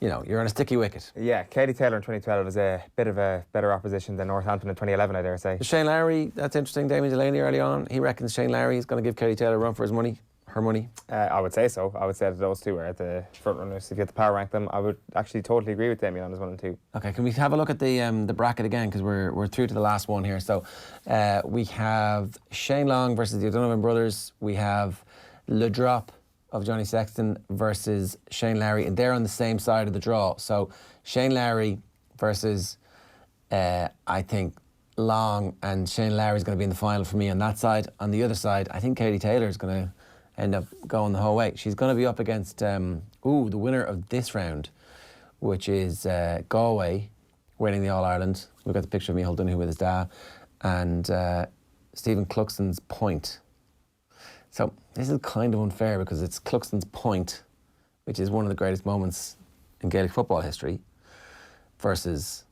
you know, you're on a sticky wicket. Yeah, Katie Taylor in 2012 was a bit of a better opposition than Northampton in 2011, I dare say. Shane Lowry, that's interesting. Damien Delaney early on, he reckons Shane Lowry is going to give Katie Taylor a run for his money. Her money? I would say so. I would say that those two are the front runners. If you had to power rank them, I would actually totally agree with Damien on his 1 and 2. Okay, can we have a look at the bracket again, because we're through to the last one here. So we have Shane Long versus the O'Donovan brothers. We have Le Drop of Johnny Sexton versus Shane Lowry, and they're on the same side of the draw. So Shane Lowry versus I think Long, and Shane Lowry is going to be in the final for me on that side. On the other side, I think Katie Taylor is going to end up going the whole way. She's going to be up against the winner of this round, which is Galway winning the All-Ireland. We've got the picture of Micheál Donoghue with his dad, and Stephen Cluxton's point. So this is kind of unfair because it's Cluxton's point, which is one of the greatest moments in Gaelic football history, versus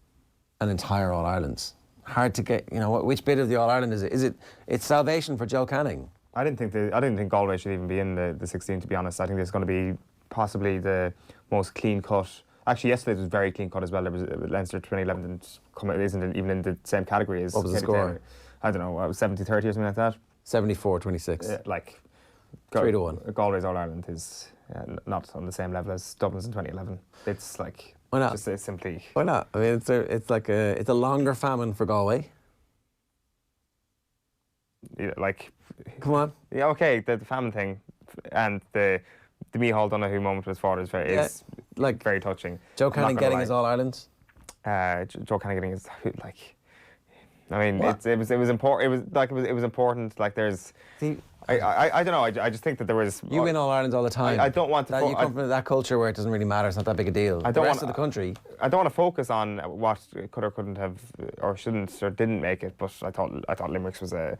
an entire All-Ireland hard to get. You know, which bit of the All Ireland is it? Is it? It's salvation for Joe Canning. I didn't think Galway should even be in the 16. To be honest, I think it's going to be possibly the most clean cut. Actually, yesterday was very clean cut as well. There was Leinster 2011 isn't even in the same category as. What was the score? I don't know. 70-30 or something like that. 74-26. Like 3-1. Galway's All Ireland is not on the same level as Dublin's in 2011. It's like why not? Just simply. Why not? I mean, it's a longer famine for Galway. Yeah, like, come on. Yeah, okay. The famine thing and the Micheál Donoghue moment with his father is very touching. Joe Canning getting his All Ireland. Joe Canning getting his I mean, it was important. It was important. Like there's. I don't know. I just think that there was. You win All Irelands all the time. I don't want to. You come from that culture where it doesn't really matter. It's not that big a deal. The rest of the country. I don't want to focus on what could or couldn't have, or shouldn't or didn't make it. But I thought Limerick's was a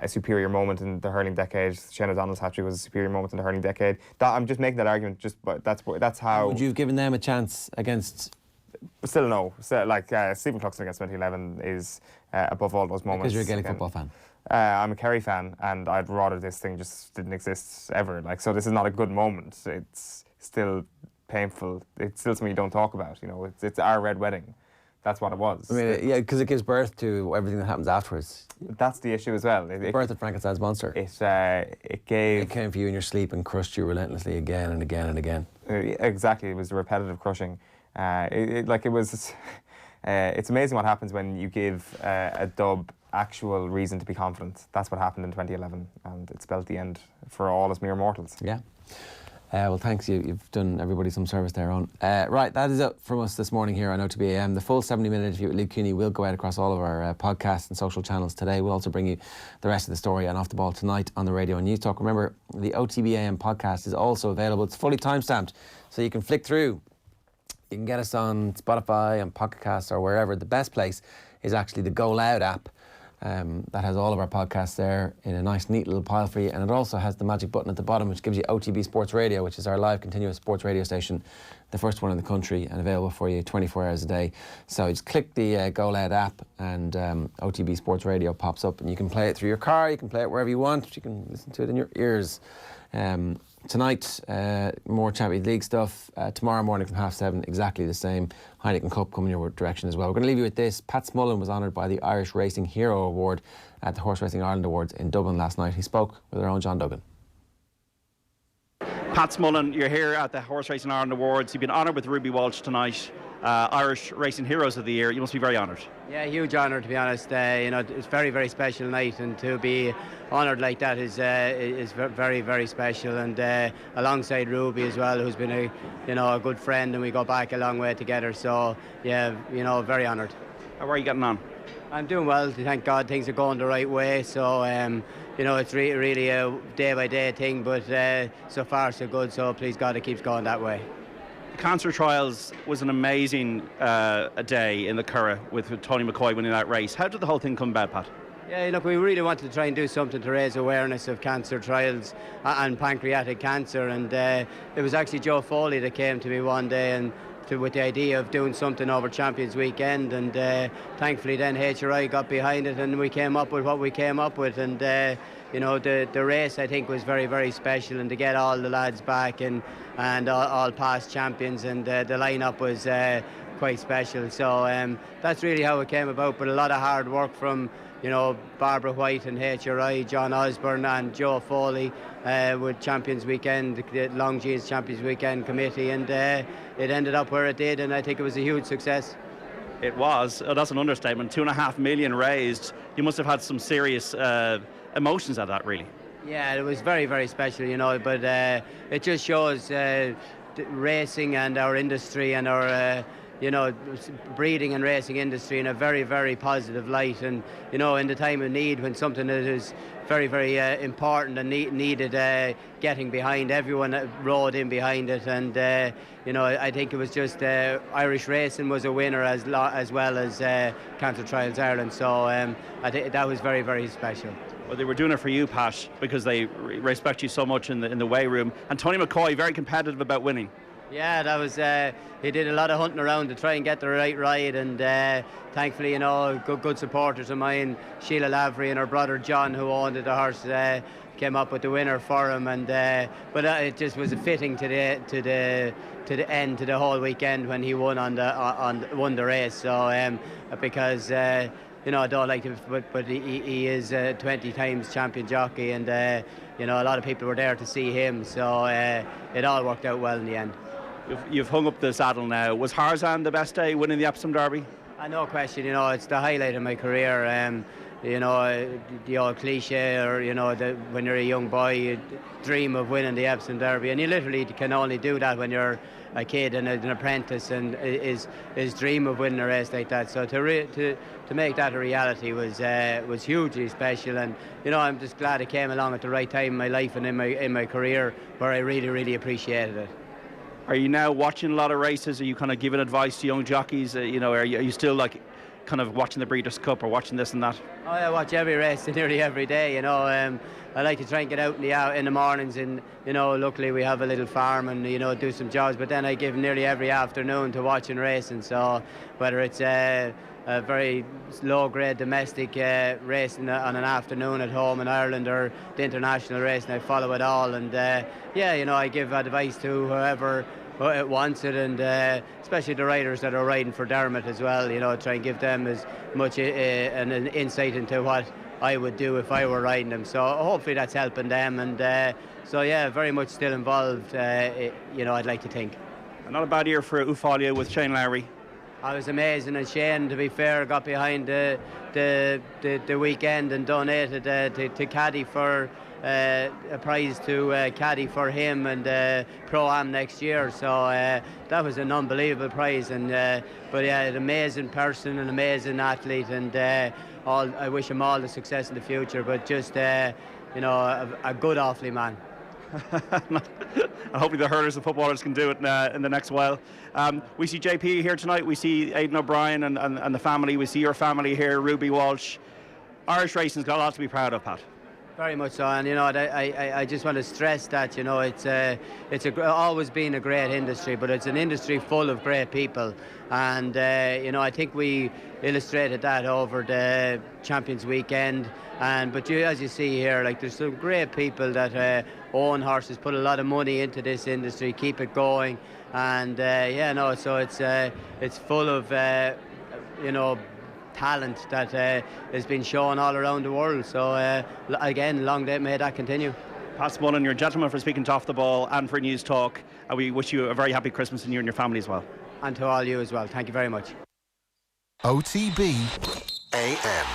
superior moment in the hurling decade. Sheahan O'Donnell's hat-trick was a superior moment in the hurling decade. I'm just making that argument. That's how. Would you have given them a chance against? Still no. Stephen Cluxton against 2011 is above all those moments. Because you're a Gaelic football fan. I'm a Kerry fan, and I'd rather this thing just didn't exist ever. So this is not a good moment. It's still painful. It's still something you don't talk about. You know, it's our red wedding. That's what it was. I mean, yeah, because it gives birth to everything that happens afterwards. That's the issue as well. Birth of Frankenstein's monster. It came for you in your sleep and crushed you relentlessly again and again and again. Exactly, it was a repetitive crushing. It's amazing what happens when you give a dub actual reason to be confident. That's what happened in 2011, and it spelled the end for all us mere mortals. Yeah. Well, thanks. You've done everybody some service there on. Right, that is it from us this morning here on OTB AM. The full 70-minute interview with Luke Keaney will go out across all of our podcasts and social channels today. We'll also bring you the rest of the story and Off the Ball tonight on the radio and News Talk. Remember, the OTB AM podcast is also available. It's fully time-stamped, so you can flick through. You can get us on Spotify and Pocket Casts or wherever. The best place is actually the Go Loud app. That has all of our podcasts there in a nice neat little pile for you, and it also has the magic button at the bottom which gives you OTB Sports Radio, which is our live continuous sports radio station, the first one in the country and available for you 24 hours a day. So just click the Go Loud app and OTB Sports Radio pops up, and you can play it through your car, you can play it wherever you want, you can listen to it in your ears. Tonight, more Champions League stuff. Tomorrow morning from 7:30, exactly the same. Heineken Cup coming your direction as well. We're going to leave you with this. Pat Smullen was honoured by the Irish Racing Hero Award at the Horse Racing Ireland Awards in Dublin last night. He spoke with our own John Duggan. Pat Smullen, you're here at the Horse Racing Ireland Awards. You've been honoured with Ruby Walsh tonight. Irish Racing Heroes of the Year. You must be very honoured. Yeah, huge honour, to be honest. It's a very, very special night, and to be honoured like that is very, very special. And alongside Ruby as well, who's been a good friend, and we go back a long way together. So yeah, very honoured. How are you getting on? I'm doing well. Thank God, things are going the right way. So it's really a day by day thing, but so far so good. So please God, it keeps going that way. Cancer Trials was an amazing a day in the Curragh with Tony McCoy winning that race. How did the whole thing come about, Pat? Yeah, look, we really wanted to try and do something to raise awareness of cancer trials and pancreatic cancer, and it was actually Joe Foley that came to me one day and with the idea of doing something over Champions Weekend, and thankfully then HRI got behind it and we came up with what we came up with, and the race I think was very, very special, and to get all the lads back and all past champions, and the lineup was quite special. So that's really how it came about, but a lot of hard work from Barbara White and HRI, John Osborne and Joe Foley with Champions Weekend, the Longines Champions Weekend committee, and it ended up where it did, and I think it was a huge success. It was. That's an understatement. 2.5 million raised. You must have had some serious emotions at that, really. Yeah, it was very, very special, but it just shows racing and our industry and our breeding and racing industry in a very, very positive light, and in the time of need, when something that is very, very important and needed getting behind, everyone rode in behind it, and I think it was just Irish racing was a winner as well as Cancer Trials Ireland, so I think that was very, very special. Well, they were doing it for you, Pat, because they respect you so much in the weigh room, and Tony McCoy very competitive about winning. Yeah, that was. He did a lot of hunting around to try and get the right ride, and thankfully, you know, good supporters of mine, Sheila Lavery and her brother John, who owned the horse, came up with the winner for him, and but it just was fitting to the end, to the whole weekend when he won won the race. So because. You know, I don't like him, but he is a 20 times champion jockey, and you know, a lot of people were there to see him, so it all worked out well in the end. You've hung up the saddle now. Was Harzan the best day, winning the Epsom Derby? No question. You know, it's the highlight of my career. You know, the old cliche, or you know, when you're a young boy, you dream of winning the Epsom Derby, and you literally can only do that when you're a kid and an apprentice, and his dream of winning a race like that. So to make that a reality was hugely special, and you know, I'm just glad it came along at the right time in my life and in my career, where I really appreciated it. Are you now watching a lot of races? Are you kind of giving advice to young jockeys? You know, are you still like kind of watching the Breeders' Cup or watching this and that? Oh, I watch every race nearly every day. You know, I like to try and get out in the mornings, and you know, luckily we have a little farm, and you know, do some jobs. But then I give nearly every afternoon to watching racing. So whether it's a very low-grade domestic race on an afternoon at home in Ireland, or the international race, and I follow it all. And yeah, you know, I give advice to whoever wants it, and especially the riders that are riding for Dermot as well. You know, try and give them as much an insight into what I would do if I were riding them. So hopefully that's helping them, and so yeah, very much still involved. You know, I'd like to think. Not a bad year for Ufalia with Shane Lowry. I was amazing, and Sheahan, to be fair, got behind the weekend and donated to Caddy for a prize to Caddy for him and Pro-Am next year. So that was an unbelievable prize, and but yeah, an amazing person, an amazing athlete, and I wish him all the success in the future. But just you know, a good Offaly man. And hopefully the hurlers and footballers can do it in the next while. We see JP here tonight. We see Aidan O'Brien and the family. We see your family here, Ruby Walsh. Irish racing's got a lot to be proud of, Pat. Very much so, and you know, I just want to stress that, you know, it's always been a great industry, but it's an industry full of great people, and you know, I think we illustrated that over the Champions Weekend. But as you see here, like, there's some great people that own horses, put a lot of money into this industry, keep it going, and yeah, no, so it's full of you know, talent that has been shown all around the world. So again, long may that continue. Pat Smullen, you're a gentleman for speaking to Off the Ball and for News Talk, and we wish you a very happy Christmas, and you and your family as well. And to all you as well. Thank you very much. OTB AM.